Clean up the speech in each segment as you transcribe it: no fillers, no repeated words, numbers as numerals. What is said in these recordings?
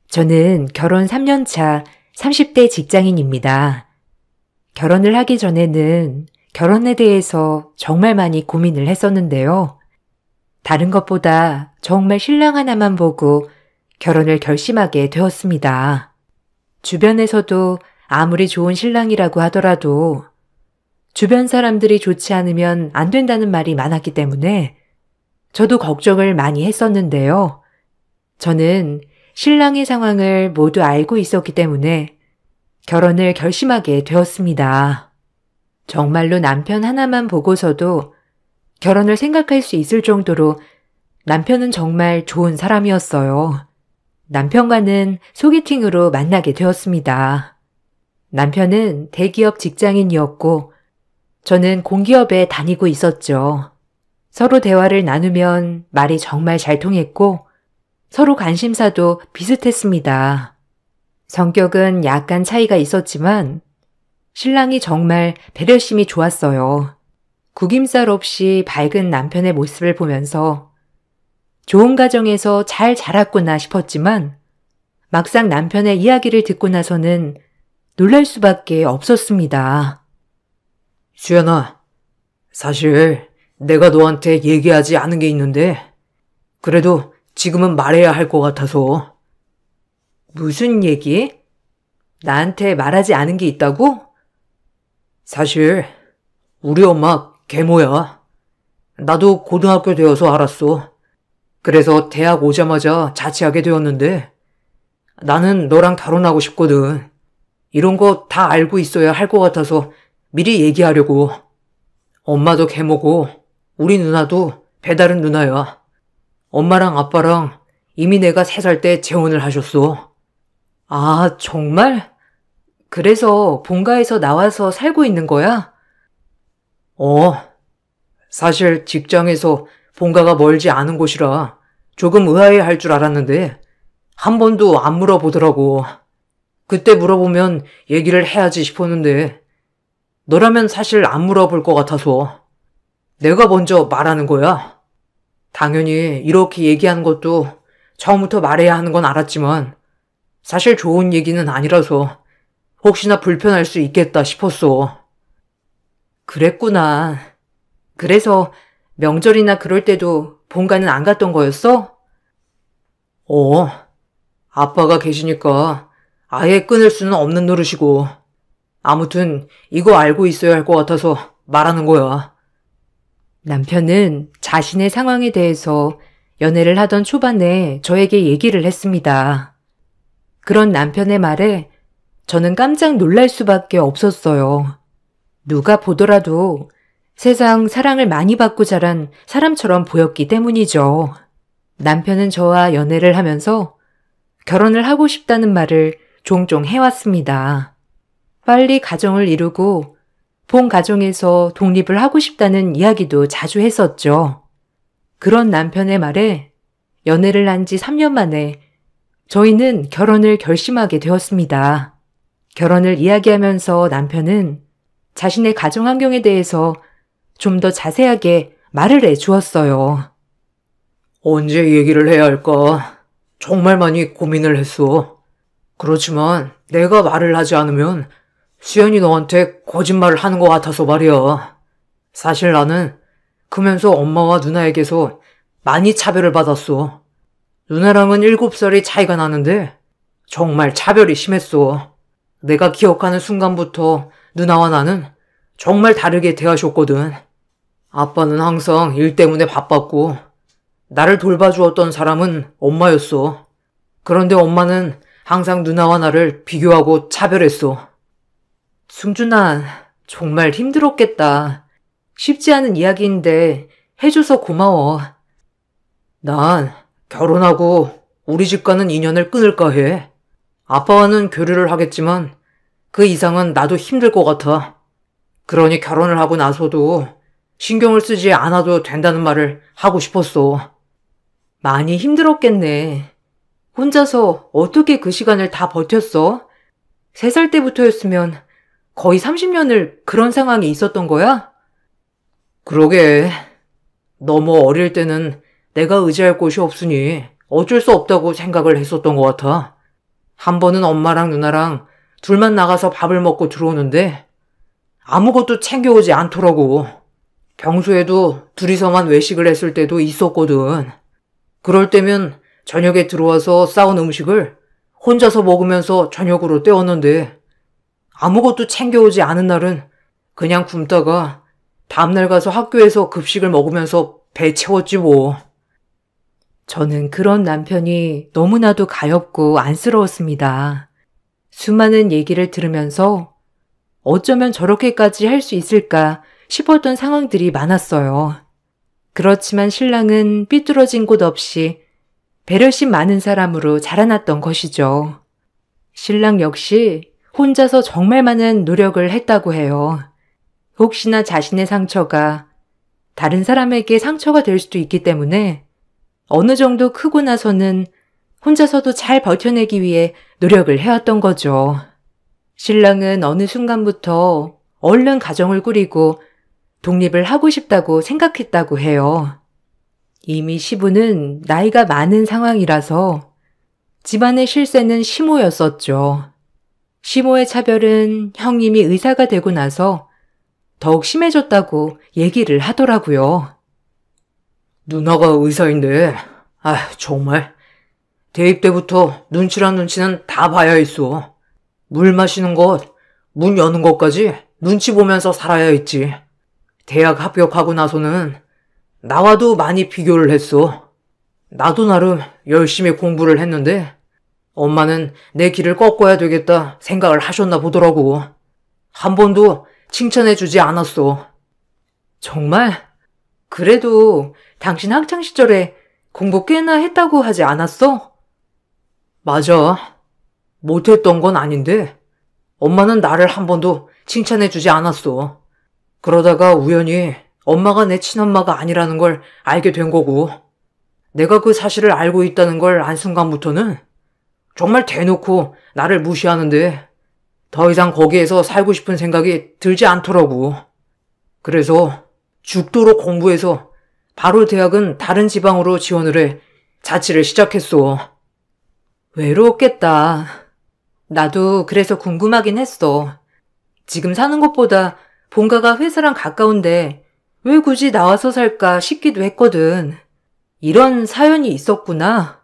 저는 결혼 3년 차 30대 직장인입니다. 결혼을 하기 전에는 결혼에 대해서 정말 많이 고민을 했었는데요. 다른 것보다 정말 신랑 하나만 보고 결혼을 결심하게 되었습니다. 주변에서도 아무리 좋은 신랑이라고 하더라도 주변 사람들이 좋지 않으면 안 된다는 말이 많았기 때문에 저도 걱정을 많이 했었는데요. 저는 신랑의 상황을 모두 알고 있었기 때문에 결혼을 결심하게 되었습니다. 정말로 남편 하나만 보고서도 결혼을 생각할 수 있을 정도로 남편은 정말 좋은 사람이었어요. 남편과는 소개팅으로 만나게 되었습니다. 남편은 대기업 직장인이었고 저는 공기업에 다니고 있었죠. 서로 대화를 나누면 말이 정말 잘 통했고 서로 관심사도 비슷했습니다. 성격은 약간 차이가 있었지만 신랑이 정말 배려심이 좋았어요. 구김살 없이 밝은 남편의 모습을 보면서 좋은 가정에서 잘 자랐구나 싶었지만 막상 남편의 이야기를 듣고 나서는 놀랄 수밖에 없었습니다. 수연아, 사실 내가 너한테 얘기하지 않은 게 있는데 그래도 지금은 말해야 할 것 같아서. 무슨 얘기? 나한테 말하지 않은 게 있다고? 사실 우리 엄마 계모야. 나도 고등학교 되어서 알았어. 그래서 대학 오자마자 자취하게 되었는데 나는 너랑 결혼하고 싶거든. 이런 거 다 알고 있어야 할 것 같아서 미리 얘기하려고. 엄마도 계모고 우리 누나도 배다른 누나야. 엄마랑 아빠랑 이미 내가 3살 때 재혼을 하셨어. 아, 정말? 그래서 본가에서 나와서 살고 있는 거야? 사실 직장에서 본가가 멀지 않은 곳이라 조금 의아해할 줄 알았는데 한 번도 안 물어보더라고. 그때 물어보면 얘기를 해야지 싶었는데 너라면 사실 안 물어볼 것 같아서 내가 먼저 말하는 거야. 당연히 이렇게 얘기하는 것도 처음부터 말해야 하는 건 알았지만 사실 좋은 얘기는 아니라서 혹시나 불편할 수 있겠다 싶었어. 그랬구나. 그래서 명절이나 그럴 때도 본가는 안 갔던 거였어? 아빠가 계시니까 아예 끊을 수는 없는 노릇이고 아무튼 이거 알고 있어야 할 것 같아서 말하는 거야. 남편은 자신의 상황에 대해서 연애를 하던 초반에 저에게 얘기를 했습니다. 그런 남편의 말에 저는 깜짝 놀랄 수밖에 없었어요. 누가 보더라도 세상 사랑을 많이 받고 자란 사람처럼 보였기 때문이죠. 남편은 저와 연애를 하면서 결혼을 하고 싶다는 말을 종종 해왔습니다. 빨리 가정을 이루고 본 가정에서 독립을 하고 싶다는 이야기도 자주 했었죠. 그런 남편의 말에 연애를 한 지 3년 만에 저희는 결혼을 결심하게 되었습니다. 결혼을 이야기하면서 남편은 자신의 가정 환경에 대해서 좀 더 자세하게 말을 해주었어요. 언제 얘기를 해야 할까? 정말 많이 고민을 했어. 그렇지만 내가 말을 하지 않으면 수연이 너한테 거짓말을 하는 것 같아서 말이야. 사실 나는 크면서 엄마와 누나에게서 많이 차별을 받았어. 누나랑은 7살이 차이가 나는데 정말 차별이 심했어. 내가 기억하는 순간부터 누나와 나는 정말 다르게 대하셨거든. 아빠는 항상 일 때문에 바빴고 나를 돌봐주었던 사람은 엄마였어. 그런데 엄마는 항상 누나와 나를 비교하고 차별했어. 승준아, 정말 힘들었겠다. 쉽지 않은 이야기인데 해줘서 고마워. 난 결혼하고 우리 집과는 인연을 끊을까 해. 아빠와는 교류를 하겠지만 그 이상은 나도 힘들 것 같아. 그러니 결혼을 하고 나서도 신경을 쓰지 않아도 된다는 말을 하고 싶었어. 많이 힘들었겠네. 혼자서 어떻게 그 시간을 다 버텼어? 3살 때부터였으면 거의 30년을 그런 상황이 있었던 거야? 그러게. 너무 어릴 때는 내가 의지할 곳이 없으니 어쩔 수 없다고 생각을 했었던 것 같아. 한 번은 엄마랑 누나랑 둘만 나가서 밥을 먹고 들어오는데 아무것도 챙겨오지 않더라고. 평소에도 둘이서만 외식을 했을 때도 있었거든. 그럴 때면 저녁에 들어와서 싸운 음식을 혼자서 먹으면서 저녁으로 때웠는데 아무것도 챙겨오지 않은 날은 그냥 굶다가 다음날 가서 학교에서 급식을 먹으면서 배 채웠지 뭐. 저는 그런 남편이 너무나도 가엾고 안쓰러웠습니다. 수많은 얘기를 들으면서 어쩌면 저렇게까지 할 수 있을까 싶었던 상황들이 많았어요. 그렇지만 신랑은 삐뚤어진 곳 없이 배려심 많은 사람으로 자라났던 것이죠. 신랑 역시 혼자서 정말 많은 노력을 했다고 해요. 혹시나 자신의 상처가 다른 사람에게 상처가 될 수도 있기 때문에 어느 정도 크고 나서는 혼자서도 잘 버텨내기 위해 노력을 해왔던 거죠. 신랑은 어느 순간부터 얼른 가정을 꾸리고 독립을 하고 싶다고 생각했다고 해요. 이미 시부는 나이가 많은 상황이라서 집안의 실세는 시모였었죠. 시모의 차별은 형님이 의사가 되고 나서 더욱 심해졌다고 얘기를 하더라고요. 누나가 의사인데, 정말. 대입 때부터 눈치란 눈치는 다 봐야 했어. 물 마시는 것, 문 여는 것까지 눈치 보면서 살아야 했지. 대학 합격하고 나서는 나와도 많이 비교를 했어. 나도 나름 열심히 공부를 했는데 엄마는 내 길을 꺾어야 되겠다 생각을 하셨나 보더라고. 한 번도 칭찬해주지 않았어. 정말? 그래도 당신 학창 시절에 공부 꽤나 했다고 하지 않았어? 맞아. 못했던 건 아닌데 엄마는 나를 한 번도 칭찬해주지 않았어. 그러다가 우연히 엄마가 내 친엄마가 아니라는 걸 알게 된 거고, 내가 그 사실을 알고 있다는 걸 안 순간부터는 정말 대놓고 나를 무시하는데 더 이상 거기에서 살고 싶은 생각이 들지 않더라고. 그래서 죽도록 공부해서 바로 대학은 다른 지방으로 지원을 해 자취를 시작했어. 외로웠겠다. 나도 그래서 궁금하긴 했어. 지금 사는 곳보다 본가가 회사랑 가까운데 왜 굳이 나와서 살까 싶기도 했거든. 이런 사연이 있었구나.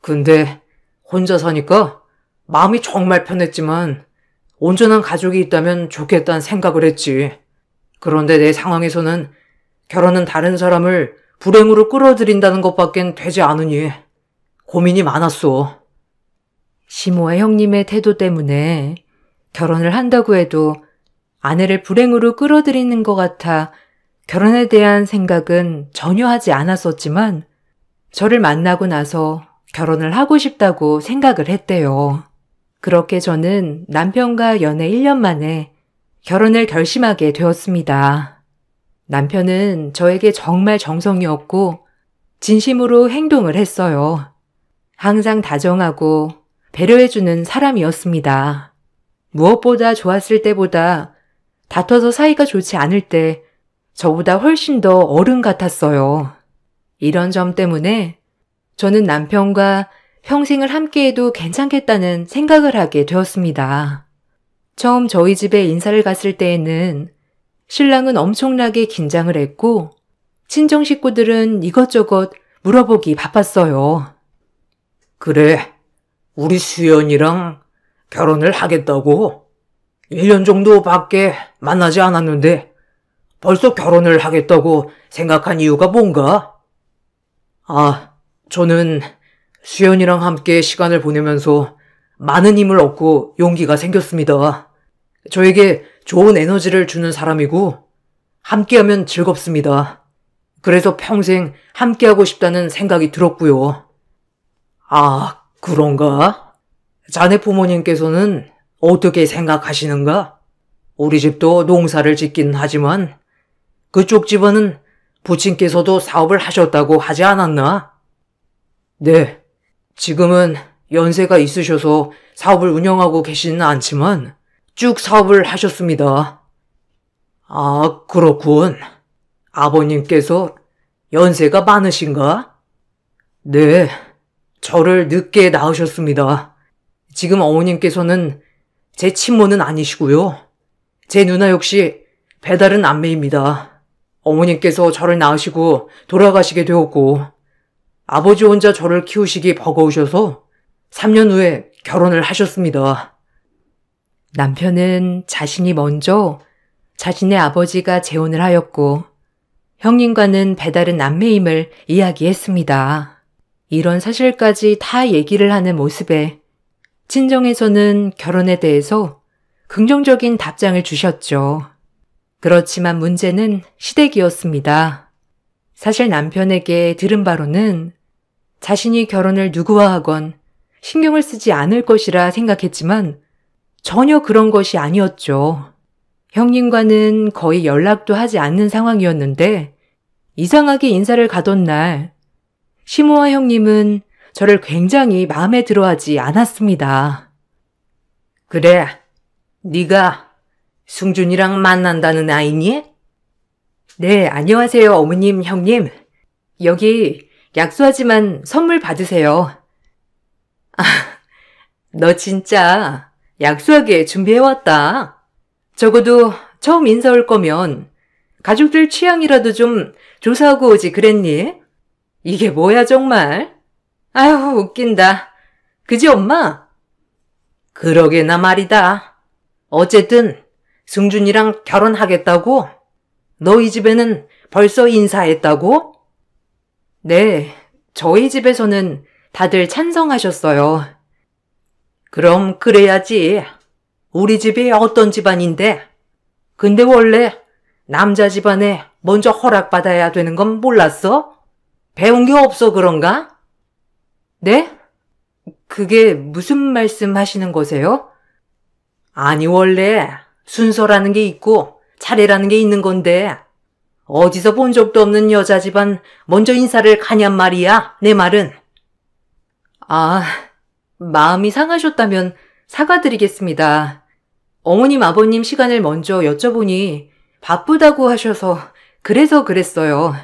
근데 혼자 사니까 마음이 정말 편했지만 온전한 가족이 있다면 좋겠다는 생각을 했지. 그런데 내 상황에서는 결혼은 다른 사람을 불행으로 끌어들인다는 것밖엔 되지 않으니 고민이 많았어. 시모와 형님의 태도 때문에 결혼을 한다고 해도 아내를 불행으로 끌어들이는 것 같아 결혼에 대한 생각은 전혀 하지 않았었지만 저를 만나고 나서 결혼을 하고 싶다고 생각을 했대요. 그렇게 저는 남편과 연애 1년 만에 결혼을 결심하게 되었습니다. 남편은 저에게 정말 정성이었고 진심으로 행동을 했어요. 항상 다정하고 배려해주는 사람이었습니다. 무엇보다 좋았을 때보다 다퉈서 사이가 좋지 않을 때 저보다 훨씬 더 어른 같았어요. 이런 점 때문에 저는 남편과 평생을 함께해도 괜찮겠다는 생각을 하게 되었습니다. 처음 저희 집에 인사를 갔을 때에는 신랑은 엄청나게 긴장을 했고 친정 식구들은 이것저것 물어보기 바빴어요. 그래, 우리 수연이랑 결혼을 하겠다고? 1년 정도밖에 만나지 않았는데 벌써 결혼을 하겠다고 생각한 이유가 뭔가? 저는 수연이랑 함께 시간을 보내면서 많은 힘을 얻고 용기가 생겼습니다. 저에게 좋은 에너지를 주는 사람이고 함께하면 즐겁습니다. 그래서 평생 함께하고 싶다는 생각이 들었고요. 그런가? 자네 부모님께서는 어떻게 생각하시는가? 우리 집도 농사를 짓긴 하지만 그쪽 집안은 부친께서도 사업을 하셨다고 하지 않았나? 네, 지금은 연세가 있으셔서 사업을 운영하고 계시는 않지만 쭉 사업을 하셨습니다. 그렇군. 아버님께서 연세가 많으신가? 네, 저를 늦게 낳으셨습니다. 지금 어머님께서는 제 친모는 아니시고요. 제 누나 역시 배다른 남매입니다. 어머님께서 저를 낳으시고 돌아가시게 되었고 아버지 혼자 저를 키우시기 버거우셔서 3년 후에 결혼을 하셨습니다. 남편은 자신이 먼저 자신의 아버지가 재혼을 하였고 형님과는 배다른 남매임을 이야기했습니다. 이런 사실까지 다 얘기를 하는 모습에 친정에서는 결혼에 대해서 긍정적인 답장을 주셨죠. 그렇지만 문제는 시댁이었습니다. 사실 남편에게 들은 바로는 자신이 결혼을 누구와 하건 신경을 쓰지 않을 것이라 생각했지만 전혀 그런 것이 아니었죠. 형님과는 거의 연락도 하지 않는 상황이었는데 이상하게 인사를 가던 날 시모와 형님은 저를 굉장히 마음에 들어하지 않았습니다. 그래, 네가 승준이랑 만난다는 아이니? 네, 안녕하세요, 어머님, 형님. 여기 약소하지만 선물 받으세요. 아, 너 진짜 약소하게 준비해왔다. 적어도 처음 인사 올 거면 가족들 취향이라도 좀 조사하고 오지 그랬니? 이게 뭐야 정말? 아휴 웃긴다. 그지 엄마? 그러게나 말이다. 어쨌든 승준이랑 결혼하겠다고? 너희 집에는 벌써 인사했다고? 네, 저희 집에서는 다들 찬성하셨어요. 그럼 그래야지. 우리 집이 어떤 집안인데? 근데 원래 남자 집안에 먼저 허락받아야 되는 건 몰랐어? 배운 게 없어 그런가? 네? 그게 무슨 말씀 하시는 거세요? 아니 원래 순서라는 게 있고 차례라는 게 있는 건데 어디서 본 적도 없는 여자 집안 먼저 인사를 가냔 말이야, 내 말은. 아, 마음이 상하셨다면 사과드리겠습니다. 어머님, 아버님 시간을 먼저 여쭤보니 바쁘다고 하셔서 그래서 그랬어요.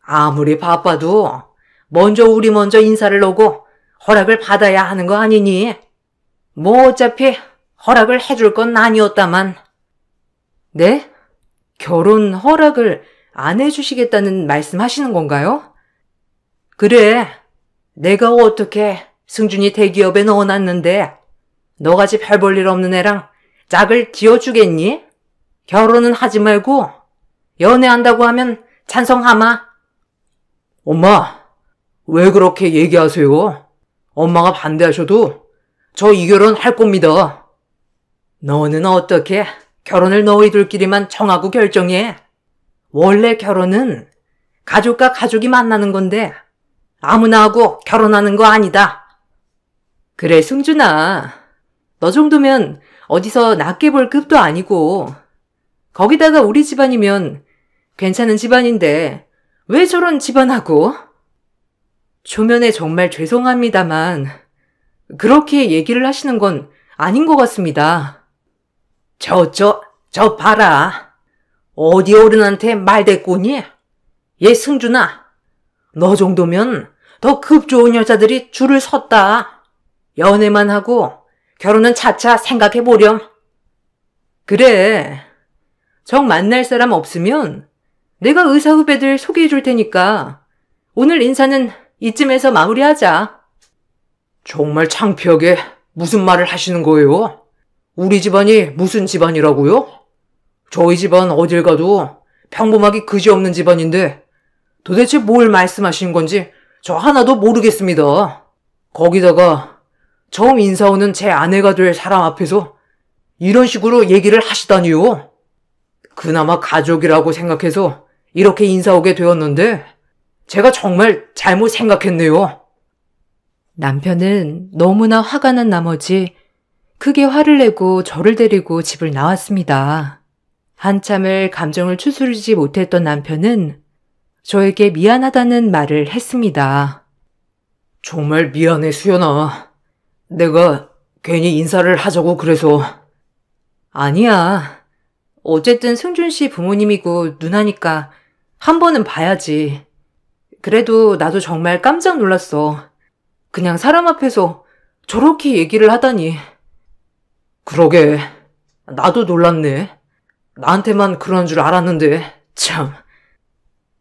아무리 바빠도 우리 먼저 인사를 오고 허락을 받아야 하는 거 아니니? 뭐 어차피 허락을 해줄 건 아니었다만. 네? 결혼 허락을 안 해주시겠다는 말씀하시는 건가요? 그래. 내가 어떻게 승준이 대기업에 넣어놨는데 너같이 별 볼 일 없는 애랑 짝을 지어주겠니? 결혼은 하지 말고 연애한다고 하면 찬성하마. 엄마, 왜 그렇게 얘기하세요? 엄마가 반대하셔도 저 이 결혼 할 겁니다. 너는 어떻게 결혼을 너희들끼리만 정하고 결정해? 원래 결혼은 가족과 가족이 만나는 건데 아무나 하고 결혼하는 거 아니다. 그래, 승준아. 너 정도면 어디서 낮게 볼 급도 아니고 거기다가 우리 집안이면 괜찮은 집안인데 왜 저런 집안하고? 초면에 정말 죄송합니다만 그렇게 얘기를 하시는 건 아닌 것 같습니다. 저 봐라. 어디 어른한테 말대꾸니? 얘 승준아, 너 정도면 더 급 좋은 여자들이 줄을 섰다. 연애만 하고 결혼은 차차 생각해보렴. 그래. 정 만날 사람 없으면 내가 의사 후배들 소개해 줄 테니까 오늘 인사는 이쯤에서 마무리하자. 정말 창피하게 무슨 말을 하시는 거예요? 우리 집안이 무슨 집안이라고요? 저희 집안 어딜 가도 평범하기 그지없는 집안인데 도대체 뭘 말씀하시는 건지 저 하나도 모르겠습니다. 거기다가 처음 인사 오는 제 아내가 될 사람 앞에서 이런 식으로 얘기를 하시다니요. 그나마 가족이라고 생각해서 이렇게 인사 오게 되었는데 제가 정말 잘못 생각했네요. 남편은 너무나 화가 난 나머지 크게 화를 내고 저를 데리고 집을 나왔습니다. 한참을 감정을 추스르지 못했던 남편은 저에게 미안하다는 말을 했습니다. 정말 미안해, 수연아. 내가 괜히 인사를 하자고 그래서. 아니야. 어쨌든 승준 씨 부모님이고 누나니까 한 번은 봐야지. 그래도 나도 정말 깜짝 놀랐어. 그냥 사람 앞에서 저렇게 얘기를 하다니. 그러게, 나도 놀랐네. 나한테만 그런 줄 알았는데, 참.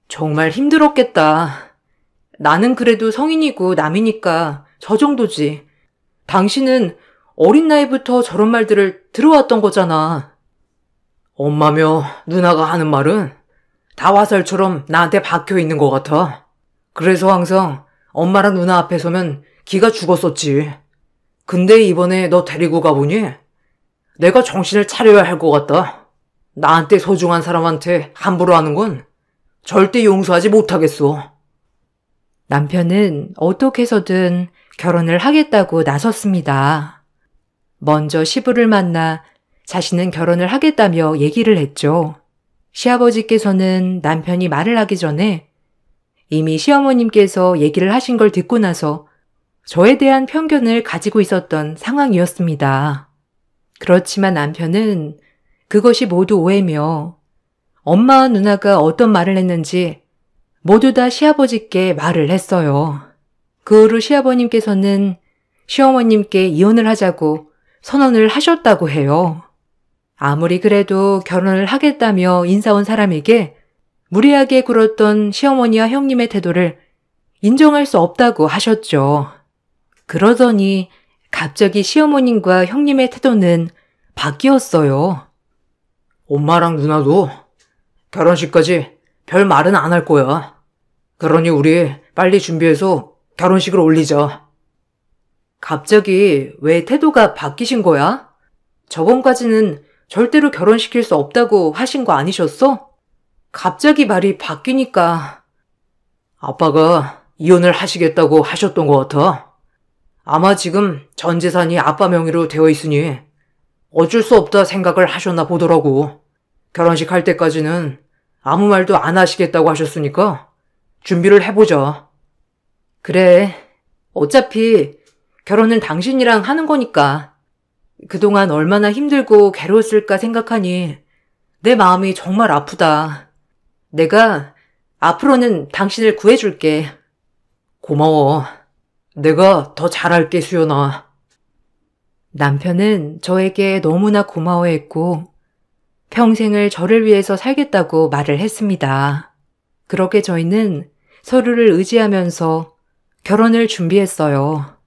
정말 힘들었겠다. 나는 그래도 성인이고 남이니까 저 정도지. 당신은 어린 나이부터 저런 말들을 들어왔던 거잖아. 엄마며 누나가 하는 말은 다 화살처럼 나한테 박혀 있는 것 같아. 그래서 항상 엄마랑 누나 앞에 서면 기가 죽었었지. 근데 이번에 너 데리고 가보니 내가 정신을 차려야 할 것 같다. 나한테 소중한 사람한테 함부로 하는 건 절대 용서하지 못하겠어. 남편은 어떻게 해서든 결혼을 하겠다고 나섰습니다. 먼저 시부를 만나 자신은 결혼을 하겠다며 얘기를 했죠. 시아버지께서는 남편이 말을 하기 전에 이미 시어머님께서 얘기를 하신 걸 듣고 나서 저에 대한 편견을 가지고 있었던 상황이었습니다. 그렇지만 남편은 그것이 모두 오해며 엄마와 누나가 어떤 말을 했는지 모두 다 시아버지께 말을 했어요. 그 후로 시아버님께서는 시어머님께 이혼을 하자고 선언을 하셨다고 해요. 아무리 그래도 결혼을 하겠다며 인사온 사람에게 무리하게 굴었던 시어머니와 형님의 태도를 인정할 수 없다고 하셨죠. 그러더니 갑자기 시어머님과 형님의 태도는 바뀌었어요. 엄마랑 누나도 결혼식까지 별 말은 안 할 거야. 그러니 우리 빨리 준비해서 결혼식을 올리자. 갑자기 왜 태도가 바뀌신 거야? 저번까지는 절대로 결혼시킬 수 없다고 하신 거 아니셨어? 갑자기 말이 바뀌니까. 아빠가 이혼을 하시겠다고 하셨던 것 같아. 아마 지금 전 재산이 아빠 명의로 되어 있으니 어쩔 수 없다 생각을 하셨나 보더라고. 결혼식 할 때까지는 아무 말도 안 하시겠다고 하셨으니까 준비를 해보자. 그래. 어차피 결혼은 당신이랑 하는 거니까. 그동안 얼마나 힘들고 괴로웠을까 생각하니 내 마음이 정말 아프다. 내가 앞으로는 당신을 구해줄게. 고마워. 내가 더 잘할게, 수연아. 남편은 저에게 너무나 고마워했고 평생을 저를 위해서 살겠다고 말을 했습니다. 그렇게 저희는 서로를 의지하면서 결혼을 준비했어요.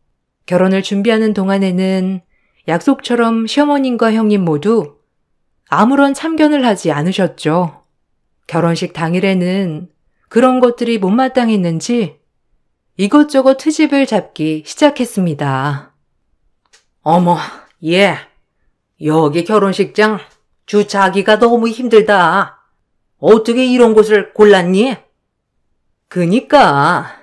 결혼을 준비하는 동안에는 약속처럼 시어머님과 형님 모두 아무런 참견을 하지 않으셨죠. 결혼식 당일에는 그런 것들이 못마땅했는지 이것저것 트집을 잡기 시작했습니다. 어머, 얘. 여기 결혼식장 주차하기가 너무 힘들다. 어떻게 이런 곳을 골랐니? 그니까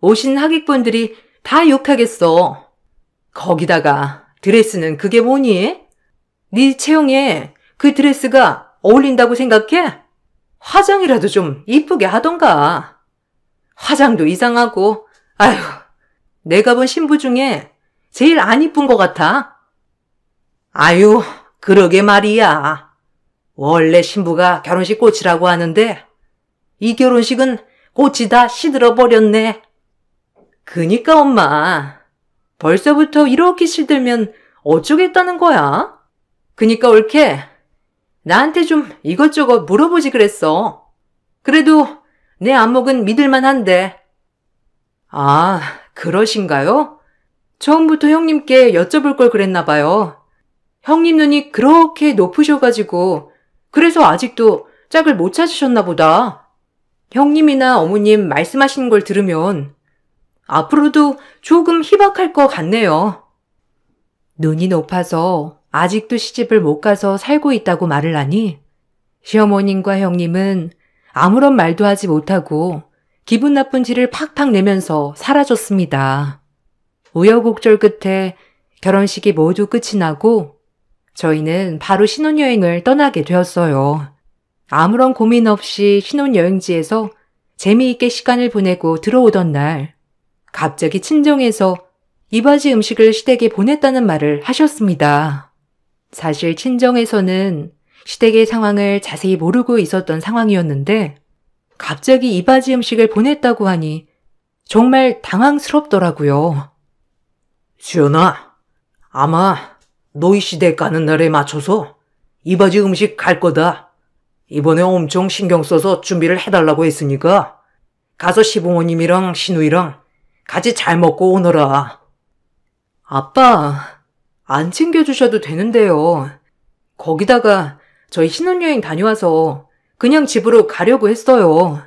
오신 하객분들이 다 욕하겠어. 거기다가 드레스는 그게 뭐니? 네 체형에 그 드레스가 어울린다고 생각해? 화장이라도 좀 이쁘게 하던가. 화장도 이상하고, 아휴, 내가 본 신부 중에 제일 안 이쁜 것 같아. 아유, 그러게 말이야. 원래 신부가 결혼식 꽃이라고 하는데 이 결혼식은 꽃이 다 시들어 버렸네. 그니까 엄마, 벌써부터 이렇게 시들면 어쩌겠다는 거야? 그니까 옳게 나한테 좀 이것저것 물어보지 그랬어. 그래도 내 안목은 믿을만한데. 아, 그러신가요? 처음부터 형님께 여쭤볼 걸 그랬나 봐요. 형님 눈이 그렇게 높으셔가지고 그래서 아직도 짝을 못 찾으셨나 보다. 형님이나 어머님 말씀하시는 걸 들으면 앞으로도 조금 희박할 것 같네요. 눈이 높아서 아직도 시집을 못 가서 살고 있다고 말을 하니 시어머님과 형님은 아무런 말도 하지 못하고 기분 나쁜 티를 팍팍 내면서 사라졌습니다. 우여곡절 끝에 결혼식이 모두 끝이 나고 저희는 바로 신혼여행을 떠나게 되었어요. 아무런 고민 없이 신혼여행지에서 재미있게 시간을 보내고 들어오던 날 갑자기 친정에서 이바지 음식을 시댁에 보냈다는 말을 하셨습니다. 사실 친정에서는 시댁의 상황을 자세히 모르고 있었던 상황이었는데 갑자기 이바지 음식을 보냈다고 하니 정말 당황스럽더라고요. 수연아, 아마 너희 시댁 가는 날에 맞춰서 이바지 음식 갈 거다. 이번에 엄청 신경 써서 준비를 해달라고 했으니까 가서 시부모님이랑 시누이랑 같이 잘 먹고 오너라. 아빠, 안 챙겨주셔도 되는데요. 거기다가 저희 신혼여행 다녀와서 그냥 집으로 가려고 했어요.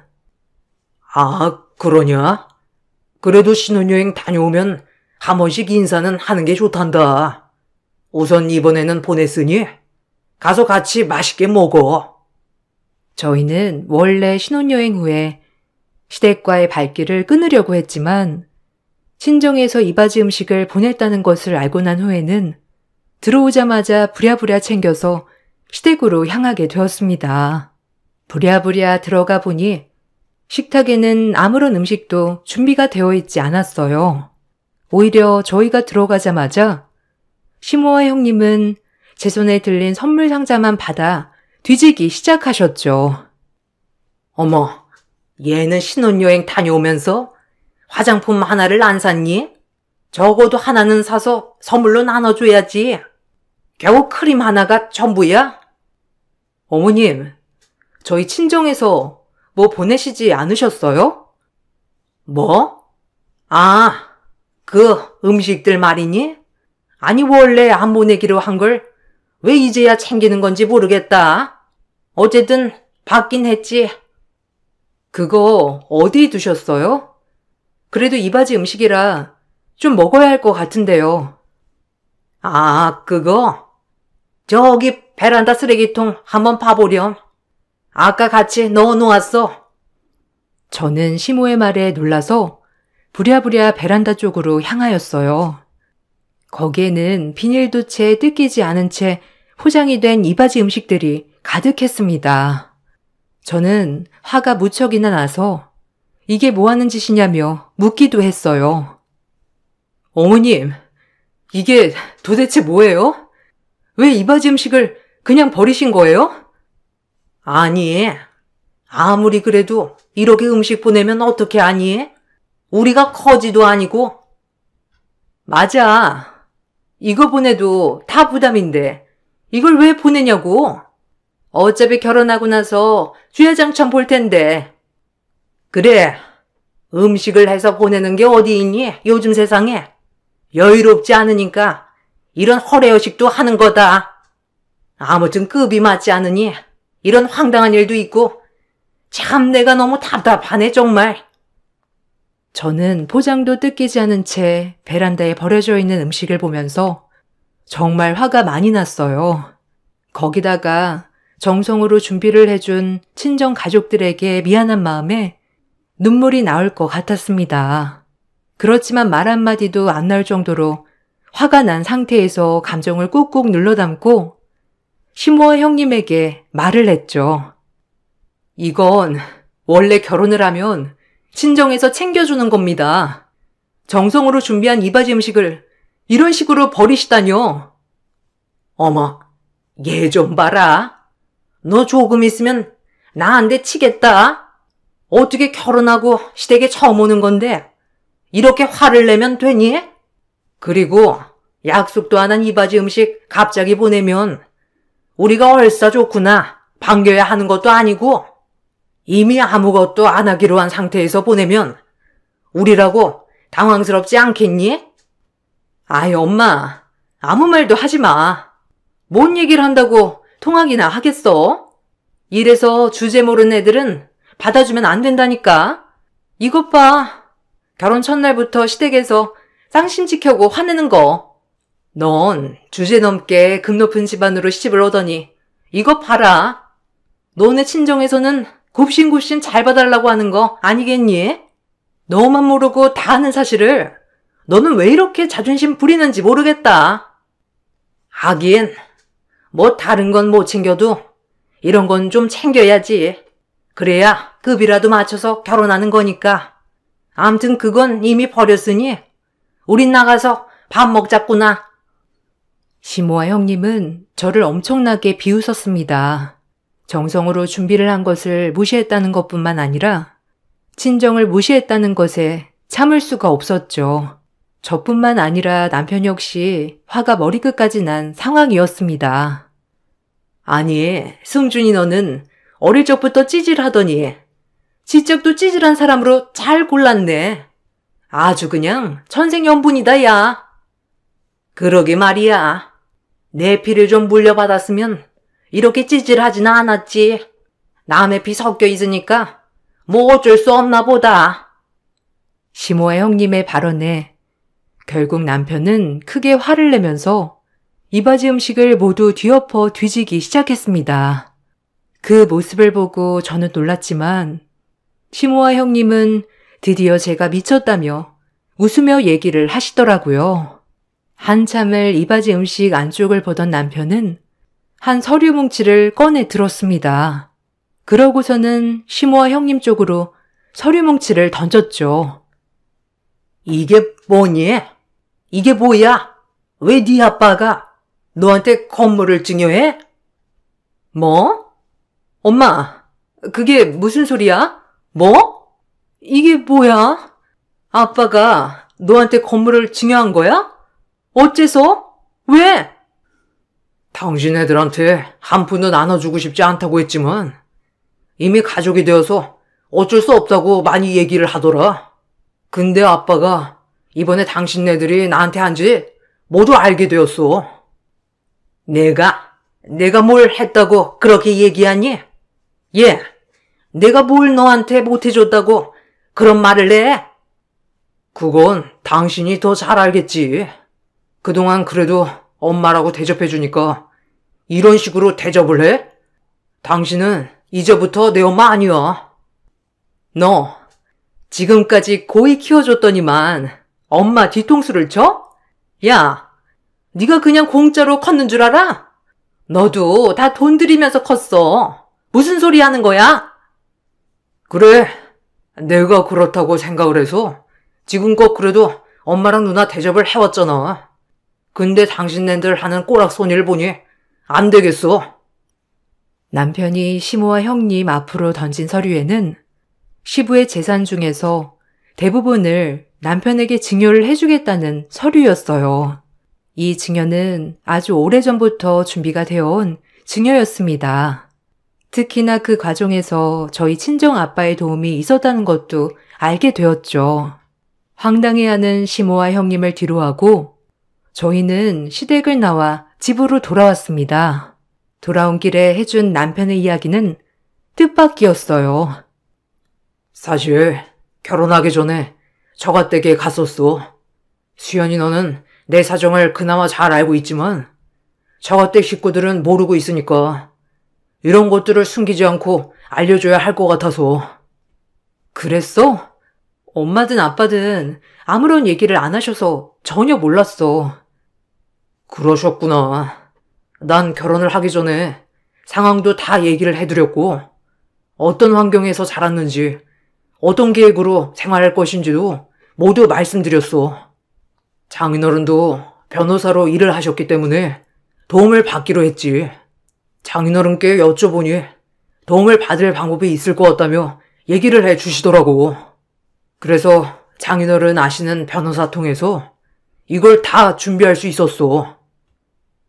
아, 그러냐? 그래도 신혼여행 다녀오면 한 번씩 인사는 하는 게 좋단다. 우선 이번에는 보냈으니 가서 같이 맛있게 먹어. 저희는 원래 신혼여행 후에 시댁과의 발길을 끊으려고 했지만 친정에서 이바지 음식을 보냈다는 것을 알고 난 후에는 들어오자마자 부랴부랴 챙겨서 시댁으로 향하게 되었습니다. 부랴부랴 들어가 보니 식탁에는 아무런 음식도 준비가 되어 있지 않았어요. 오히려 저희가 들어가자마자 시모와 형님은 제 손에 들린 선물 상자만 받아 뒤지기 시작하셨죠. 어머, 얘는 신혼여행 다녀오면서 화장품 하나를 안 샀니? 적어도 하나는 사서 선물로 나눠줘야지. 겨우 크림 하나가 전부야? 어머님, 저희 친정에서 뭐 보내시지 않으셨어요? 뭐? 아, 그 음식들 말이니? 아니 원래 안 보내기로 한 걸 왜 이제야 챙기는 건지 모르겠다. 어쨌든 받긴 했지. 그거 어디 두셨어요? 그래도 이바지 음식이라 좀 먹어야 할 것 같은데요. 아, 그거? 저기 베란다 쓰레기통 한번 봐보렴. 아까 같이 넣어놓았어. 저는 시모의 말에 놀라서 부랴부랴 베란다 쪽으로 향하였어요. 거기에는 비닐도 채 뜯기지 않은 채 포장이 된 이바지 음식들이 가득했습니다. 저는 화가 무척이나 나서 이게 뭐 하는 짓이냐며 묻기도 했어요. 어머님, 이게 도대체 뭐예요? 왜 이바지 음식을 그냥 버리신 거예요? 아니, 아무리 그래도 이렇게 음식 보내면 어떻게 하니? 우리가 거지도 아니고. 맞아. 이거 보내도 다 부담인데 이걸 왜 보내냐고. 어차피 결혼하고 나서 주야장창 볼 텐데. 그래, 음식을 해서 보내는 게 어디 있니? 요즘 세상에. 여유롭지 않으니까 이런 허례허식도 하는 거다. 아무튼 급이 맞지 않으니 이런 황당한 일도 있고 참 내가 너무 답답하네 정말. 저는 포장도 뜯기지 않은 채 베란다에 버려져 있는 음식을 보면서 정말 화가 많이 났어요. 거기다가 정성으로 준비를 해준 친정 가족들에게 미안한 마음에 눈물이 나올 것 같았습니다. 그렇지만 말 한마디도 안 나올 정도로 화가 난 상태에서 감정을 꾹꾹 눌러 담고 시모와 형님에게 말을 했죠. 이건 원래 결혼을 하면 친정에서 챙겨주는 겁니다. 정성으로 준비한 이바지 음식을 이런 식으로 버리시다뇨. 어머, 얘 좀 봐라. 너 조금 있으면 나한테 치겠다. 어떻게 결혼하고 시댁에 처음 오는 건데 이렇게 화를 내면 되니? 그리고 약속도 안 한 이바지 음식 갑자기 보내면 우리가 얼싸 좋구나 반겨야 하는 것도 아니고 이미 아무것도 안 하기로 한 상태에서 보내면 우리라고 당황스럽지 않겠니? 아이 엄마, 아무 말도 하지 마. 뭔 얘기를 한다고 통하기나 하겠어? 이래서 주제 모르는 애들은 받아주면 안 된다니까. 이것 봐. 결혼 첫날부터 시댁에서 쌍심 지켜고 화내는 거. 넌 주제 넘게 급 높은 집안으로 시집을 오더니 이것 봐라. 너네 친정에서는 굽신굽신 잘 봐달라고 하는 거 아니겠니? 너만 모르고 다 아는 사실을 너는 왜 이렇게 자존심 부리는지 모르겠다. 하긴 뭐 다른 건 못 챙겨도 이런 건 좀 챙겨야지. 그래야 급이라도 맞춰서 결혼하는 거니까. 암튼 그건 이미 버렸으니 우린 나가서 밥 먹자꾸나. 시모와 형님은 저를 엄청나게 비웃었습니다. 정성으로 준비를 한 것을 무시했다는 것뿐만 아니라 친정을 무시했다는 것에 참을 수가 없었죠. 저뿐만 아니라 남편 역시 화가 머리끝까지 난 상황이었습니다. 아니, 승준이 너는 어릴 적부터 찌질하더니 지적도 찌질한 사람으로 잘 골랐네. 아주 그냥 천생연분이다, 야. 그러게 말이야. 내 피를 좀 물려받았으면 이렇게 찌질하지는 않았지. 남의 피 섞여 있으니까 뭐 어쩔 수 없나 보다. 시모아 형님의 발언에 결국 남편은 크게 화를 내면서 이바지 음식을 모두 뒤엎어 뒤지기 시작했습니다. 그 모습을 보고 저는 놀랐지만 시모아 형님은 드디어 제가 미쳤다며 웃으며 얘기를 하시더라고요. 한참을 이바지 음식 안쪽을 보던 남편은 한 서류 뭉치를 꺼내 들었습니다. 그러고서는 시모아 형님 쪽으로 서류 뭉치를 던졌죠. 이게 뭐니? 이게 뭐야? 왜 네 아빠가 너한테 건물을 증여해? 뭐? 엄마, 그게 무슨 소리야? 뭐? 이게 뭐야? 아빠가 너한테 건물을 증여한 거야? 어째서? 왜? 당신 애들한테 한 푼도 나눠주고 싶지 않다고 했지만 이미 가족이 되어서 어쩔 수 없다고 많이 얘기를 하더라. 근데 아빠가 이번에 당신네들이 나한테 한지 모두 알게 되었어. 내가 뭘 했다고 그렇게 얘기하니? 예, 내가 뭘 너한테 못해줬다고 그런 말을 해? 그건 당신이 더 잘 알겠지. 그동안 그래도 엄마라고 대접해주니까 이런 식으로 대접을 해? 당신은 이제부터 내 엄마 아니야. 너 지금까지 고이 키워줬더니만 엄마 뒤통수를 쳐? 야, 네가 그냥 공짜로 컸는 줄 알아? 너도 다 돈 들이면서 컸어. 무슨 소리 하는 거야? 그래, 내가 그렇다고 생각을 해서 지금껏 그래도 엄마랑 누나 대접을 해왔잖아. 근데 당신네들 하는 꼬락소리를 보니 안 되겠어. 남편이 시모아 형님 앞으로 던진 서류에는 시부의 재산 중에서 대부분을 남편에게 증여를 해주겠다는 서류였어요. 이 증여는 아주 오래전부터 준비가 되어온 증여였습니다. 특히나 그 과정에서 저희 친정 아빠의 도움이 있었다는 것도 알게 되었죠. 황당해하는 시모아 형님을 뒤로하고 저희는 시댁을 나와 집으로 돌아왔습니다. 돌아온 길에 해준 남편의 이야기는 뜻밖이었어요. 사실 결혼하기 전에 처가댁에 갔었어. 수연이 너는 내 사정을 그나마 잘 알고 있지만 처가댁 식구들은 모르고 있으니까 이런 것들을 숨기지 않고 알려줘야 할 것 같아서. 그랬어? 엄마든 아빠든 아무런 얘기를 안 하셔서 전혀 몰랐어. 그러셨구나. 난 결혼을 하기 전에 상황도 다 얘기를 해드렸고 어떤 환경에서 자랐는지 어떤 계획으로 생활할 것인지도 모두 말씀드렸어. 장인어른도 변호사로 일을 하셨기 때문에 도움을 받기로 했지. 장인어른께 여쭤보니 도움을 받을 방법이 있을 것 같다며 얘기를 해주시더라고. 그래서 장인어른 아시는 변호사 통해서 이걸 다 준비할 수 있었어.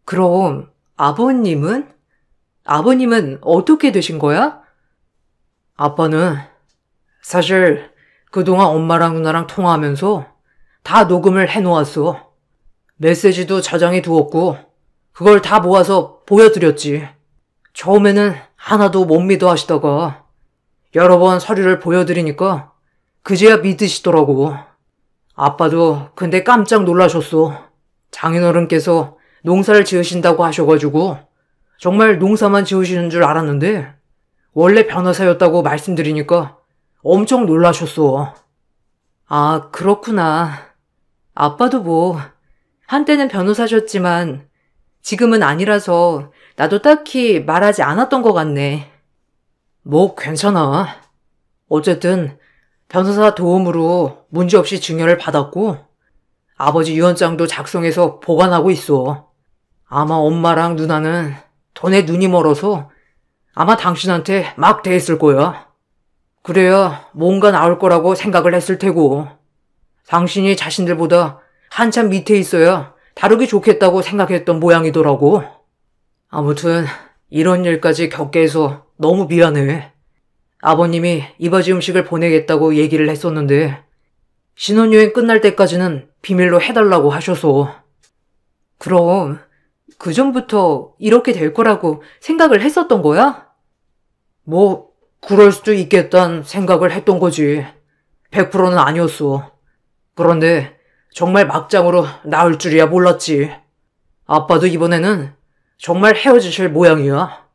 그럼 아버님은? 아버님은 어떻게 되신 거야? 아빠는 사실 그동안 엄마랑 누나랑 통화하면서 다 녹음을 해놓았어. 메시지도 저장해 두었고 그걸 다 모아서 보여드렸지. 처음에는 하나도 못 믿어 하시다가 여러 번 서류를 보여드리니까 그제야 믿으시더라고. 아빠도 근데 깜짝 놀라셨어. 장인어른께서 농사를 지으신다고 하셔가지고 정말 농사만 지으시는 줄 알았는데 원래 변호사였다고 말씀드리니까 엄청 놀라셨어. 아, 그렇구나. 아빠도 뭐 한때는 변호사셨지만 지금은 아니라서 나도 딱히 말하지 않았던 것 같네. 뭐 괜찮아. 어쨌든 변호사 도움으로 문제없이 증여를 받았고 아버지 유언장도 작성해서 보관하고 있어. 아마 엄마랑 누나는 돈에 눈이 멀어서 아마 당신한테 막 대했을 거야. 그래야 뭔가 나올 거라고 생각을 했을 테고. 당신이 자신들보다 한참 밑에 있어야 다루기 좋겠다고 생각했던 모양이더라고. 아무튼 이런 일까지 겪게 해서 너무 미안해. 아버님이 이바지 음식을 보내겠다고 얘기를 했었는데 신혼여행 끝날 때까지는 비밀로 해달라고 하셔서. 그럼 그 전부터 이렇게 될 거라고 생각을 했었던 거야? 뭐 그럴 수도 있겠다는 생각을 했던 거지. 100%는 아니었어. 그런데 정말 막장으로 나올 줄이야 몰랐지. 아빠도 이번에는 정말 헤어지실 모양이야.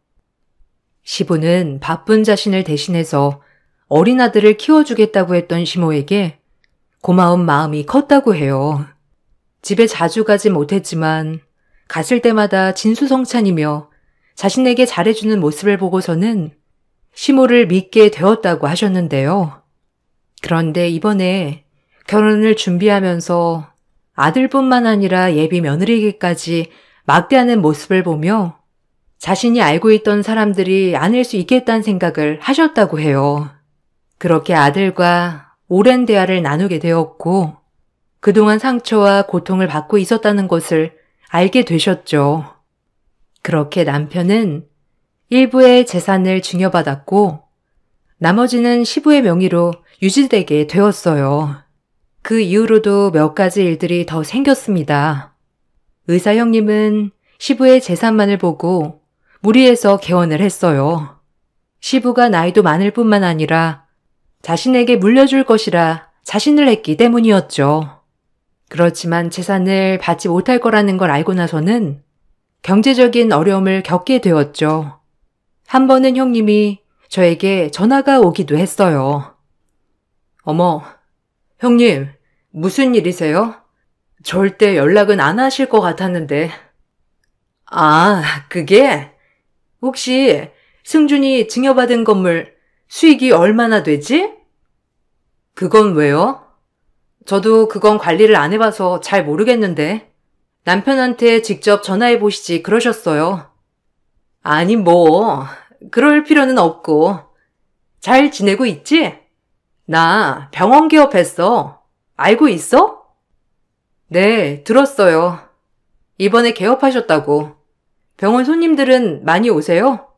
시부는 바쁜 자신을 대신해서 어린 아들을 키워주겠다고 했던 시모에게 고마운 마음이 컸다고 해요. 집에 자주 가지 못했지만 갔을 때마다 진수성찬이며 자신에게 잘해주는 모습을 보고서는 시모를 믿게 되었다고 하셨는데요. 그런데 이번에 결혼을 준비하면서 아들뿐만 아니라 예비 며느리에게까지 막대하는 모습을 보며 자신이 알고 있던 사람들이 아닐 수 있겠다는 생각을 하셨다고 해요. 그렇게 아들과 오랜 대화를 나누게 되었고 그동안 상처와 고통을 받고 있었다는 것을 알게 되셨죠. 그렇게 남편은 일부의 재산을 증여받았고 나머지는 시부의 명의로 유지되게 되었어요. 그 이후로도 몇 가지 일들이 더 생겼습니다. 의사 형님은 시부의 재산만을 보고 무리해서 개원을 했어요. 시부가 나이도 많을 뿐만 아니라 자신에게 물려줄 것이라 자신을 했기 때문이었죠. 그렇지만 재산을 받지 못할 거라는 걸 알고 나서는 경제적인 어려움을 겪게 되었죠. 한 번은 형님이 저에게 전화가 오기도 했어요. 어머, 형님, 무슨 일이세요? 절대 연락은 안 하실 것 같았는데. 아, 그게? 혹시 승준이 증여받은 건물 수익이 얼마나 되지? 그건 왜요? 저도 그건 관리를 안 해봐서 잘 모르겠는데 남편한테 직접 전화해 보시지 그러셨어요. 아니 뭐 그럴 필요는 없고 잘 지내고 있지? 나 병원 개업했어. 알고 있어? 네, 들었어요. 이번에 개업하셨다고. 병원 손님들은 많이 오세요?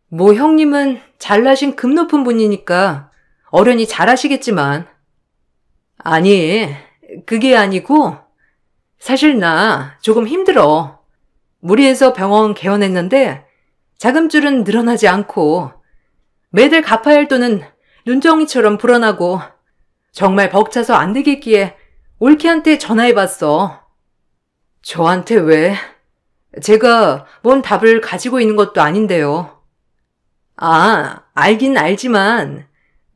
뭐 형님은 잘나신 급 높은 분이니까 어련히 잘하시겠지만. 아니, 그게 아니고 사실 나 조금 힘들어. 무리해서 병원 개원했는데 자금줄은 늘어나지 않고 매달 갚아야 할 돈은 눈덩이처럼 불어나고 정말 벅차서 안 되겠기에 올케한테 전화해봤어. 저한테 왜? 제가 뭔 답을 가지고 있는 것도 아닌데요. 아, 알긴 알지만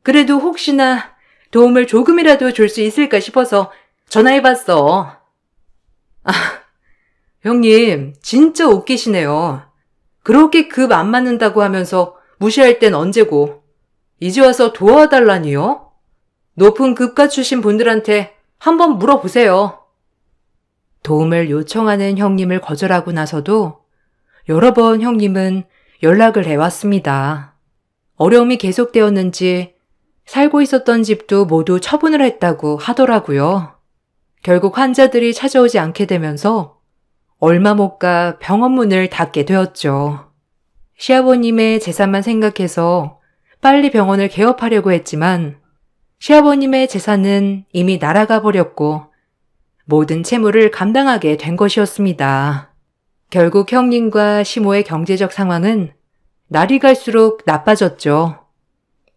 그래도 혹시나 도움을 조금이라도 줄 수 있을까 싶어서 전화해봤어. 아, 형님 진짜 웃기시네요. 그렇게 급 안 맞는다고 하면서 무시할 땐 언제고 이제 와서 도와달라니요? 높은 급가 출신 분들한테 한번 물어보세요. 도움을 요청하는 형님을 거절하고 나서도 여러 번 형님은 연락을 해왔습니다. 어려움이 계속되었는지 살고 있었던 집도 모두 처분을 했다고 하더라고요. 결국 환자들이 찾아오지 않게 되면서 얼마 못 가 병원 문을 닫게 되었죠. 시아버님의 재산만 생각해서 빨리 병원을 개업하려고 했지만 시아버님의 재산은 이미 날아가 버렸고 모든 채무를 감당하게 된 것이었습니다. 결국 형님과 시모의 경제적 상황은 날이 갈수록 나빠졌죠.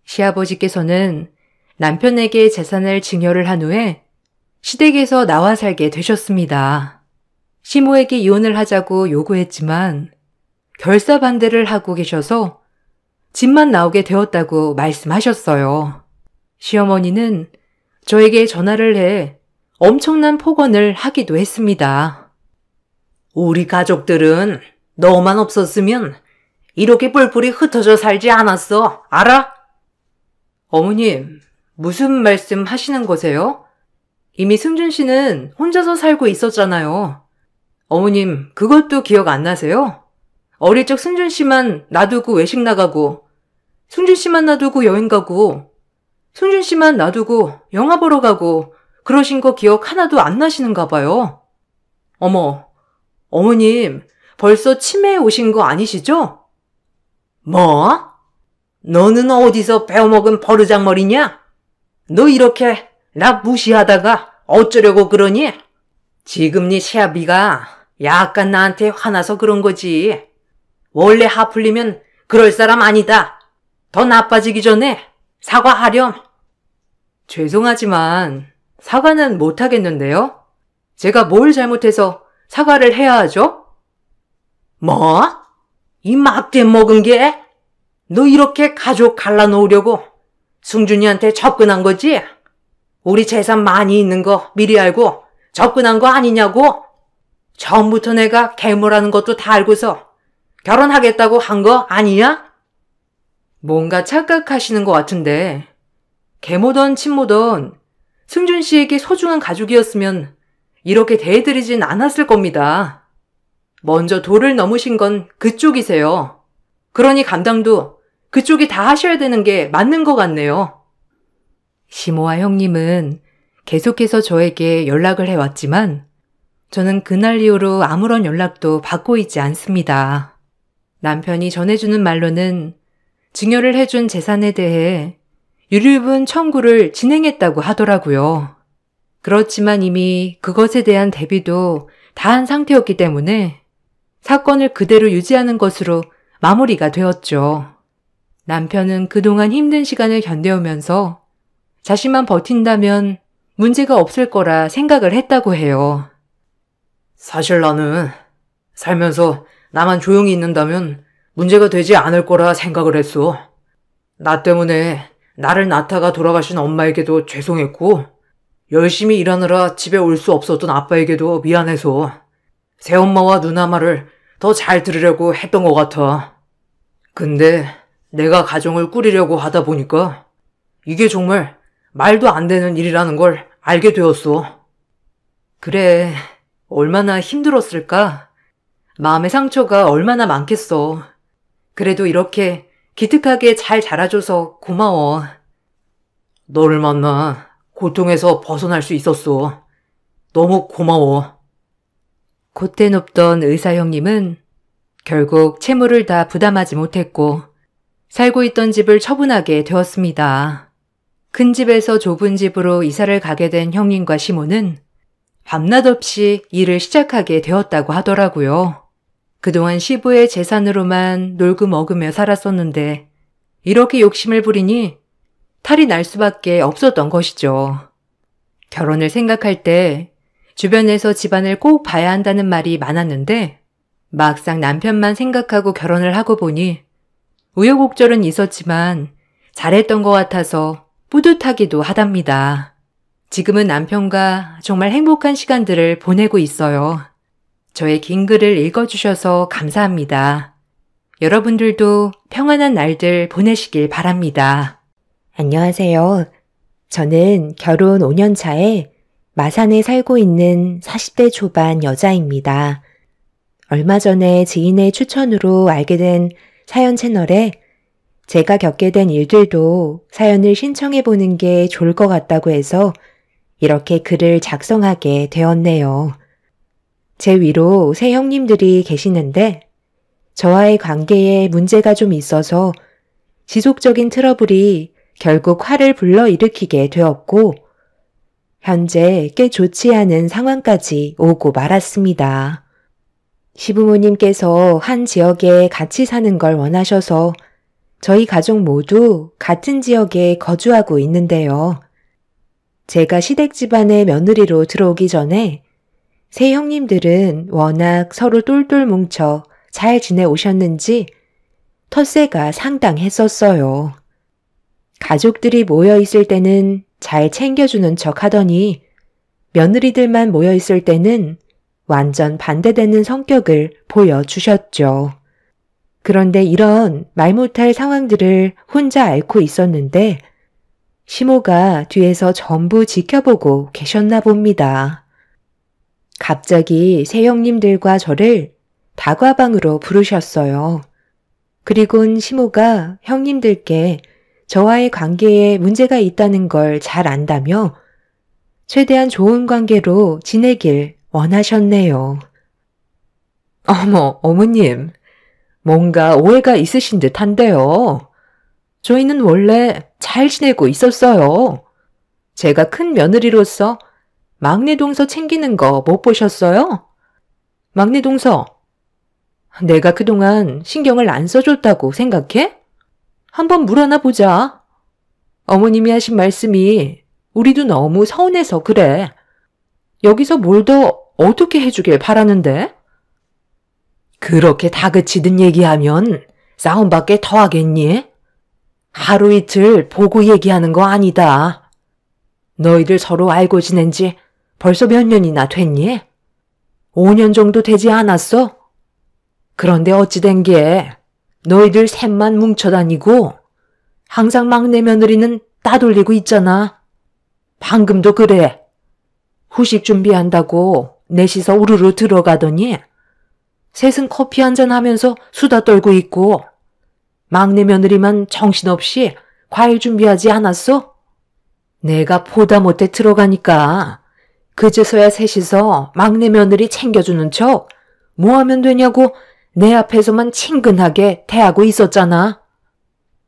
시아버지께서는 남편에게 재산을 증여를 한 후에 시댁에서 나와 살게 되셨습니다. 시모에게 이혼을 하자고 요구했지만 결사 반대를 하고 계셔서 집만 나오게 되었다고 말씀하셨어요. 시어머니는 저에게 전화를 해 엄청난 폭언을 하기도 했습니다. 우리 가족들은 너만 없었으면 이렇게 뿔뿔이 흩어져 살지 않았어. 알아? 어머님, 무슨 말씀 하시는 거세요? 이미 승준 씨는 혼자서 살고 있었잖아요. 어머님, 그것도 기억 안 나세요? 어릴 적 승준 씨만 놔두고 외식 나가고, 승준 씨만 놔두고 여행 가고, 승준 씨만 놔두고 영화 보러 가고, 그러신 거 기억 하나도 안 나시는가 봐요. 어머, 어머님 벌써 치매에 오신 거 아니시죠? 뭐? 너는 어디서 배워먹은 버르장머리냐? 너 이렇게 나 무시하다가 어쩌려고 그러니? 지금 네 시아비가 약간 나한테 화나서 그런 거지. 원래 화 풀리면 그럴 사람 아니다. 더 나빠지기 전에 사과하렴. 죄송하지만 사과는 못하겠는데요? 제가 뭘 잘못해서 사과를 해야 하죠? 뭐? 이 막대 먹은 게? 너 이렇게 가족 갈라놓으려고 승준이한테 접근한 거지? 우리 재산 많이 있는 거 미리 알고 접근한 거 아니냐고? 처음부터 내가 괴물하는 것도 다 알고서 결혼하겠다고 한 거 아니야? 뭔가 착각하시는 것 같은데 계모던 친모던 승준 씨에게 소중한 가족이었으면 이렇게 대해드리진 않았을 겁니다. 먼저 도를 넘으신 건 그쪽이세요. 그러니 감당도 그쪽이 다 하셔야 되는 게 맞는 것 같네요. 시모와 형님은 계속해서 저에게 연락을 해왔지만 저는 그날 이후로 아무런 연락도 받고 있지 않습니다. 남편이 전해주는 말로는 증여를 해준 재산에 대해 유류분 청구를 진행했다고 하더라고요. 그렇지만 이미 그것에 대한 대비도 다 한 상태였기 때문에 사건을 그대로 유지하는 것으로 마무리가 되었죠. 남편은 그동안 힘든 시간을 견뎌오면서 자신만 버틴다면 문제가 없을 거라 생각을 했다고 해요. 사실 나는 살면서 나만 조용히 있는다면 문제가 되지 않을 거라 생각을 했어. 나 때문에 나를 낳다가 돌아가신 엄마에게도 죄송했고 열심히 일하느라 집에 올 수 없었던 아빠에게도 미안해서 새엄마와 누나 말을 더 잘 들으려고 했던 것 같아. 근데 내가 가정을 꾸리려고 하다 보니까 이게 정말 말도 안 되는 일이라는 걸 알게 되었어. 그래, 얼마나 힘들었을까? 마음의 상처가 얼마나 많겠어. 그래도 이렇게 기특하게 잘 자라줘서 고마워. 너를 만나 고통에서 벗어날 수 있었어. 너무 고마워. 곧대 높던 의사 형님은 결국 채무를 다 부담하지 못했고 살고 있던 집을 처분하게 되었습니다. 큰 집에서 좁은 집으로 이사를 가게 된 형님과 시모는 밤낮 없이 일을 시작하게 되었다고 하더라고요. 그동안 시부의 재산으로만 놀고 먹으며 살았었는데 이렇게 욕심을 부리니 탈이 날 수밖에 없었던 것이죠. 결혼을 생각할 때 주변에서 집안을 꼭 봐야 한다는 말이 많았는데 막상 남편만 생각하고 결혼을 하고 보니 우여곡절은 있었지만 잘했던 것 같아서 뿌듯하기도 하답니다. 지금은 남편과 정말 행복한 시간들을 보내고 있어요. 저의 긴 글을 읽어주셔서 감사합니다. 여러분들도 평안한 날들 보내시길 바랍니다. 안녕하세요. 저는 결혼 5년 차에 마산에 살고 있는 40대 초반 여자입니다. 얼마 전에 지인의 추천으로 알게 된 사연 채널에 제가 겪게 된 일들도 사연을 신청해보는 게 좋을 것 같다고 해서 이렇게 글을 작성하게 되었네요. 제 위로 세 형님들이 계시는데 저와의 관계에 문제가 좀 있어서 지속적인 트러블이 결국 화를 불러일으키게 되었고 현재 꽤 좋지 않은 상황까지 오고 말았습니다. 시부모님께서 한 지역에 같이 사는 걸 원하셔서 저희 가족 모두 같은 지역에 거주하고 있는데요. 제가 시댁 집안의 며느리로 들어오기 전에 세 형님들은 워낙 서로 똘똘 뭉쳐 잘 지내오셨는지 텃세가 상당했었어요. 가족들이 모여 있을 때는 잘 챙겨주는 척 하더니 며느리들만 모여 있을 때는 완전 반대되는 성격을 보여주셨죠. 그런데 이런 말 못할 상황들을 혼자 앓고 있었는데 시모가 뒤에서 전부 지켜보고 계셨나 봅니다. 갑자기 세 형님들과 저를 다과방으로 부르셨어요. 그리곤 시모가 형님들께 저와의 관계에 문제가 있다는 걸 잘 안다며 최대한 좋은 관계로 지내길 원하셨네요. 어머, 어머님. 뭔가 오해가 있으신 듯한데요. 저희는 원래 잘 지내고 있었어요. 제가 큰 며느리로서 막내 동서 챙기는 거 못 보셨어요? 막내 동서, 내가 그동안 신경을 안 써줬다고 생각해? 한번 물어나 보자. 어머님이 하신 말씀이 우리도 너무 서운해서 그래. 여기서 뭘 더 어떻게 해주길 바라는데? 그렇게 다그치듯 얘기하면 싸움밖에 더 하겠니? 하루 이틀 보고 얘기하는 거 아니다. 너희들 서로 알고 지낸 지 벌써 몇 년이나 됐니? 5년 정도 되지 않았어? 그런데 어찌 된 게 너희들 셋만 뭉쳐다니고 항상 막내 며느리는 따돌리고 있잖아. 방금도 그래. 후식 준비한다고 넷이서 우르르 들어가더니 셋은 커피 한잔 하면서 수다 떨고 있고 막내 며느리만 정신없이 과일 준비하지 않았어? 내가 보다 못해 들어가니까 그제서야 셋이서 막내 며느리 챙겨주는 척 뭐 하면 되냐고 내 앞에서만 친근하게 대하고 있었잖아.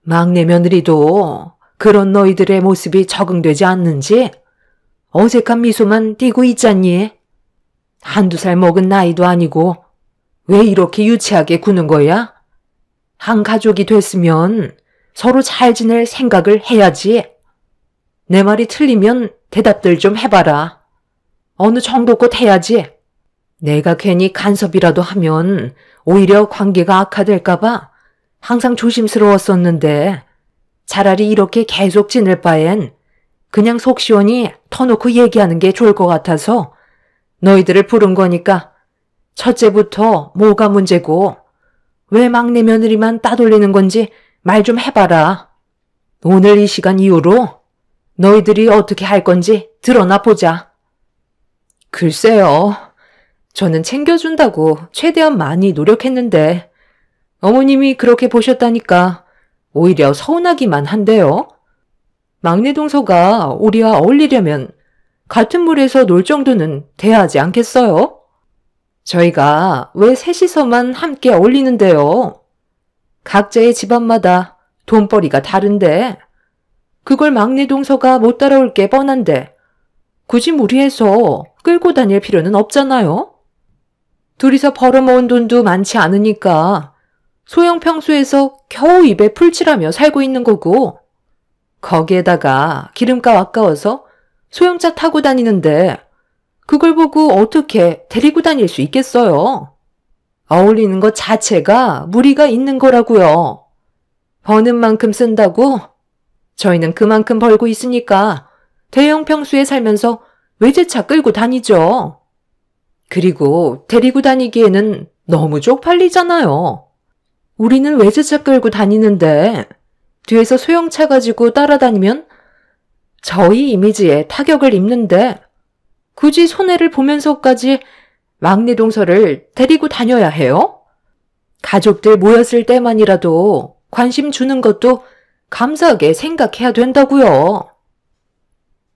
막내 며느리도 그런 너희들의 모습이 적응되지 않는지 어색한 미소만 띠고 있잖니. 한두 살 먹은 나이도 아니고 왜 이렇게 유치하게 구는 거야? 한 가족이 됐으면 서로 잘 지낼 생각을 해야지. 내 말이 틀리면 대답들 좀 해봐라. 어느 정도껏 해야지. 내가 괜히 간섭이라도 하면 오히려 관계가 악화될까봐 항상 조심스러웠었는데 차라리 이렇게 계속 지낼 바엔 그냥 속 시원히 터놓고 얘기하는 게 좋을 것 같아서 너희들을 부른 거니까 첫째부터 뭐가 문제고 왜 막내 며느리만 따돌리는 건지 말 좀 해봐라. 오늘 이 시간 이후로 너희들이 어떻게 할 건지 드러나 보자. 글쎄요. 저는 챙겨준다고 최대한 많이 노력했는데 어머님이 그렇게 보셨다니까 오히려 서운하기만 한데요. 막내 동서가 우리와 어울리려면 같은 물에서 놀 정도는 돼야 하지 않겠어요? 저희가 왜 셋이서만 함께 어울리는데요? 각자의 집안마다 돈벌이가 다른데 그걸 막내 동서가 못 따라올 게 뻔한데 굳이 무리해서 끌고 다닐 필요는 없잖아요? 둘이서 벌어모은 돈도 많지 않으니까 소형 평수에서 겨우 입에 풀칠하며 살고 있는 거고 거기에다가 기름값 아까워서 소형차 타고 다니는데 그걸 보고 어떻게 데리고 다닐 수 있겠어요? 어울리는 것 자체가 무리가 있는 거라고요. 버는 만큼 쓴다고? 저희는 그만큼 벌고 있으니까 대형 평수에 살면서 외제차 끌고 다니죠. 그리고 데리고 다니기에는 너무 쪽팔리잖아요. 우리는 외제차 끌고 다니는데 뒤에서 소형차 가지고 따라다니면 저희 이미지에 타격을 입는데 굳이 손해를 보면서까지 막내 동서를 데리고 다녀야 해요? 가족들 모였을 때만이라도 관심 주는 것도 감사하게 생각해야 된다고요.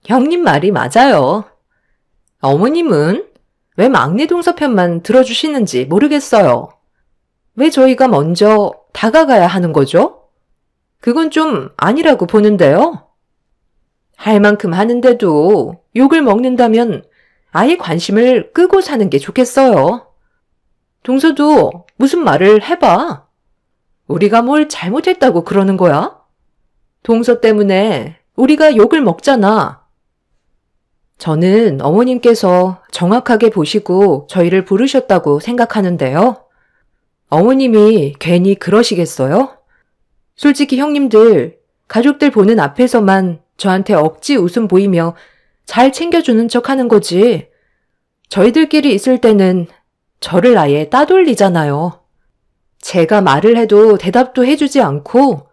형님 말이 맞아요. 어머님은 왜 막내 동서 편만 들어주시는지 모르겠어요. 왜 저희가 먼저 다가가야 하는 거죠? 그건 좀 아니라고 보는데요. 할 만큼 하는데도 욕을 먹는다면 아예 관심을 끄고 사는 게 좋겠어요. 동서도 무슨 말을 해봐. 우리가 뭘 잘못했다고 그러는 거야? 동서 때문에 우리가 욕을 먹잖아. 저는 어머님께서 정확하게 보시고 저희를 부르셨다고 생각하는데요. 어머님이 괜히 그러시겠어요? 솔직히 형님들, 가족들 보는 앞에서만 저한테 억지 웃음 보이며 잘 챙겨주는 척 하는 거지. 저희들끼리 있을 때는 저를 아예 따돌리잖아요. 제가 말을 해도 대답도 해주지 않고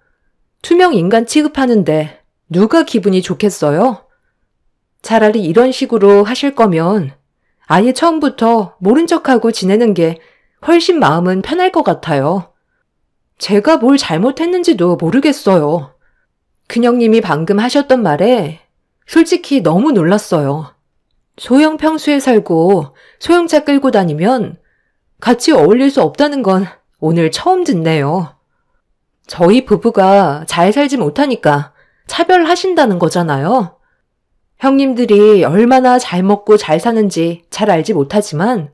투명 인간 취급하는데 누가 기분이 좋겠어요? 차라리 이런 식으로 하실 거면 아예 처음부터 모른 척하고 지내는 게 훨씬 마음은 편할 것 같아요. 제가 뭘 잘못했는지도 모르겠어요. 큰형님이 방금 하셨던 말에 솔직히 너무 놀랐어요. 소형 평수에 살고 소형차 끌고 다니면 같이 어울릴 수 없다는 건 오늘 처음 듣네요. 저희 부부가 잘 살지 못하니까 차별하신다는 거잖아요. 형님들이 얼마나 잘 먹고 잘 사는지 잘 알지 못하지만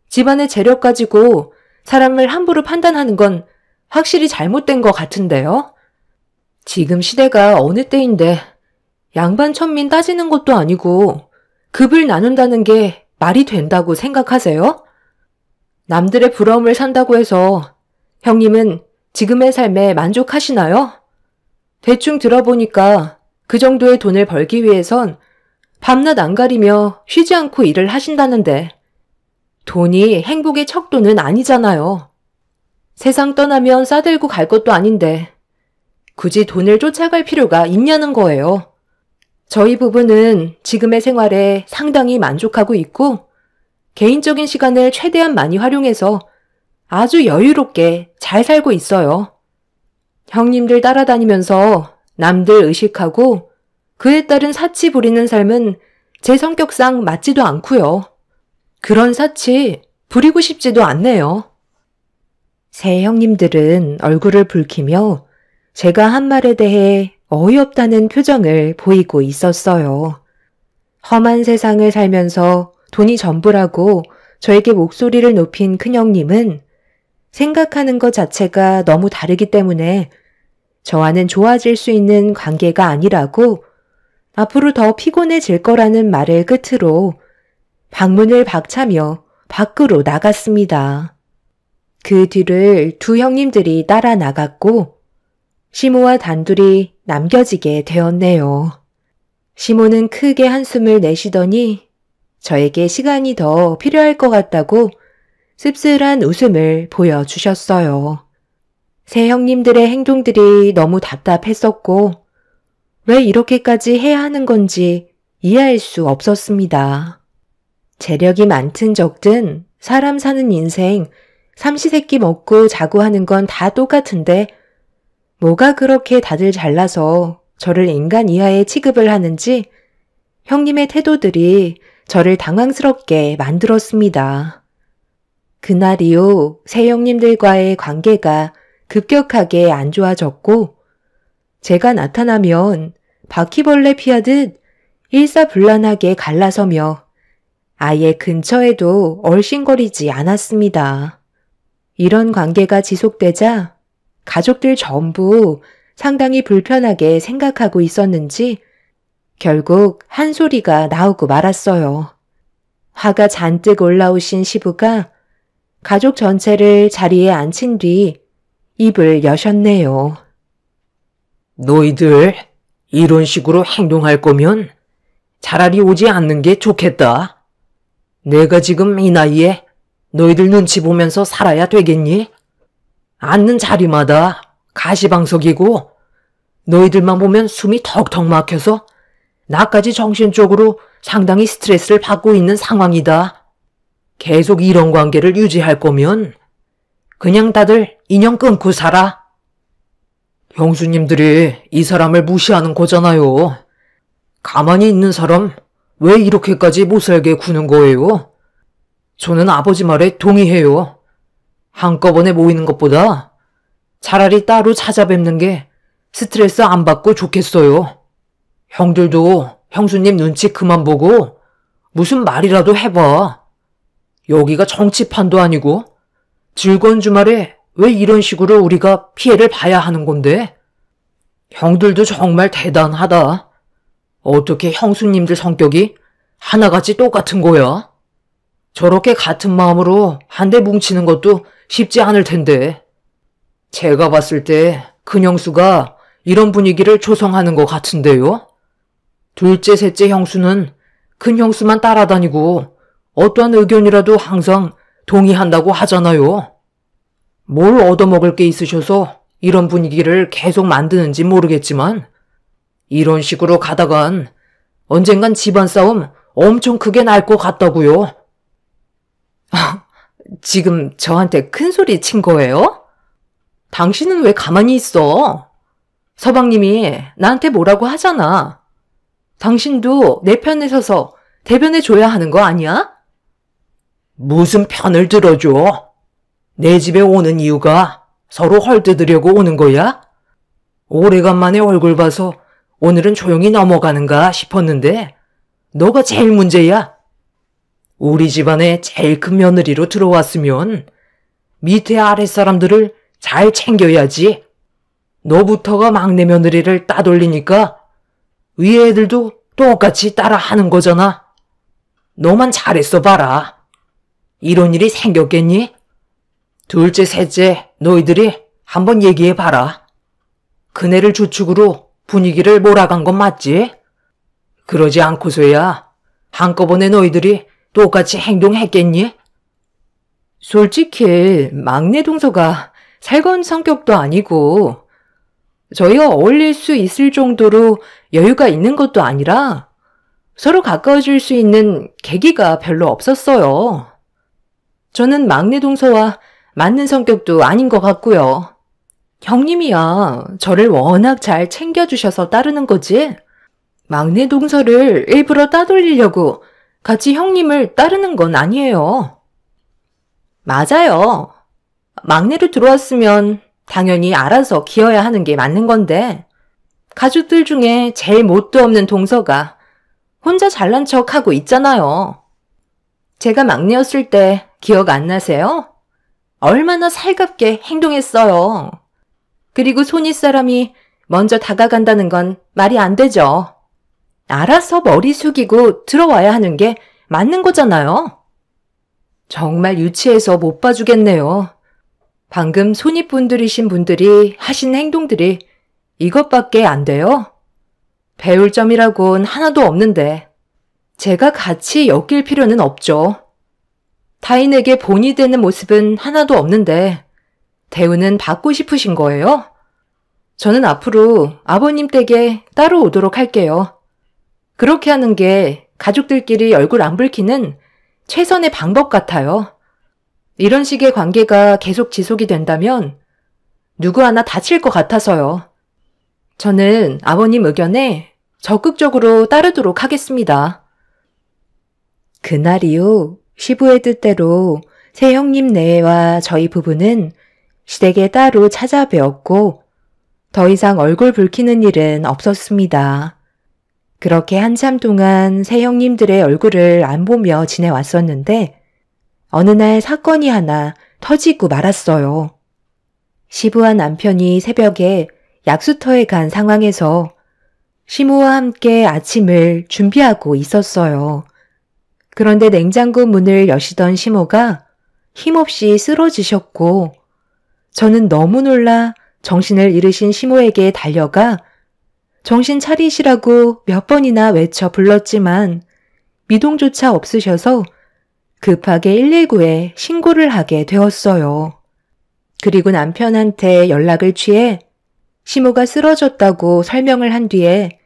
집안의 재력 가지고 사람을 함부로 판단하는 건 확실히 잘못된 것 같은데요. 지금 시대가 어느 때인데 양반 천민 따지는 것도 아니고 급을 나눈다는 게 말이 된다고 생각하세요? 남들의 부러움을 산다고 해서 형님은 지금의 삶에 만족하시나요? 대충 들어보니까 그 정도의 돈을 벌기 위해선 밤낮 안 가리며 쉬지 않고 일을 하신다는데 돈이 행복의 척도는 아니잖아요. 세상 떠나면 싸들고 갈 것도 아닌데 굳이 돈을 쫓아갈 필요가 있냐는 거예요. 저희 부부는 지금의 생활에 상당히 만족하고 있고 개인적인 시간을 최대한 많이 활용해서 아주 여유롭게 잘 살고 있어요. 형님들 따라다니면서 남들 의식하고 그에 따른 사치 부리는 삶은 제 성격상 맞지도 않고요. 그런 사치 부리고 싶지도 않네요. 새 형님들은 얼굴을 붉히며 제가 한 말에 대해 어이없다는 표정을 보이고 있었어요. 험한 세상을 살면서 돈이 전부라고 저에게 목소리를 높인 큰형님은 생각하는 것 자체가 너무 다르기 때문에 저와는 좋아질 수 있는 관계가 아니라고 앞으로 더 피곤해질 거라는 말을 끝으로 방문을 박차며 밖으로 나갔습니다. 그 뒤를 두 형님들이 따라 나갔고 시모와 단둘이 남겨지게 되었네요. 시모는 크게 한숨을 내쉬더니 저에게 시간이 더 필요할 것 같다고 씁쓸한 웃음을 보여주셨어요. 새 형님들의 행동들이 너무 답답했었고 왜 이렇게까지 해야 하는 건지 이해할 수 없었습니다. 재력이 많든 적든 사람 사는 인생 삼시세끼 먹고 자고 하는 건 다 똑같은데 뭐가 그렇게 다들 잘나서 저를 인간 이하의 취급을 하는지 형님의 태도들이 저를 당황스럽게 만들었습니다. 그날 이후 새 형님들과의 관계가 급격하게 안 좋아졌고 제가 나타나면 바퀴벌레 피하듯 일사불란하게 갈라서며 아예 근처에도 얼씬거리지 않았습니다. 이런 관계가 지속되자 가족들 전부 상당히 불편하게 생각하고 있었는지 결국 한 소리가 나오고 말았어요. 화가 잔뜩 올라오신 시부가 가족 전체를 자리에 앉힌 뒤 입을 여셨네요. 너희들 이런 식으로 행동할 거면 차라리 오지 않는 게 좋겠다. 내가 지금 이 나이에 너희들 눈치 보면서 살아야 되겠니? 앉는 자리마다 가시방석이고 너희들만 보면 숨이 턱턱 막혀서 나까지 정신적으로 상당히 스트레스를 받고 있는 상황이다. 계속 이런 관계를 유지할 거면 그냥 다들 인연 끊고 살아. 형수님들이 이 사람을 무시하는 거잖아요. 가만히 있는 사람 왜 이렇게까지 못살게 구는 거예요? 저는 아버지 말에 동의해요. 한꺼번에 모이는 것보다 차라리 따로 찾아뵙는 게 스트레스 안 받고 좋겠어요. 형들도 형수님 눈치 그만 보고 무슨 말이라도 해봐. 여기가 정치판도 아니고 즐거운 주말에 왜 이런 식으로 우리가 피해를 봐야 하는 건데? 형들도 정말 대단하다. 어떻게 형수님들 성격이 하나같이 똑같은 거야? 저렇게 같은 마음으로 한데 뭉치는 것도 쉽지 않을 텐데. 제가 봤을 때 큰형수가 이런 분위기를 조성하는 것 같은데요. 둘째, 셋째 형수는 큰형수만 따라다니고 어떠한 의견이라도 항상 동의한다고 하잖아요. 뭘 얻어먹을 게 있으셔서 이런 분위기를 계속 만드는지 모르겠지만 이런 식으로 가다간 언젠간 집안 싸움 엄청 크게 날 것 같다고요. 지금 저한테 큰 소리 친 거예요? 당신은 왜 가만히 있어? 서방님이 나한테 뭐라고 하잖아. 당신도 내 편에 서서 대변해 줘야 하는 거 아니야? 무슨 편을 들어줘? 내 집에 오는 이유가 서로 헐뜯으려고 오는 거야? 오래간만에 얼굴 봐서 오늘은 조용히 넘어가는가 싶었는데 너가 제일 문제야. 우리 집안에 제일 큰 며느리로 들어왔으면 밑에 아랫사람들을 잘 챙겨야지. 너부터가 막내 며느리를 따돌리니까 위에 애들도 똑같이 따라 하는 거잖아. 너만 잘했어 봐라. 이런 일이 생겼겠니? 둘째, 셋째 너희들이 한번 얘기해 봐라. 그네를 주축으로 분위기를 몰아간 건 맞지? 그러지 않고서야 한꺼번에 너희들이 똑같이 행동했겠니? 솔직히 막내 동서가 살가운 성격도 아니고 저희가 어울릴 수 있을 정도로 여유가 있는 것도 아니라 서로 가까워질 수 있는 계기가 별로 없었어요. 저는 막내 동서와 맞는 성격도 아닌 것 같고요. 형님이야 저를 워낙 잘 챙겨주셔서 따르는 거지 막내 동서를 일부러 따돌리려고 같이 형님을 따르는 건 아니에요. 맞아요. 막내로 들어왔으면 당연히 알아서 기어야 하는 게 맞는 건데 가족들 중에 제일 뭣도 없는 동서가 혼자 잘난 척하고 있잖아요. 제가 막내였을 때 기억 안 나세요? 얼마나 살갑게 행동했어요. 그리고 손윗 사람이 먼저 다가간다는 건 말이 안 되죠. 알아서 머리 숙이고 들어와야 하는 게 맞는 거잖아요. 정말 유치해서 못 봐주겠네요. 방금 손윗분들이신 분들이 하신 행동들이 이것밖에 안 돼요? 배울 점이라곤 하나도 없는데 제가 같이 엮일 필요는 없죠. 타인에게 본이 되는 모습은 하나도 없는데 대우는 받고 싶으신 거예요? 저는 앞으로 아버님 댁에 따로 오도록 할게요. 그렇게 하는 게 가족들끼리 얼굴 안 붉히는 최선의 방법 같아요. 이런 식의 관계가 계속 지속이 된다면 누구 하나 다칠 것 같아서요. 저는 아버님 의견에 적극적으로 따르도록 하겠습니다. 그날 이후 시부의 뜻대로 새형님 내외와 저희 부부는 시댁에 따로 찾아뵈었고 더 이상 얼굴 붉히는 일은 없었습니다. 그렇게 한참 동안 새형님들의 얼굴을 안 보며 지내왔었는데 어느 날 사건이 하나 터지고 말았어요. 시부와 남편이 새벽에 약수터에 간 상황에서 시모와 함께 아침을 준비하고 있었어요. 그런데 냉장고 문을 여시던 시모가 힘없이 쓰러지셨고 저는 너무 놀라 정신을 잃으신 시모에게 달려가 정신 차리시라고 몇 번이나 외쳐 불렀지만 미동조차 없으셔서 급하게 119에 신고를 하게 되었어요. 그리고 남편한테 연락을 취해 시모가 쓰러졌다고 설명을 한 뒤에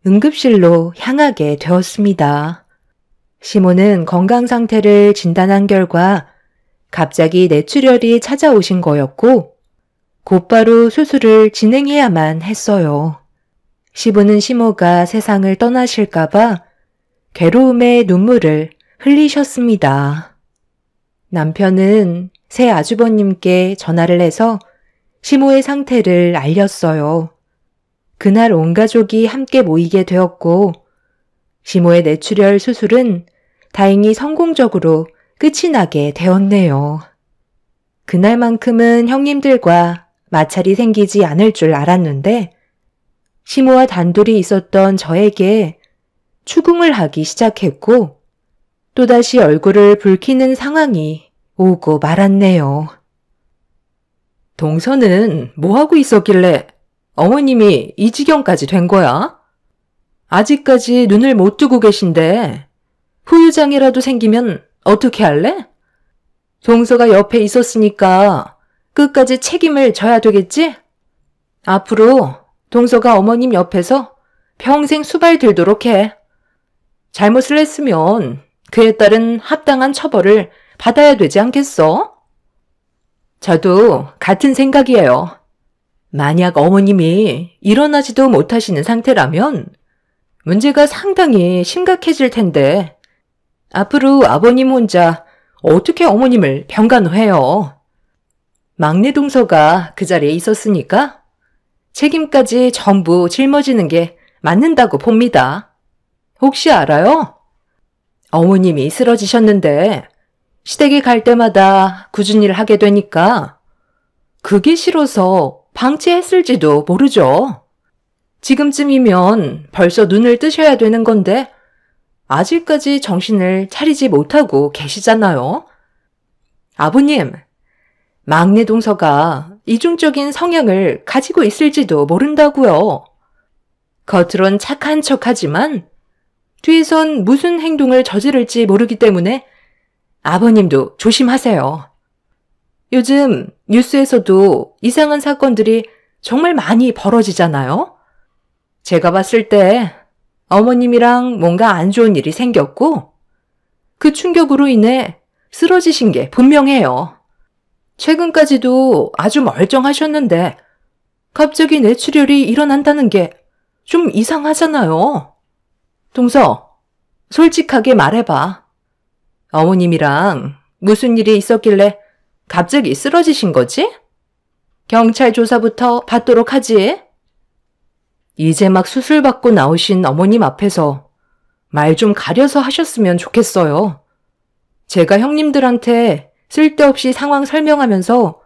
응급실로 향하게 되었습니다. 시모는 건강 상태를 진단한 결과 갑자기 뇌출혈이 찾아오신 거였고 곧바로 수술을 진행해야만 했어요. 시부는 시모가 세상을 떠나실까봐 괴로움의 눈물을 흘리셨습니다. 남편은 새 아주버님께 전화를 해서 시모의 상태를 알렸어요. 그날 온 가족이 함께 모이게 되었고 시모의 뇌출혈 수술은 다행히 성공적으로 끝이 나게 되었네요. 그날만큼은 형님들과 마찰이 생기지 않을 줄 알았는데 시모와 단둘이 있었던 저에게 추궁을 하기 시작했고 또다시 얼굴을 붉히는 상황이 오고 말았네요. 동서는 뭐하고 있었길래 어머님이 이 지경까지 된 거야? 아직까지 눈을 못 뜨고 계신데 후유장애라도 생기면 어떻게 할래? 동서가 옆에 있었으니까 끝까지 책임을 져야 되겠지? 앞으로 동서가 어머님 옆에서 평생 수발 들도록 해. 잘못을 했으면 그에 따른 합당한 처벌을 받아야 되지 않겠어? 저도 같은 생각이에요. 만약 어머님이 일어나지도 못하시는 상태라면 문제가 상당히 심각해질 텐데 앞으로 아버님 혼자 어떻게 어머님을 병간호해요? 막내 동서가 그 자리에 있었으니까 책임까지 전부 짊어지는 게 맞는다고 봅니다. 혹시 알아요? 어머님이 쓰러지셨는데 시댁에 갈 때마다 굳은 일을 하게 되니까 그게 싫어서 방치했을지도 모르죠. 지금쯤이면 벌써 눈을 뜨셔야 되는 건데 아직까지 정신을 차리지 못하고 계시잖아요. 아버님, 막내 동서가 이중적인 성향을 가지고 있을지도 모른다고요. 겉으론 착한 척하지만 뒤에선 무슨 행동을 저지를지 모르기 때문에 아버님도 조심하세요. 요즘 뉴스에서도 이상한 사건들이 정말 많이 벌어지잖아요. 제가 봤을 때 어머님이랑 뭔가 안 좋은 일이 생겼고 그 충격으로 인해 쓰러지신 게 분명해요. 최근까지도 아주 멀쩡하셨는데 갑자기 뇌출혈이 일어난다는 게 좀 이상하잖아요. 동서, 솔직하게 말해봐. 어머님이랑 무슨 일이 있었길래 갑자기 쓰러지신 거지? 경찰 조사부터 받도록 하지. 이제 막 수술받고 나오신 어머님 앞에서 말 좀 가려서 하셨으면 좋겠어요. 제가 형님들한테 쓸데없이 상황 설명하면서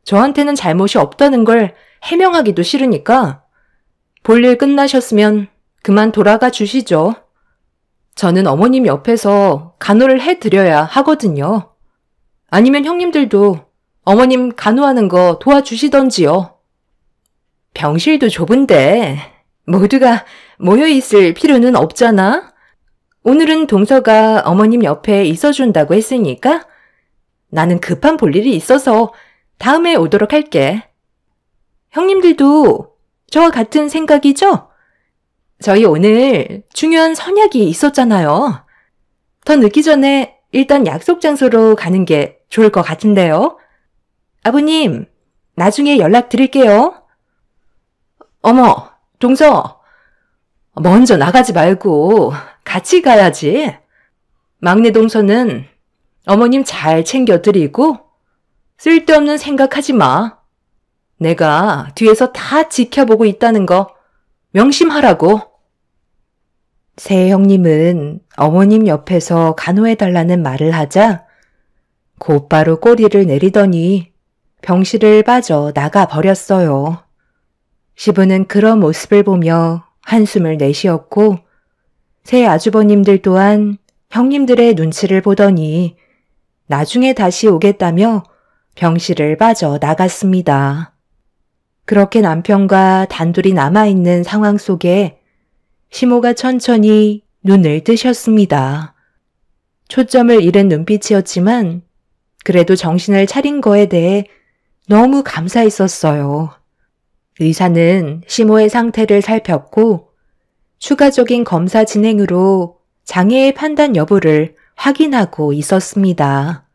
저한테는 잘못이 없다는 걸 해명하기도 싫으니까 볼일 끝나셨으면 그만 돌아가 주시죠. 저는 어머님 옆에서 간호를 해드려야 하거든요. 아니면 형님들도 어머님 간호하는 거 도와주시던지요. 병실도 좁은데 모두가 모여있을 필요는 없잖아. 오늘은 동서가 어머님 옆에 있어준다고 했으니까 나는 급한 볼일이 있어서 다음에 오도록 할게. 형님들도 저와 같은 생각이죠? 저희 오늘 중요한 선약이 있었잖아요. 더 늦기 전에 일단 약속 장소로 가는 게 좋을 것 같은데요. 아버님, 나중에 연락드릴게요. 어머, 동서. 먼저 나가지 말고 같이 가야지. 막내 동서는 어머님 잘 챙겨드리고 쓸데없는 생각하지 마. 내가 뒤에서 다 지켜보고 있다는 거 명심하라고. 새 형님은 어머님 옆에서 간호해달라는 말을 하자 곧바로 꼬리를 내리더니 병실을 빠져 나가버렸어요. 시부는 그런 모습을 보며 한숨을 내쉬었고 새 아주버님들 또한 형님들의 눈치를 보더니 나중에 다시 오겠다며 병실을 빠져 나갔습니다. 그렇게 남편과 단둘이 남아있는 상황 속에 시모가 천천히 눈을 뜨셨습니다. 초점을 잃은 눈빛이었지만 그래도 정신을 차린 거에 대해 너무 감사했었어요. 의사는 시모의 상태를 살폈고 추가적인 검사 진행으로 장애의 판단 여부를 확인하고 있었습니다.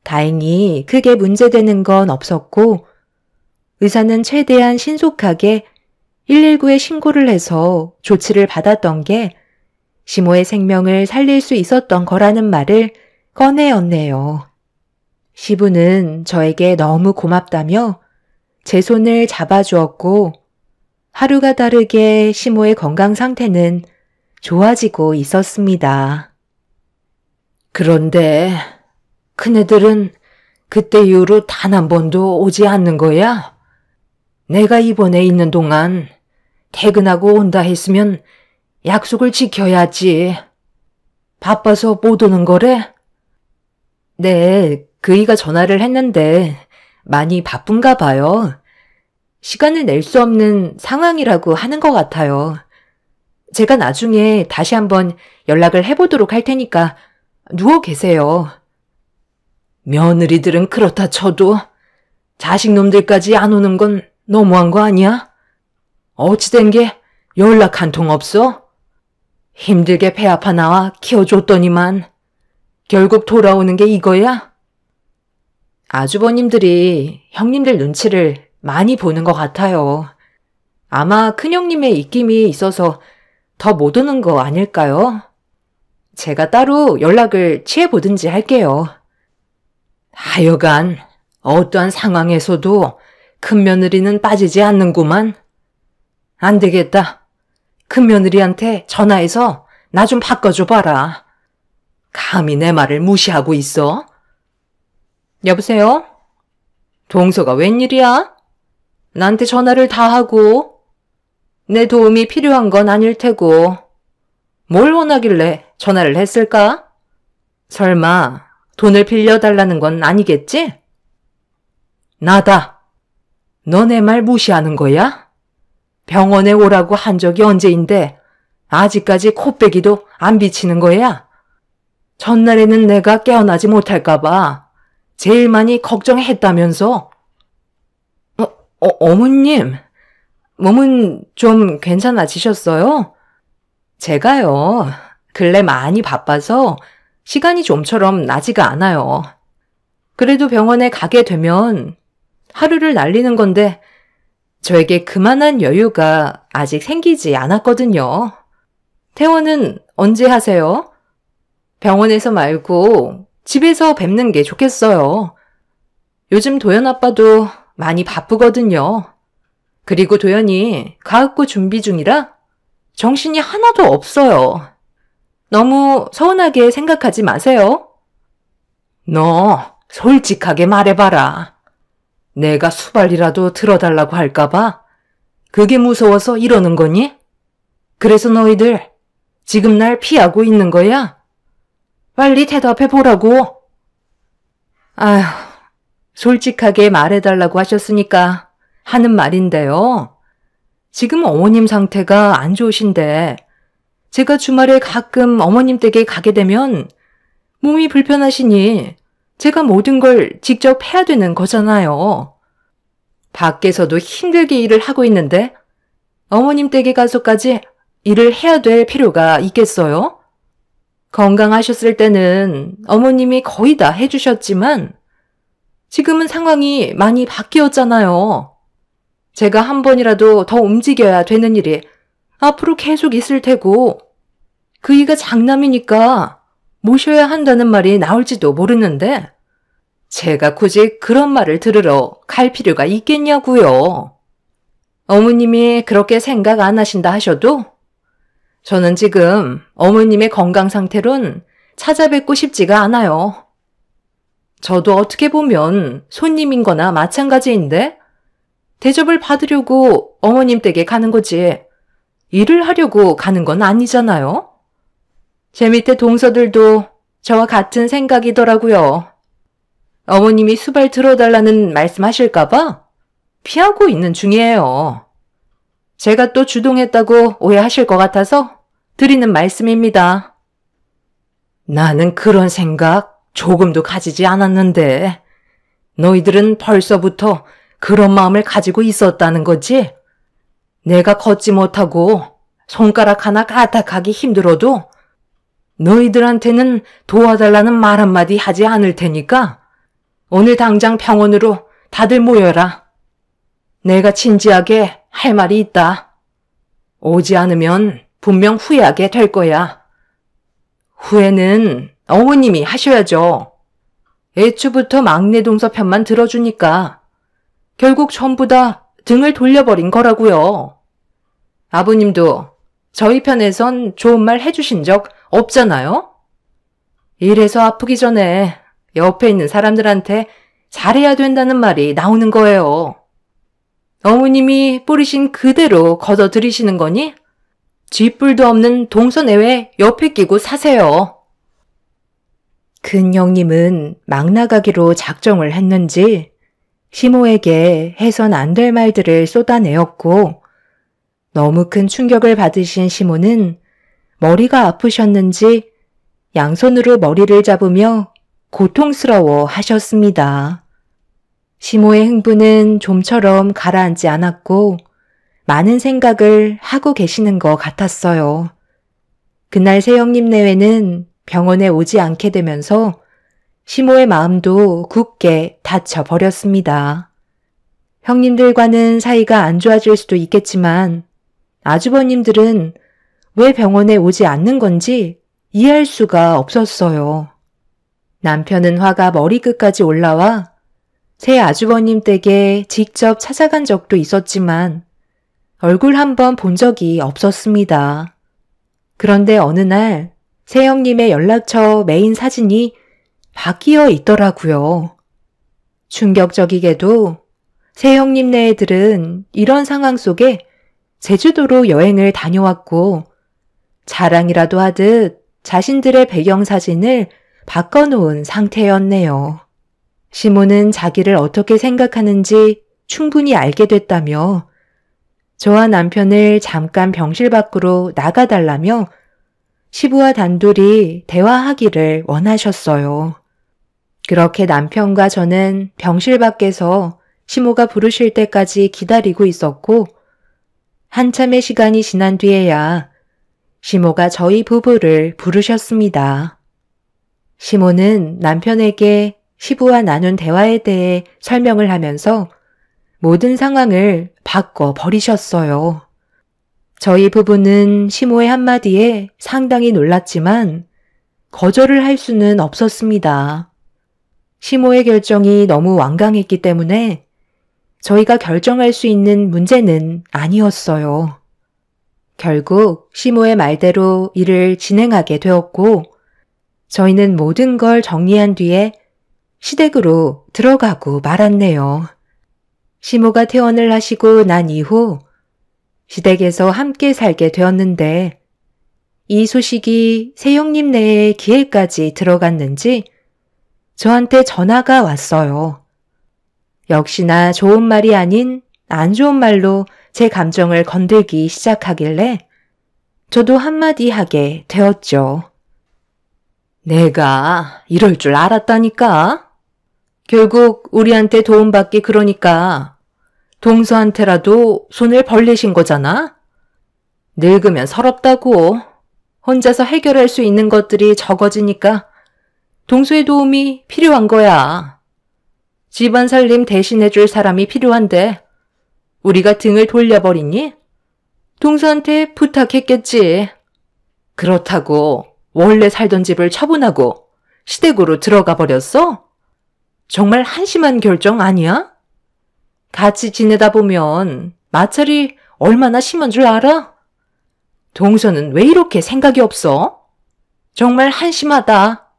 다행히 크게 문제되는 건 없었고 의사는 최대한 신속하게 119에 신고를 해서 조치를 받았던 게 시모의 생명을 살릴 수 있었던 거라는 말을 꺼내었네요. 시부는 저에게 너무 고맙다며 제 손을 잡아주었고 하루가 다르게 시모의 건강 상태는 좋아지고 있었습니다. 그런데 큰애들은 그때 이후로 단 한 번도 오지 않는 거야? 내가 입원해 있는 동안 퇴근하고 온다 했으면 약속을 지켜야지. 바빠서 못 오는 거래? 네, 그이가 전화를 했는데 많이 바쁜가 봐요. 시간을 낼 수 없는 상황이라고 하는 것 같아요. 제가 나중에 다시 한번 연락을 해보도록 할 테니까 누워 계세요. 며느리들은 그렇다 쳐도 자식놈들까지 안 오는 건 너무한 거 아니야? 어찌된 게 연락 한 통 없어? 힘들게 배 아파 나와 키워줬더니만 결국 돌아오는 게 이거야? 아주버님들이 형님들 눈치를 많이 보는 것 같아요. 아마 큰형님의 입김이 있어서 더 못 오는 거 아닐까요? 제가 따로 연락을 취해보든지 할게요. 하여간 어떠한 상황에서도 큰며느리는 빠지지 않는구만. 안 되겠다. 큰며느리한테 전화해서 나 좀 바꿔줘 봐라. 감히 내 말을 무시하고 있어? 여보세요? 동서가 웬일이야? 나한테 전화를 다 하고 내 도움이 필요한 건 아닐 테고 뭘 원하길래 전화를 했을까? 설마 돈을 빌려달라는 건 아니겠지? 나다. 너 내 말 무시하는 거야? 병원에 오라고 한 적이 언제인데 아직까지 코빼기도 안 비치는 거야? 전날에는 내가 깨어나지 못할까봐 제일 많이 걱정했다면서. 어머님, 몸은 좀 괜찮아지셨어요? 제가요, 근래 많이 바빠서 시간이 좀처럼 나지가 않아요. 그래도 병원에 가게 되면 하루를 날리는 건데 저에게 그만한 여유가 아직 생기지 않았거든요. 퇴원은 언제 하세요? 병원에서 말고 집에서 뵙는 게 좋겠어요. 요즘 도연 아빠도 많이 바쁘거든요. 그리고 도연이 가학고 준비 중이라 정신이 하나도 없어요. 너무 서운하게 생각하지 마세요. 너 솔직하게 말해봐라. 내가 수발이라도 들어달라고 할까봐? 그게 무서워서 이러는 거니? 그래서 너희들 지금 날 피하고 있는 거야? 빨리 대답해 보라고. 아휴, 솔직하게 말해달라고 하셨으니까 하는 말인데요. 지금 어머님 상태가 안 좋으신데 제가 주말에 가끔 어머님 댁에 가게 되면 몸이 불편하시니 제가 모든 걸 직접 해야 되는 거잖아요. 밖에서도 힘들게 일을 하고 있는데 어머님 댁에 가서까지 일을 해야 될 필요가 있겠어요? 건강하셨을 때는 어머님이 거의 다 해주셨지만 지금은 상황이 많이 바뀌었잖아요. 제가 한 번이라도 더 움직여야 되는 일이 앞으로 계속 있을 테고 그이가 장남이니까 모셔야 한다는 말이 나올지도 모르는데 제가 굳이 그런 말을 들으러 갈 필요가 있겠냐고요. 어머님이 그렇게 생각 안 하신다 하셔도 저는 지금 어머님의 건강 상태론 찾아뵙고 싶지가 않아요. 저도 어떻게 보면 손님인 거나 마찬가지인데 대접을 받으려고 어머님 댁에 가는 거지 일을 하려고 가는 건 아니잖아요. 제 밑에 동서들도 저와 같은 생각이더라고요. 어머님이 수발 들어달라는 말씀하실까봐 피하고 있는 중이에요. 제가 또 주동했다고 오해하실 것 같아서 드리는 말씀입니다. 나는 그런 생각 조금도 가지지 않았는데 너희들은 벌써부터 그런 마음을 가지고 있었다는 거지? 내가 걷지 못하고 손가락 하나 까딱하기 힘들어도 너희들한테는 도와달라는 말 한마디 하지 않을 테니까 오늘 당장 병원으로 다들 모여라. 내가 진지하게 할 말이 있다. 오지 않으면 분명 후회하게 될 거야. 후회는 어머님이 하셔야죠. 애초부터 막내 동서 편만 들어주니까 결국 전부 다 등을 돌려버린 거라고요. 아버님도 저희 편에선 좋은 말 해주신 적 없잖아요? 이래서 아프기 전에 옆에 있는 사람들한테 잘해야 된다는 말이 나오는 거예요. 어머님이 뿌리신 그대로 걷어들이시는 거니? 쥐뿔도 없는 동서내외 옆에 끼고 사세요. 큰형님은 막 나가기로 작정을 했는지 시모에게 해선 안 될 말들을 쏟아내었고 너무 큰 충격을 받으신 시모는 머리가 아프셨는지 양손으로 머리를 잡으며 고통스러워 하셨습니다. 시모의 흥분은 좀처럼 가라앉지 않았고 많은 생각을 하고 계시는 것 같았어요. 그날 새형님 내외는 병원에 오지 않게 되면서 시모의 마음도 굳게 닫혀버렸습니다. 형님들과는 사이가 안 좋아질 수도 있겠지만 아주버님들은 왜 병원에 오지 않는 건지 이해할 수가 없었어요. 남편은 화가 머리끝까지 올라와 새 아주버님 댁에 직접 찾아간 적도 있었지만 얼굴 한번 본 적이 없었습니다. 그런데 어느 날 새형님의 연락처 메인 사진이 바뀌어 있더라고요. 충격적이게도 새형님네 애들은 이런 상황 속에 제주도로 여행을 다녀왔고 자랑이라도 하듯 자신들의 배경사진을 바꿔놓은 상태였네요. 시모는 자기를 어떻게 생각하는지 충분히 알게 됐다며 저와 남편을 잠깐 병실 밖으로 나가달라며 시부와 단둘이 대화하기를 원하셨어요. 그렇게 남편과 저는 병실 밖에서 시모가 부르실 때까지 기다리고 있었고 한참의 시간이 지난 뒤에야 시모가 저희 부부를 부르셨습니다. 시모는 남편에게 시부와 나눈 대화에 대해 설명을 하면서 모든 상황을 바꿔 버리셨어요. 저희 부부는 시모의 한마디에 상당히 놀랐지만 거절을 할 수는 없었습니다. 시모의 결정이 너무 완강했기 때문에 저희가 결정할 수 있는 문제는 아니었어요. 결국 시모의 말대로 일을 진행하게 되었고 저희는 모든 걸 정리한 뒤에 시댁으로 들어가고 말았네요. 시모가 퇴원을 하시고 난 이후 시댁에서 함께 살게 되었는데 이 소식이 새형님네의 귀에까지 들어갔는지 저한테 전화가 왔어요. 역시나 좋은 말이 아닌 안 좋은 말로 제 감정을 건들기 시작하길래 저도 한마디 하게 되었죠. 내가 이럴 줄 알았다니까. 결국 우리한테 도움받기 그러니까 동서한테라도 손을 벌리신 거잖아. 늙으면 서럽다고. 혼자서 해결할 수 있는 것들이 적어지니까 동서의 도움이 필요한 거야. 집안 살림 대신해줄 사람이 필요한데 우리가 등을 돌려버리니? 동서한테 부탁했겠지. 그렇다고 원래 살던 집을 처분하고 시댁으로 들어가 버렸어? 정말 한심한 결정 아니야? 같이 지내다 보면 마찰이 얼마나 심한 줄 알아? 동서는 왜 이렇게 생각이 없어? 정말 한심하다.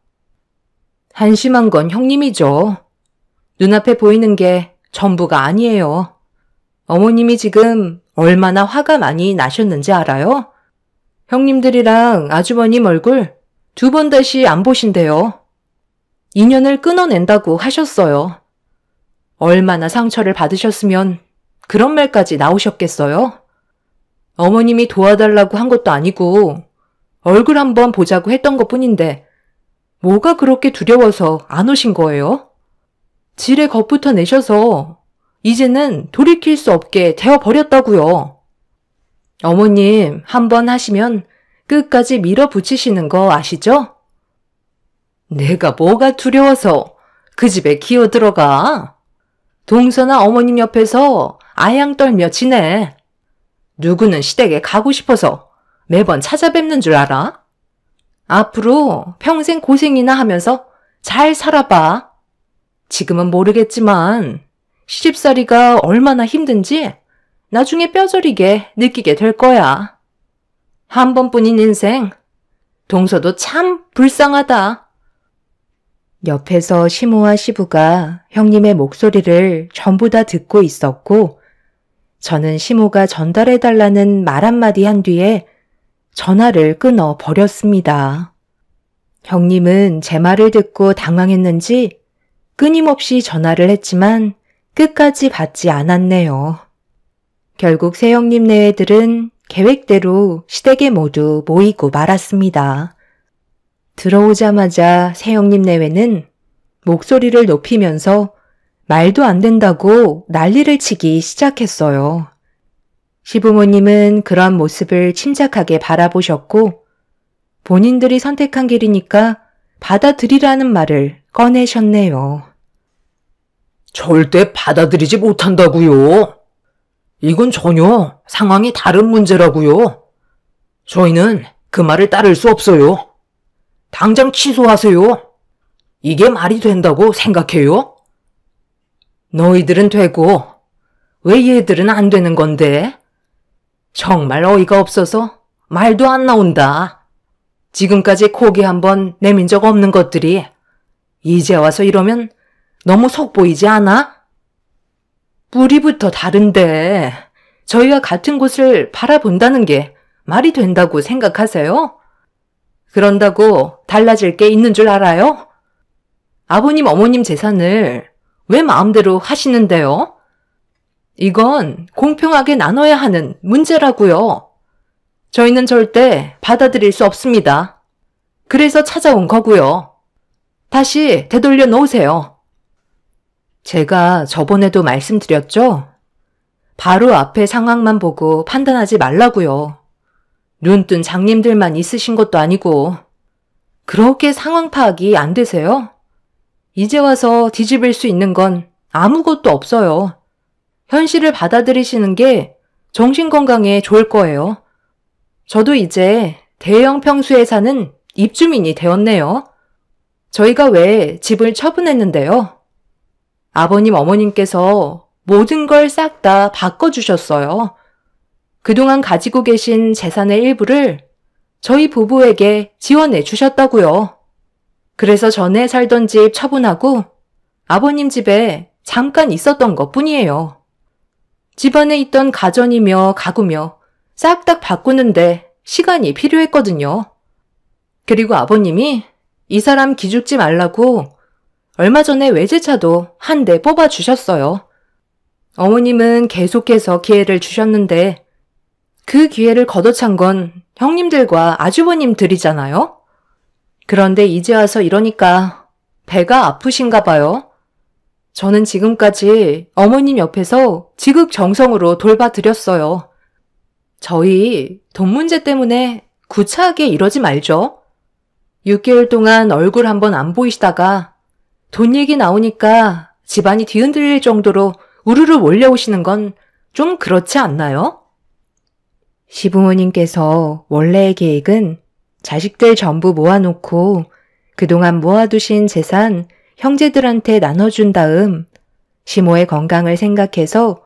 한심한 건 형님이죠. 눈앞에 보이는 게 전부가 아니에요. 어머님이 지금 얼마나 화가 많이 나셨는지 알아요? 형님들이랑 아주버님 얼굴 2번 다시 안 보신대요. 인연을 끊어낸다고 하셨어요. 얼마나 상처를 받으셨으면 그런 말까지 나오셨겠어요? 어머님이 도와달라고 한 것도 아니고 얼굴 한번 보자고 했던 것뿐인데 뭐가 그렇게 두려워서 안 오신 거예요? 지레 겁부터 내셔서 이제는 돌이킬 수 없게 되어버렸다고요. 어머님 한번 하시면 끝까지 밀어붙이시는 거 아시죠? 내가 뭐가 두려워서 그 집에 기어들어가. 동서나 어머님 옆에서 아양 떨며 지내. 누구는 시댁에 가고 싶어서 매번 찾아뵙는 줄 알아? 앞으로 평생 고생이나 하면서 잘 살아봐. 지금은 모르겠지만 시집살이가 얼마나 힘든지 나중에 뼈저리게 느끼게 될 거야. 한 번뿐인 인생, 동서도 참 불쌍하다. 옆에서 시모와 시부가 형님의 목소리를 전부 다 듣고 있었고 저는 시모가 전달해달라는 말 한마디 한 뒤에 전화를 끊어 버렸습니다. 형님은 제 말을 듣고 당황했는지 끊임없이 전화를 했지만 끝까지 받지 않았네요. 결국 새형님네 애들은 계획대로 시댁에 모두 모이고 말았습니다. 들어오자마자 새형님 내외는 목소리를 높이면서 말도 안 된다고 난리를 치기 시작했어요. 시부모님은 그런 모습을 침착하게 바라보셨고 본인들이 선택한 길이니까 받아들이라는 말을 꺼내셨네요. 절대 받아들이지 못한다고요. 이건 전혀 상황이 다른 문제라고요. 저희는 그 말을 따를 수 없어요. 당장 취소하세요. 이게 말이 된다고 생각해요? 너희들은 되고 왜 얘들은 안 되는 건데? 정말 어이가 없어서 말도 안 나온다. 지금까지 고개 한번 내민 적 없는 것들이 이제 와서 이러면 너무 속 보이지 않아? 뿌리부터 다른데 저희와 같은 곳을 바라본다는 게 말이 된다고 생각하세요? 그런다고 달라질 게 있는 줄 알아요? 아버님, 어머님 재산을 왜 마음대로 하시는데요? 이건 공평하게 나눠야 하는 문제라고요. 저희는 절대 받아들일 수 없습니다. 그래서 찾아온 거고요. 다시 되돌려 놓으세요. 제가 저번에도 말씀드렸죠? 바로 앞에 상황만 보고 판단하지 말라고요. 눈뜬 장님들만 있으신 것도 아니고 그렇게 상황 파악이 안 되세요? 이제 와서 뒤집을 수 있는 건 아무것도 없어요. 현실을 받아들이시는 게 정신건강에 좋을 거예요. 저도 이제 대형 평수에 사는 입주민이 되었네요. 저희가 왜 집을 처분했는데요? 아버님, 어머님께서 모든 걸 싹 다 바꿔주셨어요. 그동안 가지고 계신 재산의 일부를 저희 부부에게 지원해 주셨다고요. 그래서 전에 살던 집 처분하고 아버님 집에 잠깐 있었던 것 뿐이에요. 집안에 있던 가전이며 가구며 싹 다 바꾸는데 시간이 필요했거든요. 그리고 아버님이 이 사람 기죽지 말라고 얼마 전에 외제차도 한 대 뽑아주셨어요. 어머님은 계속해서 기회를 주셨는데 그 기회를 걷어찬 건 형님들과 아주버님들이잖아요. 그런데 이제 와서 이러니까 배가 아프신가 봐요. 저는 지금까지 어머님 옆에서 지극정성으로 돌봐드렸어요. 저희 돈 문제 때문에 구차하게 이러지 말죠. 6개월 동안 얼굴 한번 안 보이시다가 돈 얘기 나오니까 집안이 뒤흔들릴 정도로 우르르 몰려오시는 건 좀 그렇지 않나요? 시부모님께서 원래의 계획은 자식들 전부 모아놓고 그동안 모아두신 재산 형제들한테 나눠준 다음 시모의 건강을 생각해서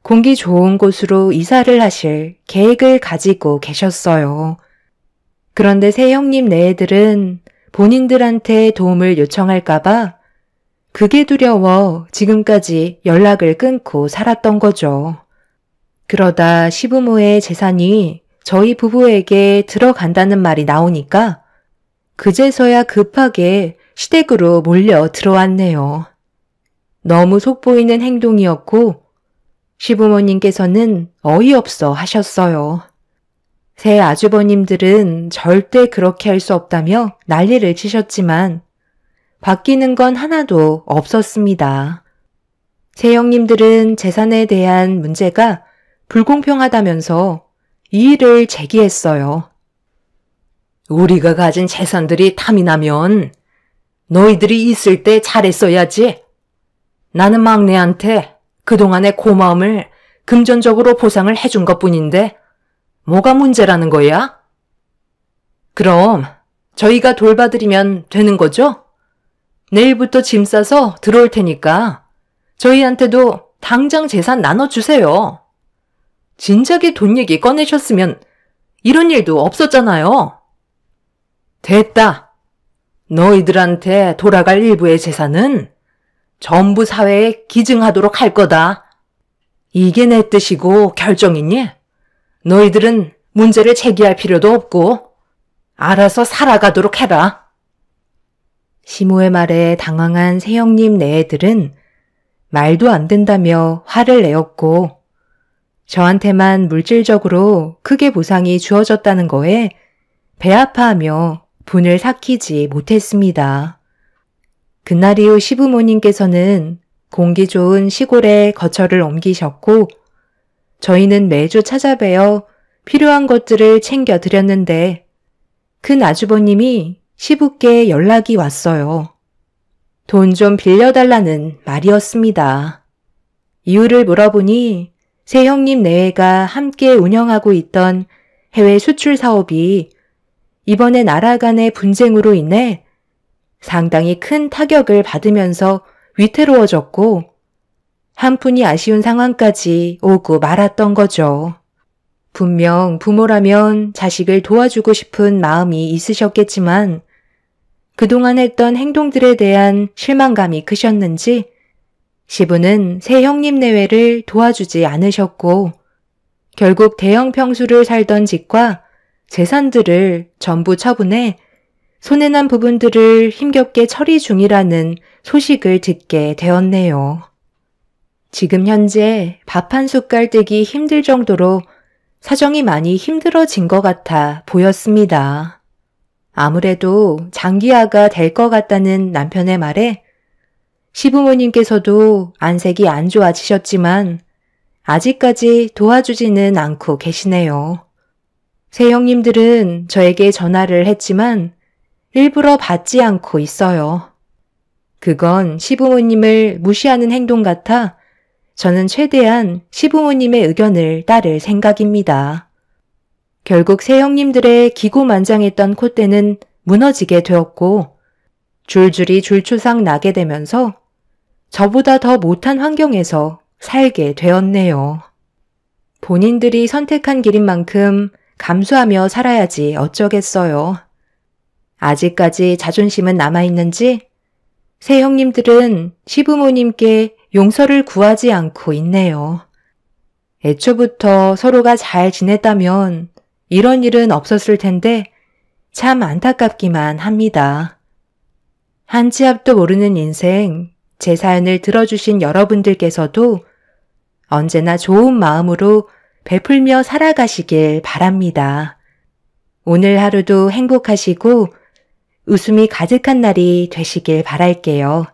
공기 좋은 곳으로 이사를 하실 계획을 가지고 계셨어요. 그런데 새 형님 네애들은 본인들한테 도움을 요청할까봐 그게 두려워 지금까지 연락을 끊고 살았던 거죠. 그러다 시부모의 재산이 저희 부부에게 들어간다는 말이 나오니까 그제서야 급하게 시댁으로 몰려 들어왔네요. 너무 속보이는 행동이었고 시부모님께서는 어이없어 하셨어요. 새 아주버님들은 절대 그렇게 할 수 없다며 난리를 치셨지만 바뀌는 건 하나도 없었습니다. 새 형님들은 재산에 대한 문제가 불공평하다면서 이의를 제기했어요. 우리가 가진 재산들이 탐이 나면 너희들이 있을 때 잘했어야지. 나는 막내한테 그동안의 고마움을 금전적으로 보상을 해준 것뿐인데 뭐가 문제라는 거야? 그럼 저희가 돌봐드리면 되는 거죠? 내일부터 짐 싸서 들어올 테니까 저희한테도 당장 재산 나눠주세요. 진작에 돈 얘기 꺼내셨으면 이런 일도 없었잖아요. 됐다. 너희들한테 돌아갈 일부의 재산은 전부 사회에 기증하도록 할 거다. 이게 내 뜻이고 결정이니 너희들은 문제를 제기할 필요도 없고 알아서 살아가도록 해라. 시모의 말에 당황한 새형님 네애들은 말도 안 된다며 화를 내었고 저한테만 물질적으로 크게 보상이 주어졌다는 거에 배 아파하며 분을 삭히지 못했습니다. 그날 이후 시부모님께서는 공기 좋은 시골에 거처를 옮기셨고 저희는 매주 찾아뵈어 필요한 것들을 챙겨 드렸는데 큰 아주버님이 시부께 연락이 왔어요. 돈 좀 빌려달라는 말이었습니다. 이유를 물어보니 새 형님 내외가 함께 운영하고 있던 해외 수출 사업이 이번에 나라 간의 분쟁으로 인해 상당히 큰 타격을 받으면서 위태로워졌고 한푼이 아쉬운 상황까지 오고 말았던 거죠. 분명 부모라면 자식을 도와주고 싶은 마음이 있으셨겠지만 그동안 했던 행동들에 대한 실망감이 크셨는지 시부는 새 형님 내외를 도와주지 않으셨고 결국 대형 평수를 살던 집과 재산들을 전부 처분해 손해난 부분들을 힘겹게 처리 중이라는 소식을 듣게 되었네요. 지금 현재 밥 한 숟갈 떼기 힘들 정도로 사정이 많이 힘들어진 것 같아 보였습니다. 아무래도 장기화가 될 것 같다는 남편의 말에 시부모님께서도 안색이 안 좋아지셨지만 아직까지 도와주지는 않고 계시네요. 새 형님들은 저에게 전화를 했지만 일부러 받지 않고 있어요. 그건 시부모님을 무시하는 행동 같아 저는 최대한 시부모님의 의견을 따를 생각입니다. 결국 새 형님들의 기고만장했던 콧대는 무너지게 되었고 줄줄이 줄초상 나게 되면서 저보다 더 못한 환경에서 살게 되었네요. 본인들이 선택한 길인 만큼 감수하며 살아야지 어쩌겠어요. 아직까지 자존심은 남아있는지 새 형님들은 시부모님께 용서를 구하지 않고 있네요. 애초부터 서로가 잘 지냈다면 이런 일은 없었을 텐데 참 안타깝기만 합니다. 한 치 앞도 모르는 인생, 제 사연을 들어주신 여러분들께서도 언제나 좋은 마음으로 베풀며 살아가시길 바랍니다. 오늘 하루도 행복하시고 웃음이 가득한 날이 되시길 바랄게요.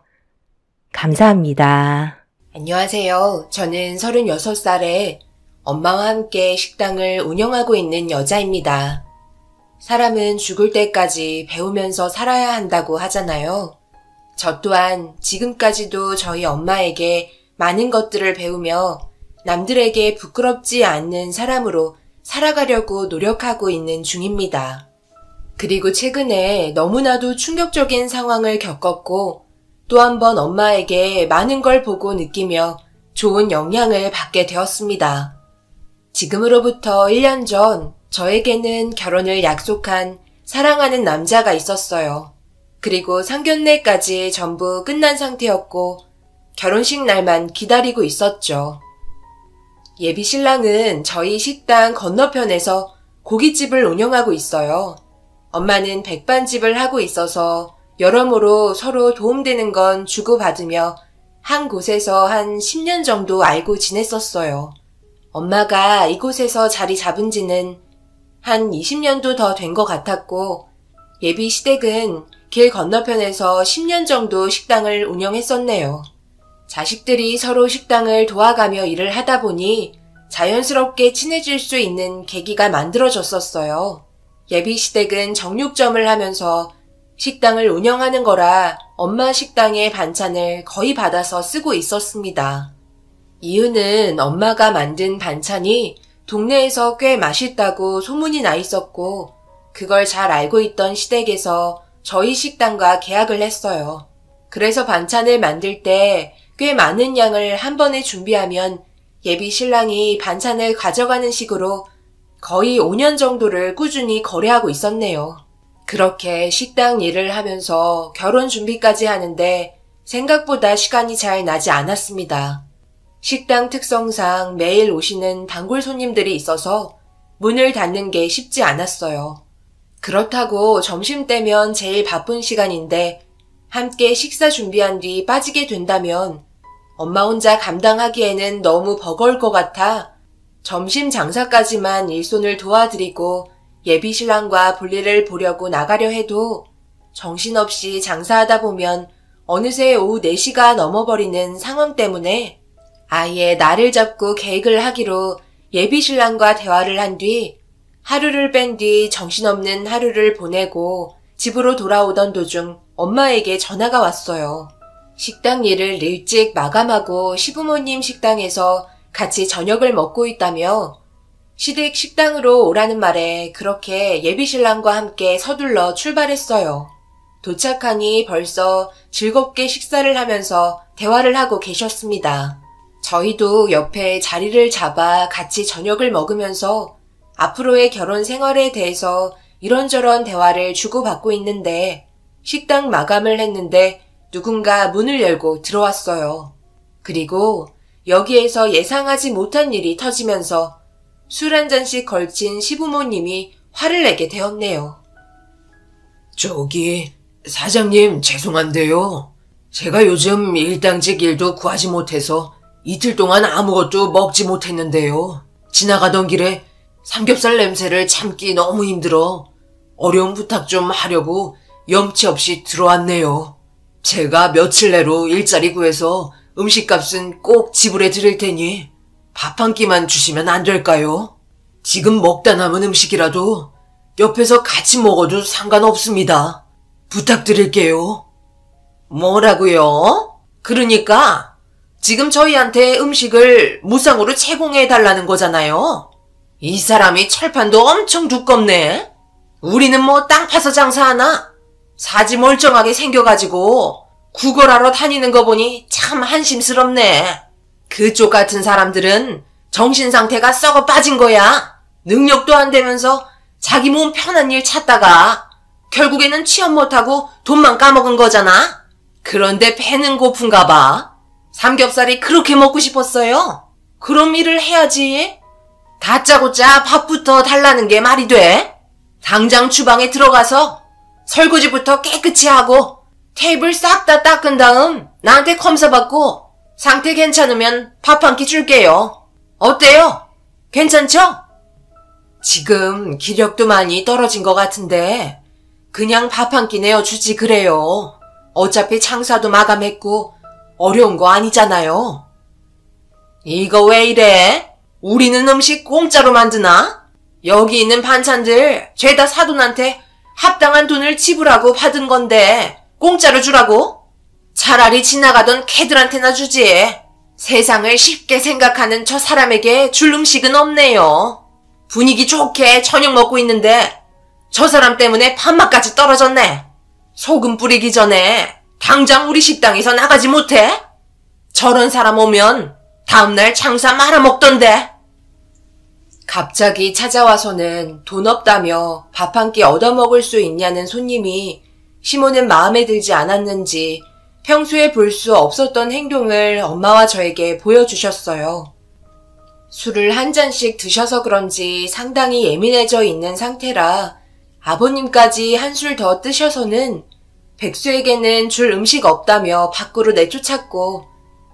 감사합니다. 안녕하세요. 저는 36살에 엄마와 함께 식당을 운영하고 있는 여자입니다. 사람은 죽을 때까지 배우면서 살아야 한다고 하잖아요. 저 또한 지금까지도 저희 엄마에게 많은 것들을 배우며 남들에게 부끄럽지 않는 사람으로 살아가려고 노력하고 있는 중입니다. 그리고 최근에 너무나도 충격적인 상황을 겪었고 또 한 번 엄마에게 많은 걸 보고 느끼며 좋은 영향을 받게 되었습니다. 지금으로부터 1년 전 저에게는 결혼을 약속한 사랑하는 남자가 있었어요. 그리고 상견례까지 전부 끝난 상태였고 결혼식 날만 기다리고 있었죠. 예비 신랑은 저희 식당 건너편에서 고깃집을 운영하고 있어요. 엄마는 백반집을 하고 있어서 여러모로 서로 도움되는 건 주고받으며 한 곳에서 한 10년 정도 알고 지냈었어요. 엄마가 이곳에서 자리 잡은 지는 한 20년도 더 된 것 같았고 예비 시댁은 길 건너편에서 10년 정도 식당을 운영했었네요. 자식들이 서로 식당을 도와가며 일을 하다 보니 자연스럽게 친해질 수 있는 계기가 만들어졌었어요. 예비 시댁은 정육점을 하면서 식당을 운영하는 거라 엄마 식당의 반찬을 거의 받아서 쓰고 있었습니다. 이유는 엄마가 만든 반찬이 동네에서 꽤 맛있다고 소문이 나 있었고 그걸 잘 알고 있던 시댁에서 저희 식당과 계약을 했어요. 그래서 반찬을 만들 때 꽤 많은 양을 한 번에 준비하면 예비 신랑이 반찬을 가져가는 식으로 거의 5년 정도를 꾸준히 거래하고 있었네요. 그렇게 식당 일을 하면서 결혼 준비까지 하는데 생각보다 시간이 잘 나지 않았습니다. 식당 특성상 매일 오시는 단골 손님들이 있어서 문을 닫는 게 쉽지 않았어요. 그렇다고 점심때면 제일 바쁜 시간인데 함께 식사 준비한 뒤 빠지게 된다면 엄마 혼자 감당하기에는 너무 버거울 것 같아 점심 장사까지만 일손을 도와드리고 예비 신랑과 볼일을 보려고 나가려 해도 정신없이 장사하다 보면 어느새 오후 4시가 넘어버리는 상황 때문에 아예 날을 잡고 계획을 하기로 예비 신랑과 대화를 한 뒤 하루를 뺀 뒤 정신없는 하루를 보내고 집으로 돌아오던 도중 엄마에게 전화가 왔어요. 식당 일을 일찍 마감하고 시부모님 식당에서 같이 저녁을 먹고 있다며 시댁 식당으로 오라는 말에 그렇게 예비신랑과 함께 서둘러 출발했어요. 도착하니 벌써 즐겁게 식사를 하면서 대화를 하고 계셨습니다. 저희도 옆에 자리를 잡아 같이 저녁을 먹으면서 앞으로의 결혼 생활에 대해서 이런저런 대화를 주고받고 있는데 식당 마감을 했는데 누군가 문을 열고 들어왔어요. 그리고 여기에서 예상하지 못한 일이 터지면서 술 한 잔씩 걸친 시부모님이 화를 내게 되었네요. 저기, 사장님 죄송한데요. 제가 요즘 일당직 일도 구하지 못해서 이틀 동안 아무것도 먹지 못했는데요. 지나가던 길에 삼겹살 냄새를 참기 너무 힘들어 어려운 부탁 좀 하려고 염치 없이 들어왔네요. 제가 며칠 내로 일자리 구해서 음식값은 꼭 지불해 드릴 테니 밥 한 끼만 주시면 안 될까요? 지금 먹다 남은 음식이라도 옆에서 같이 먹어도 상관없습니다. 부탁드릴게요. 뭐라고요? 그러니까 지금 저희한테 음식을 무상으로 제공해 달라는 거잖아요. 이 사람이 철판도 엄청 두껍네. 우리는 뭐 땅 파서 장사하나? 사지 멀쩡하게 생겨가지고 구걸하러 다니는 거 보니 참 한심스럽네. 그쪽 같은 사람들은 정신상태가 썩어 빠진 거야. 능력도 안 되면서 자기 몸 편한 일 찾다가 결국에는 취업 못하고 돈만 까먹은 거잖아. 그런데 배는 고픈가 봐. 삼겹살이 그렇게 먹고 싶었어요? 그럼 일을 해야지. 다짜고짜 밥부터 달라는 게 말이 돼? 당장 주방에 들어가서 설거지부터 깨끗이 하고 테이블 싹 다 닦은 다음 나한테 검사 받고 상태 괜찮으면 밥 한 끼 줄게요. 어때요? 괜찮죠? 지금 기력도 많이 떨어진 것 같은데 그냥 밥 한 끼 내어주지 그래요. 어차피 장사도 마감했고 어려운 거 아니잖아요. 이거 왜 이래? 우리는 음식 공짜로 만드나? 여기 있는 반찬들 죄다 사돈한테 합당한 돈을 지불하고 받은 건데 공짜로 주라고? 차라리 지나가던 개들한테나 주지. 세상을 쉽게 생각하는 저 사람에게 줄 음식은 없네요. 분위기 좋게 저녁 먹고 있는데 저 사람 때문에 밥맛까지 떨어졌네. 소금 뿌리기 전에 당장 우리 식당에서 나가지 못해? 저런 사람 오면 다음날 장사 말아먹던데. 갑자기 찾아와서는 돈 없다며 밥 한 끼 얻어먹을 수 있냐는 손님이 시모는 마음에 들지 않았는지 평소에 볼 수 없었던 행동을 엄마와 저에게 보여주셨어요. 술을 한 잔씩 드셔서 그런지 상당히 예민해져 있는 상태라 아버님까지 한술 더 뜨셔서는 백수에게는 줄 음식 없다며 밖으로 내쫓았고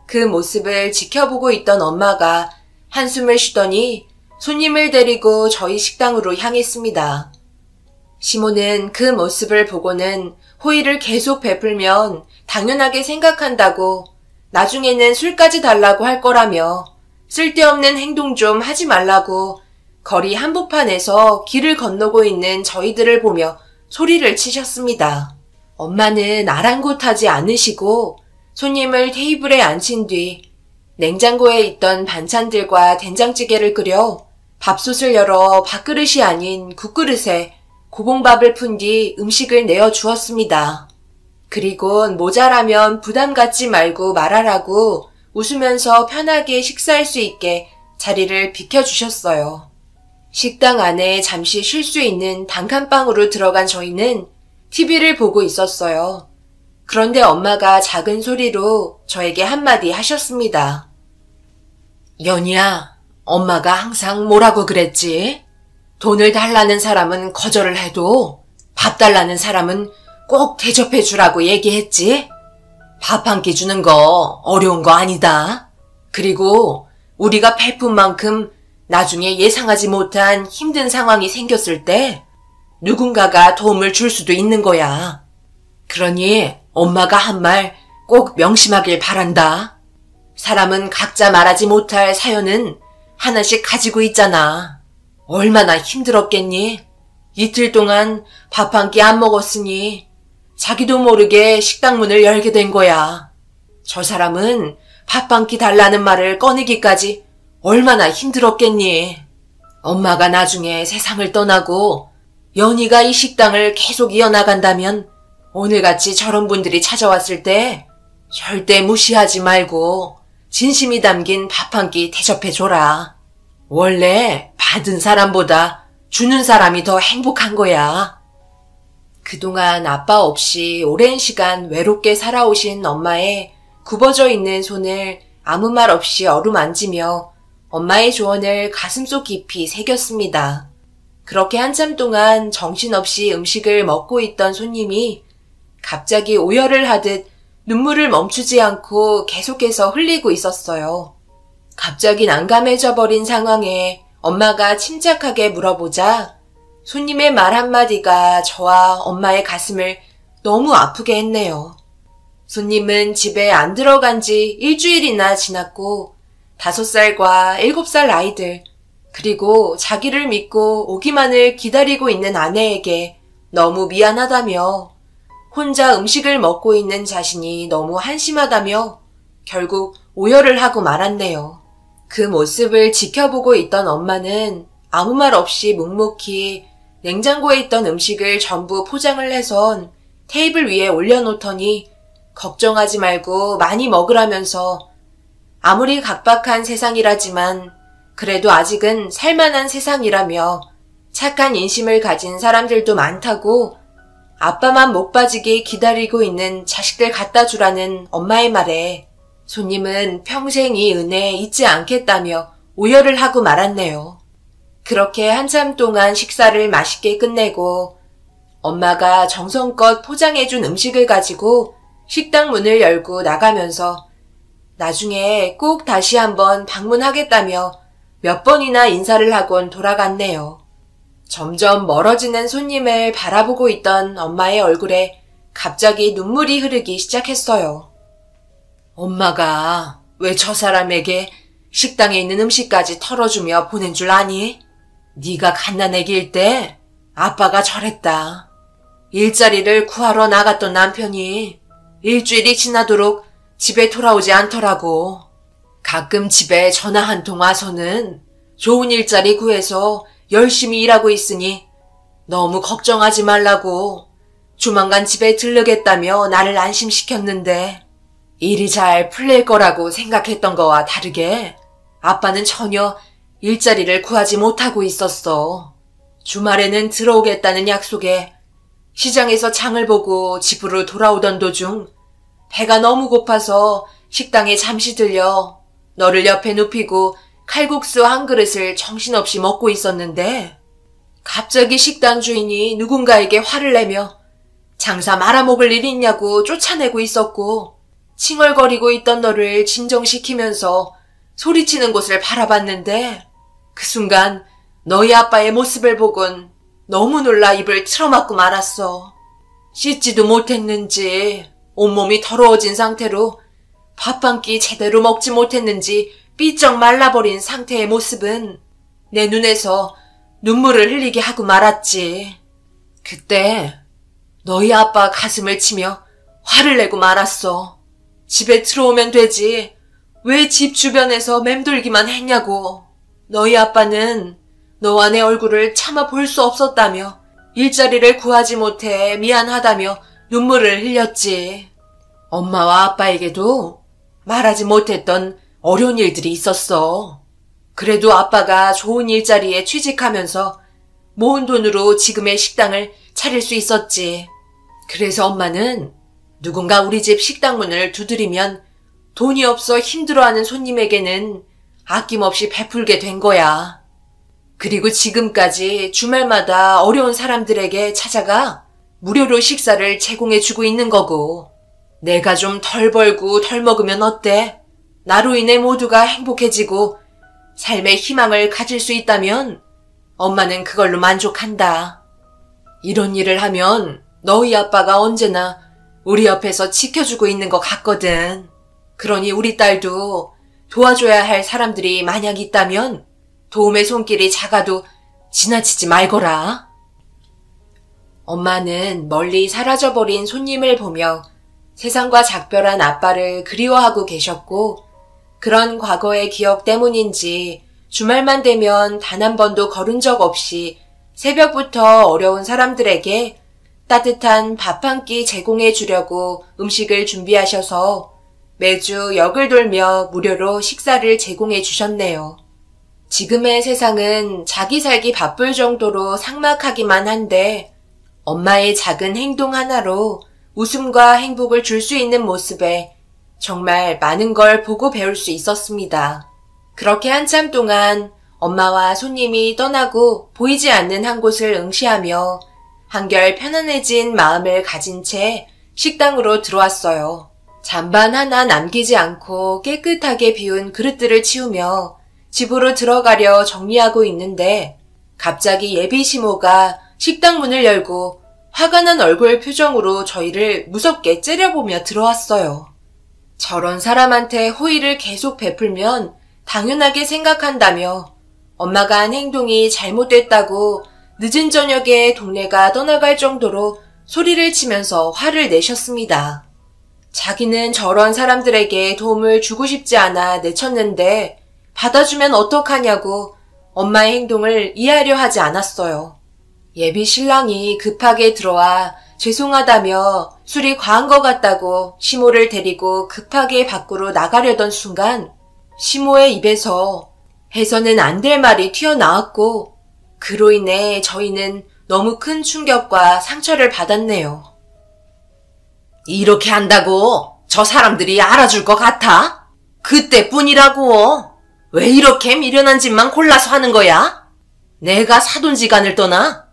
그 모습을 지켜보고 있던 엄마가 한숨을 쉬더니 손님을 데리고 저희 식당으로 향했습니다. 시모는 그 모습을 보고는 호의를 계속 베풀면 당연하게 생각한다고 나중에는 술까지 달라고 할 거라며 쓸데없는 행동 좀 하지 말라고 거리 한복판에서 길을 건너고 있는 저희들을 보며 소리를 치셨습니다. 엄마는 아랑곳하지 않으시고 손님을 테이블에 앉힌 뒤 냉장고에 있던 반찬들과 된장찌개를 끓여 밥솥을 열어 밥그릇이 아닌 국그릇에 고봉밥을 푼 뒤 음식을 내어 주었습니다. 그리곤 모자라면 부담 갖지 말고 말하라고 웃으면서 편하게 식사할 수 있게 자리를 비켜주셨어요. 식당 안에 잠시 쉴 수 있는 단칸방으로 들어간 저희는 TV를 보고 있었어요. 그런데 엄마가 작은 소리로 저에게 한마디 하셨습니다. 연희야, 엄마가 항상 뭐라고 그랬지? 돈을 달라는 사람은 거절을 해도 밥 달라는 사람은 꼭 대접해 주라고 얘기했지? 밥 한 끼 주는 거 어려운 거 아니다. 그리고 우리가 베푼 만큼 나중에 예상하지 못한 힘든 상황이 생겼을 때 누군가가 도움을 줄 수도 있는 거야. 그러니 엄마가 한 말 꼭 명심하길 바란다. 사람은 각자 말하지 못할 사연은 하나씩 가지고 있잖아. 얼마나 힘들었겠니? 이틀 동안 밥 한 끼 안 먹었으니 자기도 모르게 식당 문을 열게 된 거야. 저 사람은 밥 한 끼 달라는 말을 꺼내기까지 얼마나 힘들었겠니? 엄마가 나중에 세상을 떠나고 연희가 이 식당을 계속 이어나간다면 오늘같이 저런 분들이 찾아왔을 때 절대 무시하지 말고 진심이 담긴 밥 한 끼 대접해줘라. 원래 받은 사람보다 주는 사람이 더 행복한 거야. 그동안 아빠 없이 오랜 시간 외롭게 살아오신 엄마의 굽어져 있는 손을 아무 말 없이 어루만지며 엄마의 조언을 가슴속 깊이 새겼습니다. 그렇게 한참 동안 정신없이 음식을 먹고 있던 손님이 갑자기 오열을 하듯 눈물을 멈추지 않고 계속해서 흘리고 있었어요. 갑자기 난감해져 버린 상황에 엄마가 침착하게 물어보자 손님의 말 한마디가 저와 엄마의 가슴을 너무 아프게 했네요. 손님은 집에 안 들어간 지 일주일이나 지났고 5살과 7살 아이들 그리고 자기를 믿고 오기만을 기다리고 있는 아내에게 너무 미안하다며 혼자 음식을 먹고 있는 자신이 너무 한심하다며 결국 오열을 하고 말았네요. 그 모습을 지켜보고 있던 엄마는 아무 말 없이 묵묵히 냉장고에 있던 음식을 전부 포장을 해선 테이블 위에 올려놓더니 걱정하지 말고 많이 먹으라면서 아무리 각박한 세상이라지만 그래도 아직은 살만한 세상이라며 착한 인심을 가진 사람들도 많다고 아빠만 못 빠지게 기다리고 있는 자식들 갖다 주라는 엄마의 말에 손님은 평생 이 은혜 잊지 않겠다며 오열을 하고 말았네요. 그렇게 한참 동안 식사를 맛있게 끝내고 엄마가 정성껏 포장해준 음식을 가지고 식당 문을 열고 나가면서 나중에 꼭 다시 한번 방문하겠다며 몇 번이나 인사를 하곤 돌아갔네요. 점점 멀어지는 손님을 바라보고 있던 엄마의 얼굴에 갑자기 눈물이 흐르기 시작했어요. 엄마가 왜 저 사람에게 식당에 있는 음식까지 털어주며 보낸 줄 아니? 네가 갓난아기일 때 아빠가 저랬다. 일자리를 구하러 나갔던 남편이 일주일이 지나도록 집에 돌아오지 않더라고. 가끔 집에 전화 한 통 와서는 좋은 일자리 구해서 열심히 일하고 있으니 너무 걱정하지 말라고 조만간 집에 들르겠다며 나를 안심시켰는데 일이 잘 풀릴 거라고 생각했던 거와 다르게 아빠는 전혀 일자리를 구하지 못하고 있었어. 주말에는 들어오겠다는 약속에 시장에서 장을 보고 집으로 돌아오던 도중 배가 너무 고파서 식당에 잠시 들려 너를 옆에 눕히고 칼국수 한 그릇을 정신없이 먹고 있었는데 갑자기 식당 주인이 누군가에게 화를 내며 장사 말아먹을 일 있냐고 쫓아내고 있었고 칭얼거리고 있던 너를 진정시키면서 소리치는 곳을 바라봤는데 그 순간 너희 아빠의 모습을 보곤 너무 놀라 입을 틀어막고 말았어. 씻지도 못했는지 온몸이 더러워진 상태로 밥 한 끼 제대로 먹지 못했는지 삐쩍 말라버린 상태의 모습은 내 눈에서 눈물을 흘리게 하고 말았지. 그때 너희 아빠 가슴을 치며 화를 내고 말았어. 집에 들어오면 되지 왜 집 주변에서 맴돌기만 했냐고. 너희 아빠는 너와 내 얼굴을 차마 볼 수 없었다며 일자리를 구하지 못해 미안하다며 눈물을 흘렸지. 엄마와 아빠에게도 말하지 못했던 어려운 일들이 있었어. 그래도 아빠가 좋은 일자리에 취직하면서 모은 돈으로 지금의 식당을 차릴 수 있었지. 그래서 엄마는 누군가 우리 집 식당 문을 두드리면 돈이 없어 힘들어하는 손님에게는 아낌없이 베풀게 된 거야. 그리고 지금까지 주말마다 어려운 사람들에게 찾아가 무료로 식사를 제공해주고 있는 거고 내가 좀 덜 벌고 덜 먹으면 어때? 나로 인해 모두가 행복해지고 삶의 희망을 가질 수 있다면 엄마는 그걸로 만족한다. 이런 일을 하면 너희 아빠가 언제나 우리 옆에서 지켜주고 있는 것 같거든. 그러니 우리 딸도 도와줘야 할 사람들이 만약 있다면 도움의 손길이 작아도 지나치지 말거라. 엄마는 멀리 사라져버린 손님을 보며 세상과 작별한 아빠를 그리워하고 계셨고 그런 과거의 기억 때문인지 주말만 되면 단 한 번도 거른 적 없이 새벽부터 어려운 사람들에게 따뜻한 밥 한 끼 제공해 주려고 음식을 준비하셔서 매주 역을 돌며 무료로 식사를 제공해 주셨네요. 지금의 세상은 자기 살기 바쁠 정도로 삭막하기만 한데 엄마의 작은 행동 하나로 웃음과 행복을 줄 수 있는 모습에 정말 많은 걸 보고 배울 수 있었습니다. 그렇게 한참 동안 엄마와 손님이 떠나고 보이지 않는 한 곳을 응시하며 한결 편안해진 마음을 가진 채 식당으로 들어왔어요. 잔반 하나 남기지 않고 깨끗하게 비운 그릇들을 치우며 집으로 들어가려 정리하고 있는데 갑자기 예비 시모가 식당 문을 열고 화가 난 얼굴 표정으로 저희를 무섭게 째려보며 들어왔어요. 저런 사람한테 호의를 계속 베풀면 당연하게 생각한다며 엄마가 한 행동이 잘못됐다고 늦은 저녁에 동네가 떠나갈 정도로 소리를 치면서 화를 내셨습니다. 자기는 저런 사람들에게 도움을 주고 싶지 않아 내쳤는데 받아주면 어떡하냐고 엄마의 행동을 이해하려 하지 않았어요. 예비 신랑이 급하게 들어와 죄송하다며 술이 과한 것 같다고 시모를 데리고 급하게 밖으로 나가려던 순간 시모의 입에서 해서는 안 될 말이 튀어나왔고 그로 인해 저희는 너무 큰 충격과 상처를 받았네요. 이렇게 한다고 저 사람들이 알아줄 것 같아? 그때뿐이라고. 왜 이렇게 미련한 짓만 골라서 하는 거야? 내가 사돈지간을 떠나?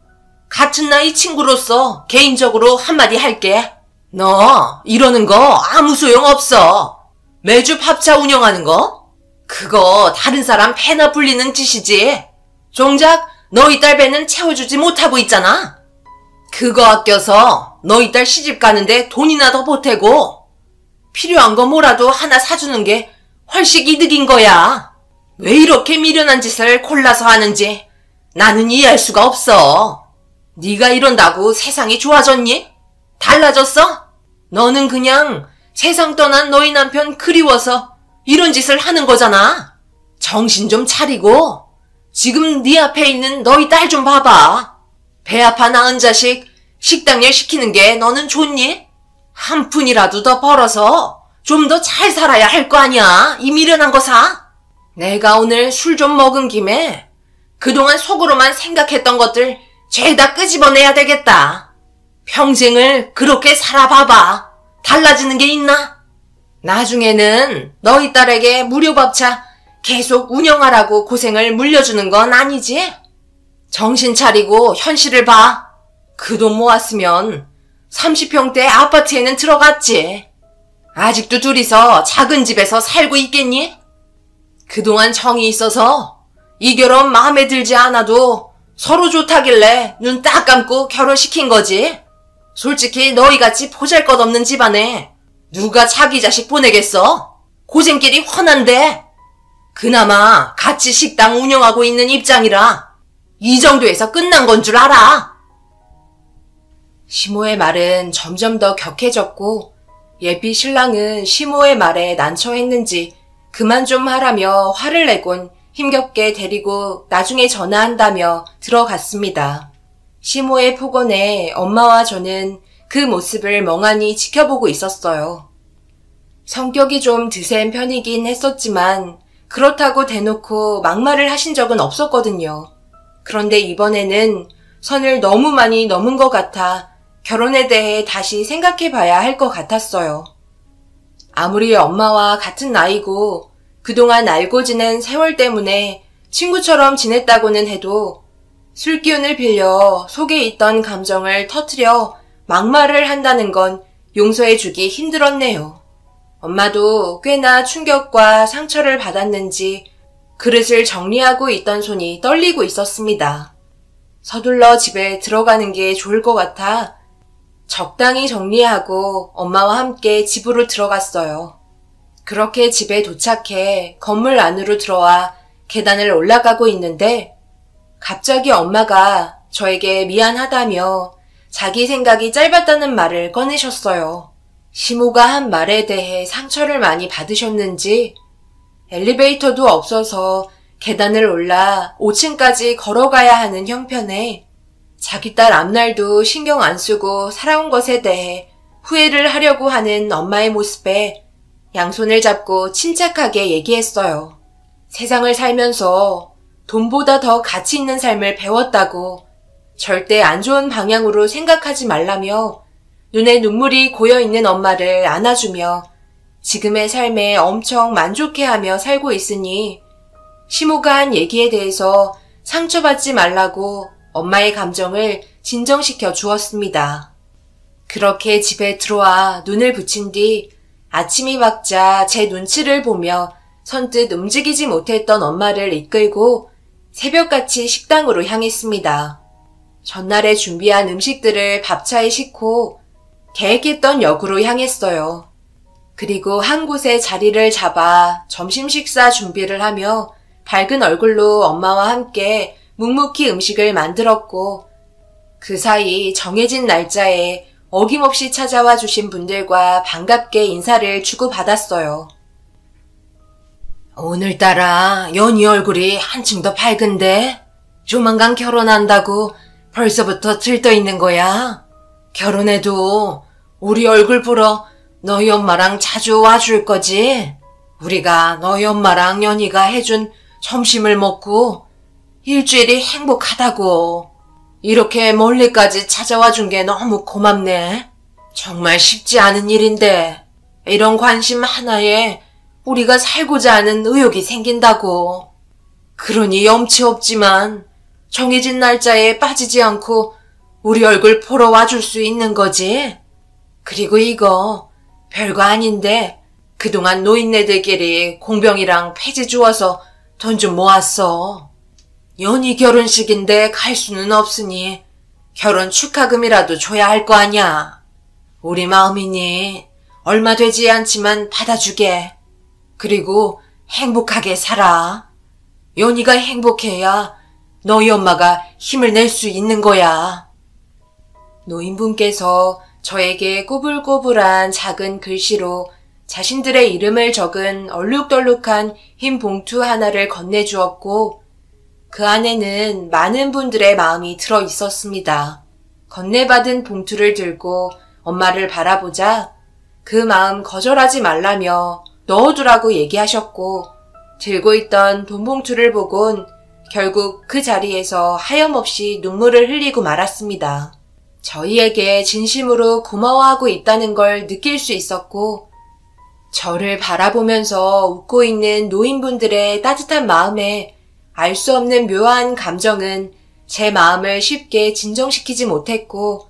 같은 나이 친구로서 개인적으로 한마디 할게. 너 이러는 거 아무 소용없어. 매주 밥차 운영하는 거? 그거 다른 사람 패나 불리는 짓이지. 정작 너희 딸 배는 채워주지 못하고 있잖아. 그거 아껴서 너희 딸 시집 가는데 돈이나 더 보태고 필요한 거 뭐라도 하나 사주는 게 훨씬 이득인 거야. 왜 이렇게 미련한 짓을 골라서 하는지 나는 이해할 수가 없어. 네가 이런다고 세상이 좋아졌니? 달라졌어? 너는 그냥 세상 떠난 너희 남편 그리워서 이런 짓을 하는 거잖아. 정신 좀 차리고 지금 네 앞에 있는 너희 딸 좀 봐봐. 배 아파 낳은 자식 식당 일 시키는 게 너는 좋니? 한 푼이라도 더 벌어서 좀 더 잘 살아야 할 거 아니야. 이 미련한 거 사. 내가 오늘 술 좀 먹은 김에 그동안 속으로만 생각했던 것들 죄다 끄집어내야 되겠다. 평생을 그렇게 살아봐봐. 달라지는 게 있나? 나중에는 너희 딸에게 무료 밥차 계속 운영하라고 고생을 물려주는 건 아니지? 정신 차리고 현실을 봐. 그 돈 모았으면 30평대 아파트에는 들어갔지. 아직도 둘이서 작은 집에서 살고 있겠니? 그동안 정이 있어서 이 결혼 마음에 들지 않아도 서로 좋다길래 눈 딱 감고 결혼시킨 거지. 솔직히 너희같이 보잘것없는 집안에 누가 자기 자식 보내겠어? 고생길이 훤한데. 그나마 같이 식당 운영하고 있는 입장이라 이 정도에서 끝난 건 줄 알아. 시모의 말은 점점 더 격해졌고 예비 신랑은 시모의 말에 난처했는지 그만 좀 하라며 화를 내곤 힘겹게 데리고 나중에 전화한다며 들어갔습니다. 시모의 폭언에 엄마와 저는 그 모습을 멍하니 지켜보고 있었어요. 성격이 좀 드센 편이긴 했었지만 그렇다고 대놓고 막말을 하신 적은 없었거든요. 그런데 이번에는 선을 너무 많이 넘은 것 같아 결혼에 대해 다시 생각해봐야 할 것 같았어요. 아무리 엄마와 같은 나이고 그동안 알고 지낸 세월 때문에 친구처럼 지냈다고는 해도 술 기운을 빌려 속에 있던 감정을 터뜨려 막말을 한다는 건 용서해주기 힘들었네요. 엄마도 꽤나 충격과 상처를 받았는지 그릇을 정리하고 있던 손이 떨리고 있었습니다. 서둘러 집에 들어가는 게 좋을 것 같아 적당히 정리하고 엄마와 함께 집으로 들어갔어요. 그렇게 집에 도착해 건물 안으로 들어와 계단을 올라가고 있는데 갑자기 엄마가 저에게 미안하다며 자기 생각이 짧았다는 말을 꺼내셨어요. 시모가 한 말에 대해 상처를 많이 받으셨는지 엘리베이터도 없어서 계단을 올라 5층까지 걸어가야 하는 형편에 자기 딸 앞날도 신경 안 쓰고 살아온 것에 대해 후회를 하려고 하는 엄마의 모습에 양손을 잡고 침착하게 얘기했어요. 세상을 살면서 돈보다 더 가치 있는 삶을 배웠다고 절대 안 좋은 방향으로 생각하지 말라며 눈에 눈물이 고여있는 엄마를 안아주며 지금의 삶에 엄청 만족해하며 살고 있으니 시모가 한 얘기에 대해서 상처받지 말라고 엄마의 감정을 진정시켜 주었습니다. 그렇게 집에 들어와 눈을 붙인 뒤 아침이 밝자 제 눈치를 보며 선뜻 움직이지 못했던 엄마를 이끌고 새벽같이 식당으로 향했습니다. 전날에 준비한 음식들을 밥차에 싣고 계획했던 역으로 향했어요. 그리고 한 곳에 자리를 잡아 점심 식사 준비를 하며 밝은 얼굴로 엄마와 함께 묵묵히 음식을 만들었고 그 사이 정해진 날짜에 어김없이 찾아와 주신 분들과 반갑게 인사를 주고받았어요. 오늘따라 연희 얼굴이 한층 더 밝은데 조만간 결혼한다고 벌써부터 들떠 있는 거야. 결혼해도 우리 얼굴 보러 너희 엄마랑 자주 와줄 거지? 우리가 너희 엄마랑 연희가 해준 점심을 먹고 일주일이 행복하다고. 이렇게 멀리까지 찾아와 준 게 너무 고맙네. 정말 쉽지 않은 일인데 이런 관심 하나에 우리가 살고자 하는 의욕이 생긴다고. 그러니 염치 없지만 정해진 날짜에 빠지지 않고 우리 얼굴 보러 와줄 수 있는 거지. 그리고 이거 별거 아닌데 그동안 노인네들끼리 공병이랑 폐지 주워서 돈 좀 모았어. 연희 결혼식인데 갈 수는 없으니 결혼 축하금이라도 줘야 할 거 아냐. 우리 마음이니 얼마 되지 않지만 받아주게. 그리고 행복하게 살아. 연희가 행복해야 너희 엄마가 힘을 낼 수 있는 거야. 노인분께서 저에게 꼬불꼬불한 작은 글씨로 자신들의 이름을 적은 얼룩덜룩한 흰 봉투 하나를 건네주었고 그 안에는 많은 분들의 마음이 들어 있었습니다. 건네받은 봉투를 들고 엄마를 바라보자 그 마음 거절하지 말라며 넣어두라고 얘기하셨고 들고 있던 돈 봉투를 보곤 결국 그 자리에서 하염없이 눈물을 흘리고 말았습니다. 저희에게 진심으로 고마워하고 있다는 걸 느낄 수 있었고 저를 바라보면서 웃고 있는 노인분들의 따뜻한 마음에 알 수 없는 묘한 감정은 제 마음을 쉽게 진정시키지 못했고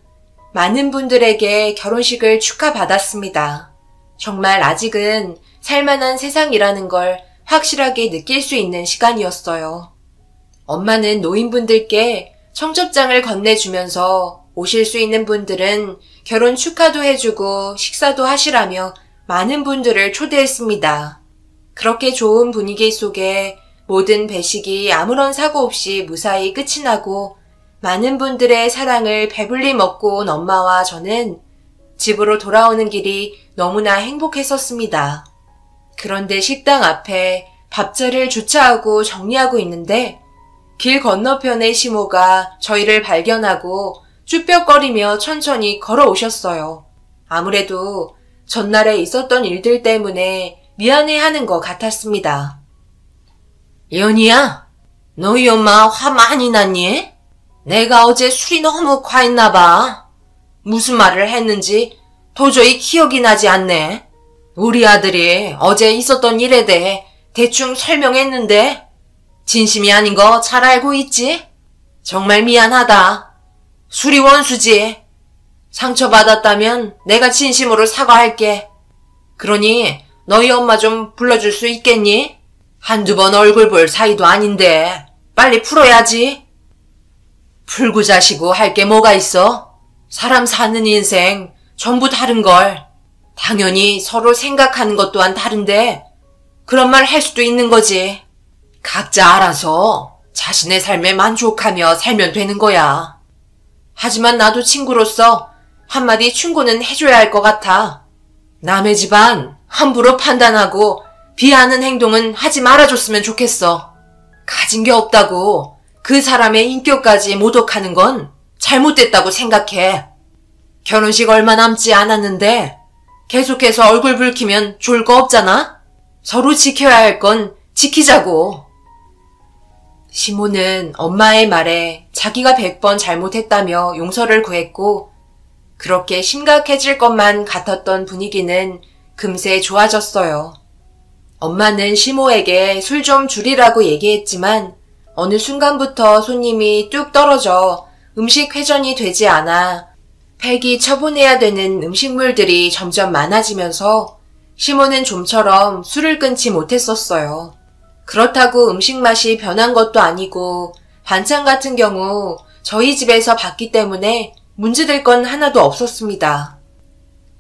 많은 분들에게 결혼식을 축하받았습니다. 정말 아직은 살만한 세상이라는 걸 확실하게 느낄 수 있는 시간이었어요. 엄마는 노인분들께 청첩장을 건네주면서 오실 수 있는 분들은 결혼 축하도 해주고 식사도 하시라며 많은 분들을 초대했습니다. 그렇게 좋은 분위기 속에 모든 배식이 아무런 사고 없이 무사히 끝이 나고 많은 분들의 사랑을 배불리 먹고 온 엄마와 저는 집으로 돌아오는 길이 너무나 행복했었습니다. 그런데 식당 앞에 밥차를 주차하고 정리하고 있는데 길 건너편의 시모가 저희를 발견하고 쭈뼛거리며 천천히 걸어오셨어요. 아무래도 전날에 있었던 일들 때문에 미안해하는 것 같았습니다. 연희야, 너희 엄마 화 많이 났니? 내가 어제 술이 너무 과했나 봐. 무슨 말을 했는지 도저히 기억이 나지 않네. 우리 아들이 어제 있었던 일에 대해 대충 설명했는데 진심이 아닌 거 잘 알고 있지? 정말 미안하다. 술이 원수지. 상처받았다면 내가 진심으로 사과할게. 그러니 너희 엄마 좀 불러줄 수 있겠니? 한두 번 얼굴 볼 사이도 아닌데 빨리 풀어야지. 풀고 자시고 할 게 뭐가 있어? 사람 사는 인생 전부 다른걸. 당연히 서로 생각하는 것 또한 다른데 그런 말 할 수도 있는 거지. 각자 알아서 자신의 삶에 만족하며 살면 되는 거야. 하지만 나도 친구로서 한마디 충고는 해줘야 할 것 같아. 남의 집안 함부로 판단하고 비하하는 행동은 하지 말아줬으면 좋겠어. 가진 게 없다고 그 사람의 인격까지 모독하는 건 잘못됐다고 생각해. 결혼식 얼마 남지 않았는데 계속해서 얼굴 붉히면 좋을 거 없잖아? 서로 지켜야 할 건 지키자고. 시모는 엄마의 말에 자기가 100번 잘못했다며 용서를 구했고, 그렇게 심각해질 것만 같았던 분위기는 금세 좋아졌어요. 엄마는 시모에게 술 좀 줄이라고 얘기했지만 어느 순간부터 손님이 뚝 떨어져 음식 회전이 되지 않아 폐기 처분해야 되는 음식물들이 점점 많아지면서 시모는 좀처럼 술을 끊지 못했었어요. 그렇다고 음식 맛이 변한 것도 아니고 반찬 같은 경우 저희 집에서 봤기 때문에 문제될 건 하나도 없었습니다.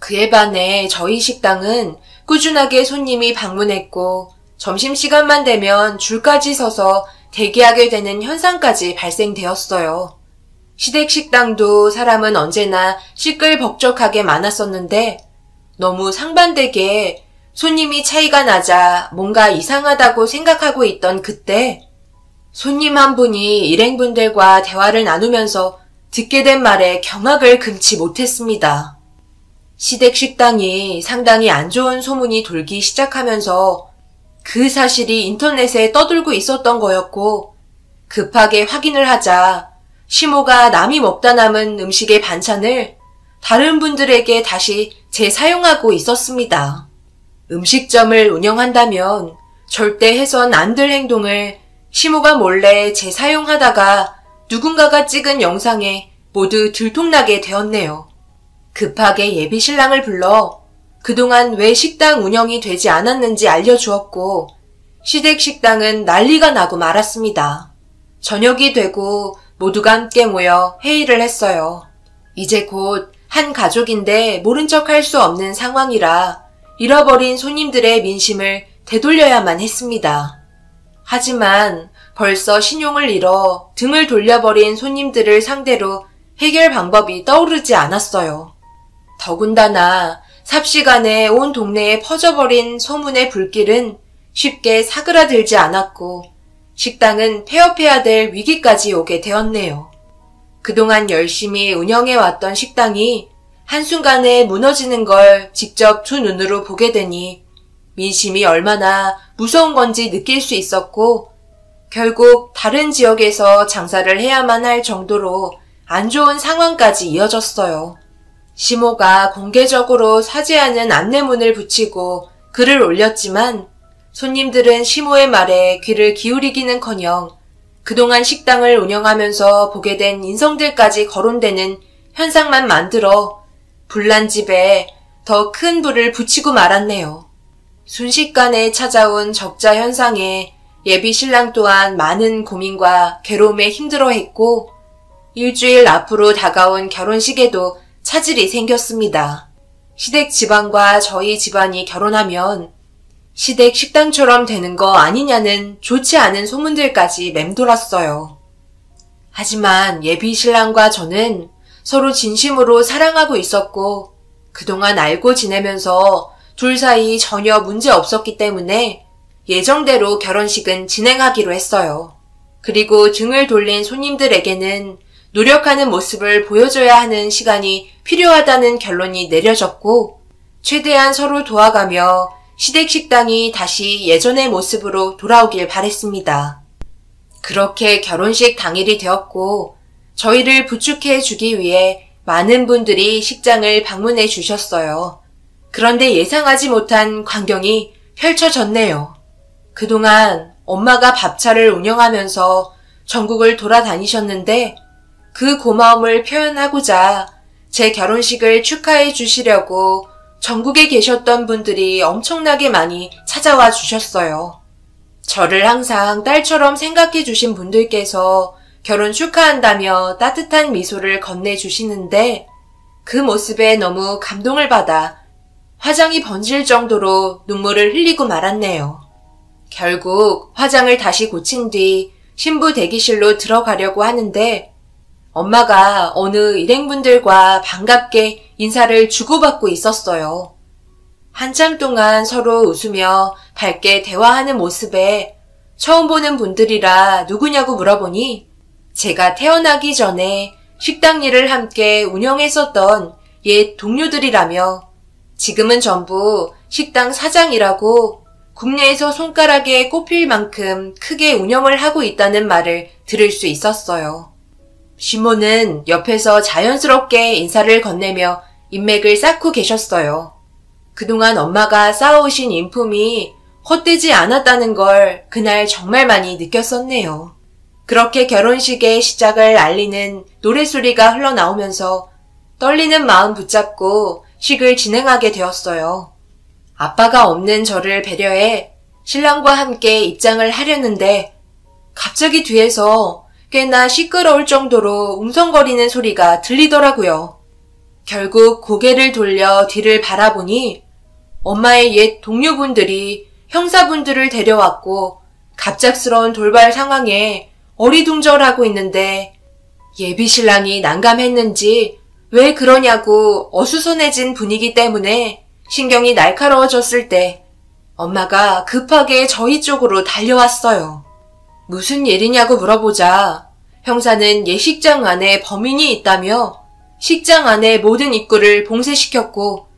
그에 반해 저희 식당은 꾸준하게 손님이 방문했고 점심시간만 되면 줄까지 서서 대기하게 되는 현상까지 발생되었어요. 시댁식당도 사람은 언제나 시끌벅적하게 많았었는데 너무 상반되게 손님이 차이가 나자 뭔가 이상하다고 생각하고 있던 그때 손님 한 분이 일행분들과 대화를 나누면서 듣게 된 말에 경악을 금치 못했습니다. 시댁 식당이 상당히 안 좋은 소문이 돌기 시작하면서 그 사실이 인터넷에 떠돌고 있었던 거였고 급하게 확인을 하자 시모가 남이 먹다 남은 음식의 반찬을 다른 분들에게 다시 재사용하고 있었습니다. 음식점을 운영한다면 절대 해선 안 될 행동을 시모가 몰래 재사용하다가 누군가가 찍은 영상에 모두 들통나게 되었네요. 급하게 예비 신랑을 불러 그동안 왜 식당 운영이 되지 않았는지 알려주었고 시댁 식당은 난리가 나고 말았습니다. 저녁이 되고 모두가 함께 모여 회의를 했어요. 이제 곧 한 가족인데 모른 척 할 수 없는 상황이라 잃어버린 손님들의 민심을 되돌려야만 했습니다. 하지만 벌써 신용을 잃어 등을 돌려버린 손님들을 상대로 해결 방법이 떠오르지 않았어요. 더군다나 삽시간에 온 동네에 퍼져버린 소문의 불길은 쉽게 사그라들지 않았고 식당은 폐업해야 될 위기까지 오게 되었네요. 그동안 열심히 운영해왔던 식당이 한순간에 무너지는 걸 직접 두 눈으로 보게 되니 민심이 얼마나 무서운 건지 느낄 수 있었고 결국 다른 지역에서 장사를 해야만 할 정도로 안 좋은 상황까지 이어졌어요. 시모가 공개적으로 사죄하는 안내문을 붙이고 글을 올렸지만 손님들은 시모의 말에 귀를 기울이기는커녕 그동안 식당을 운영하면서 보게 된 인성들까지 거론되는 현상만 만들어 불난 집에 더 큰 불을 붙이고 말았네요. 순식간에 찾아온 적자 현상에 예비 신랑 또한 많은 고민과 괴로움에 힘들어했고 일주일 앞으로 다가온 결혼식에도 차질이 생겼습니다. 시댁 집안과 저희 집안이 결혼하면 시댁 식당처럼 되는 거 아니냐는 좋지 않은 소문들까지 맴돌았어요. 하지만 예비 신랑과 저는 서로 진심으로 사랑하고 있었고 그동안 알고 지내면서 둘 사이 전혀 문제 없었기 때문에 예정대로 결혼식은 진행하기로 했어요. 그리고 등을 돌린 손님들에게는 노력하는 모습을 보여줘야 하는 시간이 필요하다는 결론이 내려졌고 최대한 서로 도와가며 시댁 식당이 다시 예전의 모습으로 돌아오길 바랬습니다. 그렇게 결혼식 당일이 되었고 저희를 부축해 주기 위해 많은 분들이 식장을 방문해 주셨어요. 그런데 예상하지 못한 광경이 펼쳐졌네요. 그동안 엄마가 밥차를 운영하면서 전국을 돌아다니셨는데 그 고마움을 표현하고자 제 결혼식을 축하해 주시려고 전국에 계셨던 분들이 엄청나게 많이 찾아와 주셨어요. 저를 항상 딸처럼 생각해 주신 분들께서 결혼 축하한다며 따뜻한 미소를 건네주시는데 그 모습에 너무 감동을 받아 화장이 번질 정도로 눈물을 흘리고 말았네요. 결국 화장을 다시 고친 뒤 신부 대기실로 들어가려고 하는데 엄마가 어느 일행분들과 반갑게 인사를 주고받고 있었어요. 한참 동안 서로 웃으며 밝게 대화하는 모습에 처음 보는 분들이라 누구냐고 물어보니 제가 태어나기 전에 식당 일을 함께 운영했었던 옛 동료들이라며 지금은 전부 식당 사장이라고 국내에서 손가락에 꼽힐 만큼 크게 운영을 하고 있다는 말을 들을 수 있었어요. 시모는 옆에서 자연스럽게 인사를 건네며 인맥을 쌓고 계셨어요. 그동안 엄마가 쌓아오신 인품이 헛되지 않았다는 걸 그날 정말 많이 느꼈었네요. 그렇게 결혼식의 시작을 알리는 노랫소리가 흘러나오면서 떨리는 마음 붙잡고 식을 진행하게 되었어요. 아빠가 없는 저를 배려해 신랑과 함께 입장을 하려는데 갑자기 뒤에서 꽤나 시끄러울 정도로 웅성거리는 소리가 들리더라고요. 결국 고개를 돌려 뒤를 바라보니 엄마의 옛 동료분들이 형사분들을 데려왔고 갑작스러운 돌발 상황에 어리둥절하고 있는데 예비신랑이 난감했는지 왜 그러냐고 어수선해진 분위기 때문에 신경이 날카로워졌을 때 엄마가 급하게 저희 쪽으로 달려왔어요. 무슨 일이냐고 물어보자 형사는 예식장 안에 범인이 있다며 식장 안의 모든 입구를 봉쇄시켰고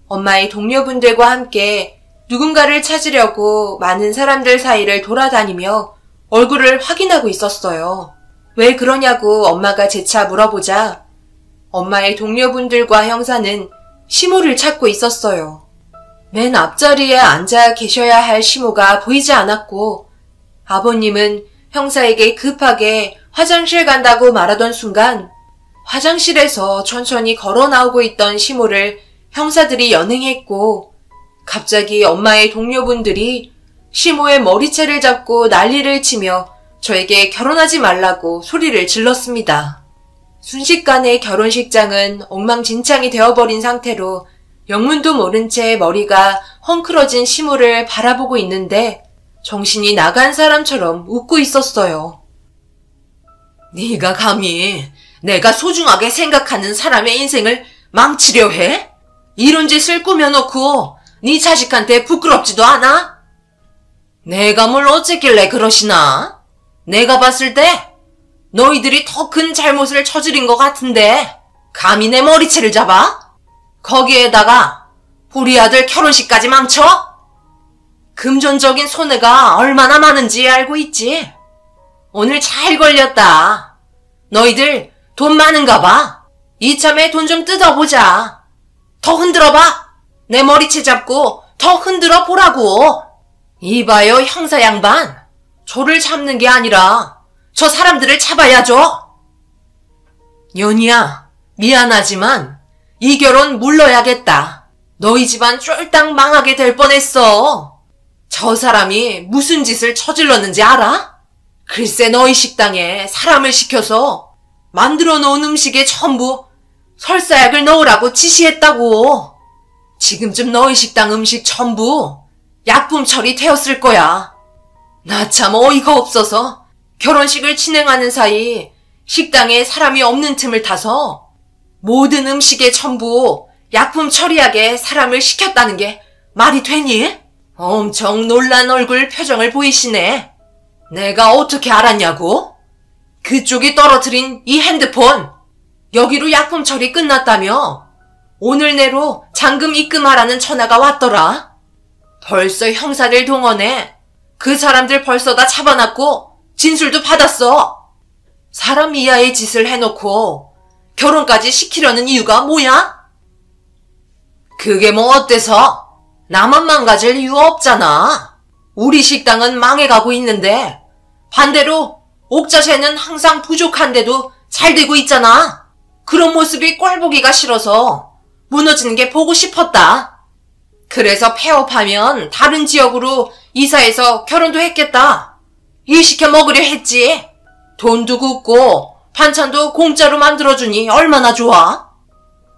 엄마의 동료분들과 함께 누군가를 찾으려고 많은 사람들 사이를 돌아다니며 얼굴을 확인하고 있었어요. 왜 그러냐고 엄마가 재차 물어보자 엄마의 동료분들과 형사는 시모를 찾고 있었어요. 맨 앞자리에 앉아 계셔야 할 시모가 보이지 않았고 아버님은 형사에게 급하게 화장실 간다고 말하던 순간 화장실에서 천천히 걸어 나오고 있던 시모를 형사들이 연행했고 갑자기 엄마의 동료분들이 시모의 머리채를 잡고 난리를 치며 저에게 결혼하지 말라고 소리를 질렀습니다. 순식간에 결혼식장은 엉망진창이 되어버린 상태로 영문도 모른 채 머리가 헝클어진 시모를 바라보고 있는데 정신이 나간 사람처럼 웃고 있었어요. 네가 감히 내가 소중하게 생각하는 사람의 인생을 망치려 해? 이런 짓을 꾸며놓고 네 자식한테 부끄럽지도 않아? 내가 뭘 어쨌길래 그러시나? 내가 봤을 때 너희들이 더 큰 잘못을 저지른 것 같은데 감히 내 머리채를 잡아? 거기에다가 우리 아들 결혼식까지 망쳐? 금전적인 손해가 얼마나 많은지 알고 있지? 오늘 잘 걸렸다. 너희들 돈 많은가 봐. 이참에 돈 좀 뜯어보자. 더 흔들어봐. 내 머리채 잡고 더 흔들어 보라고. 이봐요 형사 양반. 저를 잡는 게 아니라 저 사람들을 잡아야죠. 연희야, 미안하지만 이 결혼 물러야겠다. 너희 집안 쫄딱 망하게 될 뻔했어. 저 사람이 무슨 짓을 저질렀는지 알아? 글쎄 너희 식당에 사람을 시켜서 만들어 놓은 음식에 전부 설사약을 넣으라고 지시했다고. 지금쯤 너희 식당 음식 전부 약품 처리되었을 거야. 나 참 어이가 없어서 결혼식을 진행하는 사이 식당에 사람이 없는 틈을 타서 모든 음식에 전부 약품 처리하게 사람을 시켰다는 게 말이 되니? 엄청 놀란 얼굴 표정을 보이시네. 내가 어떻게 알았냐고? 그쪽이 떨어뜨린 이 핸드폰 여기로 약품 처리 끝났다며 오늘 내로 잔금 입금하라는 전화가 왔더라. 벌써 형사들 동원해 그 사람들 벌써 다 잡아놨고 진술도 받았어. 사람 이하의 짓을 해놓고 결혼까지 시키려는 이유가 뭐야? 그게 뭐 어때서? 나만 망가질 이유 없잖아. 우리 식당은 망해가고 있는데 반대로 옥자재는 항상 부족한데도 잘 되고 있잖아. 그런 모습이 꼴보기가 싫어서 무너지는 게 보고 싶었다. 그래서 폐업하면 다른 지역으로 이사해서 결혼도 했겠다. 일 시켜 먹으려 했지. 돈도 굽고 반찬도 공짜로 만들어주니 얼마나 좋아.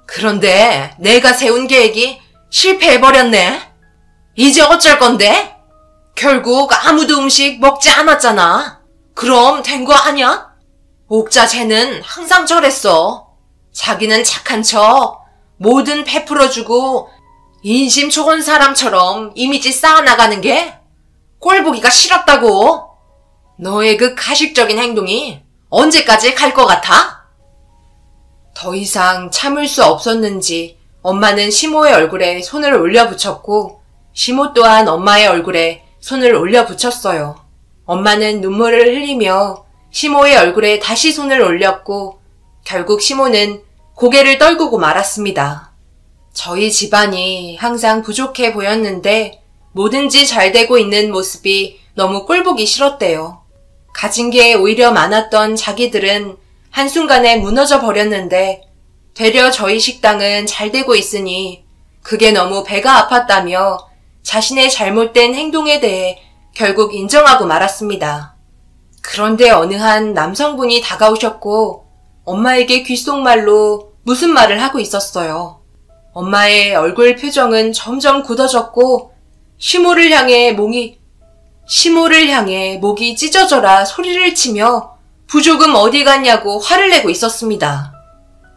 그런데 내가 세운 계획이 실패해버렸네. 이제 어쩔 건데? 결국 아무도 음식 먹지 않았잖아. 그럼 된 거 아냐? 옥자재는 항상 저랬어. 자기는 착한 척 뭐든 베풀어주고 인심 좋은 사람처럼 이미지 쌓아나가는 게 꼴보기가 싫었다고. 너의 그 가식적인 행동이 언제까지 갈 것 같아? 더 이상 참을 수 없었는지 엄마는 시모의 얼굴에 손을 올려 붙였고 시모 또한 엄마의 얼굴에 손을 올려 붙였어요. 엄마는 눈물을 흘리며 시모의 얼굴에 다시 손을 올렸고 결국 시모는 고개를 떨구고 말았습니다. 저희 집안이 항상 부족해 보였는데 뭐든지 잘 되고 있는 모습이 너무 꼴보기 싫었대요. 가진 게 오히려 많았던 자기들은 한순간에 무너져 버렸는데 되려 저희 식당은 잘 되고 있으니 그게 너무 배가 아팠다며 자신의 잘못된 행동에 대해 결국 인정하고 말았습니다. 그런데 어느 한 남성분이 다가오셨고 엄마에게 귓속말로 무슨 말을 하고 있었어요. 엄마의 얼굴 표정은 점점 굳어졌고 시모를 향해 목이 찢어져라 소리를 치며 부조금 어디 갔냐고 화를 내고 있었습니다.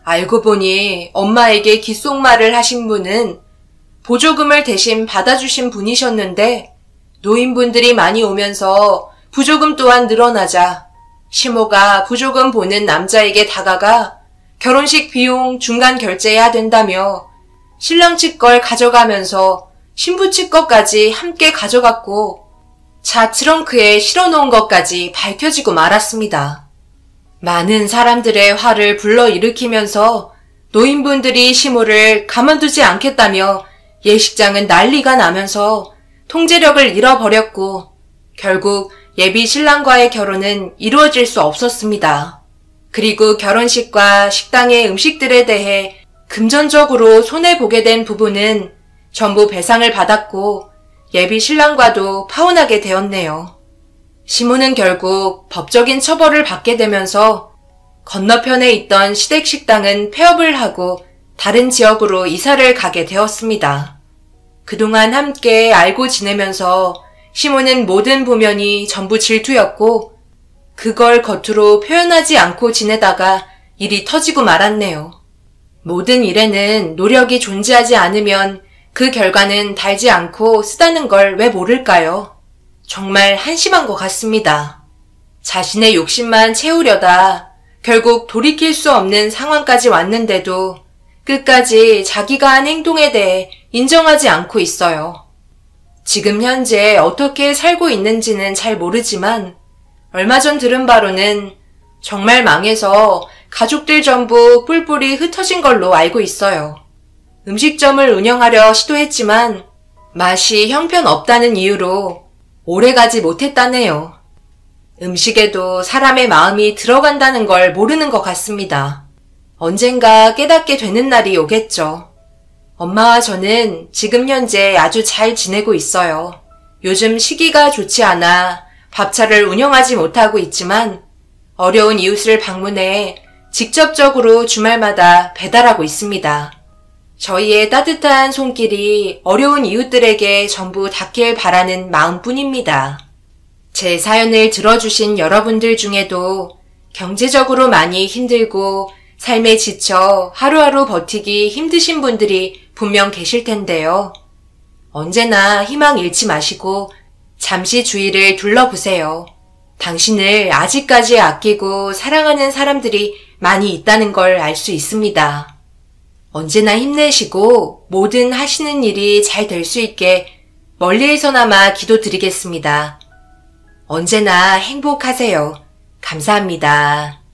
알고 보니 엄마에게 귓속말을 하신 분은 보조금을 대신 받아주신 분이셨는데 노인분들이 많이 오면서 부조금 또한 늘어나자 시모가 부조금 보는 남자에게 다가가 결혼식 비용 중간 결제해야 된다며 신랑 측 걸 가져가면서 신부 측 것까지 함께 가져갔고 차 트렁크에 실어놓은 것까지 밝혀지고 말았습니다. 많은 사람들의 화를 불러일으키면서 노인분들이 시모를 가만두지 않겠다며 예식장은 난리가 나면서 통제력을 잃어버렸고 결국 예비 신랑과의 결혼은 이루어질 수 없었습니다. 그리고 결혼식과 식당의 음식들에 대해 금전적으로 손해보게 된 부부는 전부 배상을 받았고 예비 신랑과도 파혼하게 되었네요. 시모는 결국 법적인 처벌을 받게 되면서 건너편에 있던 시댁 식당은 폐업을 하고 다른 지역으로 이사를 가게 되었습니다. 그동안 함께 알고 지내면서 시모는 모든 부면이 전부 질투였고 그걸 겉으로 표현하지 않고 지내다가 일이 터지고 말았네요. 모든 일에는 노력이 존재하지 않으면 그 결과는 달지 않고 쓰다는 걸 왜 모를까요? 정말 한심한 것 같습니다. 자신의 욕심만 채우려다 결국 돌이킬 수 없는 상황까지 왔는데도 끝까지 자기가 한 행동에 대해 인정하지 않고 있어요. 지금 현재 어떻게 살고 있는지는 잘 모르지만 얼마 전 들은 바로는 정말 망해서 가족들 전부 뿔뿔이 흩어진 걸로 알고 있어요. 음식점을 운영하려 시도했지만 맛이 형편없다는 이유로 오래가지 못했다네요. 음식에도 사람의 마음이 들어간다는 걸 모르는 것 같습니다. 언젠가 깨닫게 되는 날이 오겠죠. 엄마와 저는 지금 현재 아주 잘 지내고 있어요. 요즘 시기가 좋지 않아 밥차를 운영하지 못하고 있지만 어려운 이웃을 방문해 직접적으로 주말마다 배달하고 있습니다. 저희의 따뜻한 손길이 어려운 이웃들에게 전부 닿길 바라는 마음뿐입니다. 제 사연을 들어주신 여러분들 중에도 경제적으로 많이 힘들고 삶에 지쳐 하루하루 버티기 힘드신 분들이 분명 계실 텐데요. 언제나 희망 잃지 마시고 잠시 주위를 둘러보세요. 당신을 아직까지 아끼고 사랑하는 사람들이 많이 있다는 걸 알 수 있습니다. 언제나 힘내시고 모든 하시는 일이 잘 될 수 있게 멀리에서나마 기도드리겠습니다. 언제나 행복하세요. 감사합니다.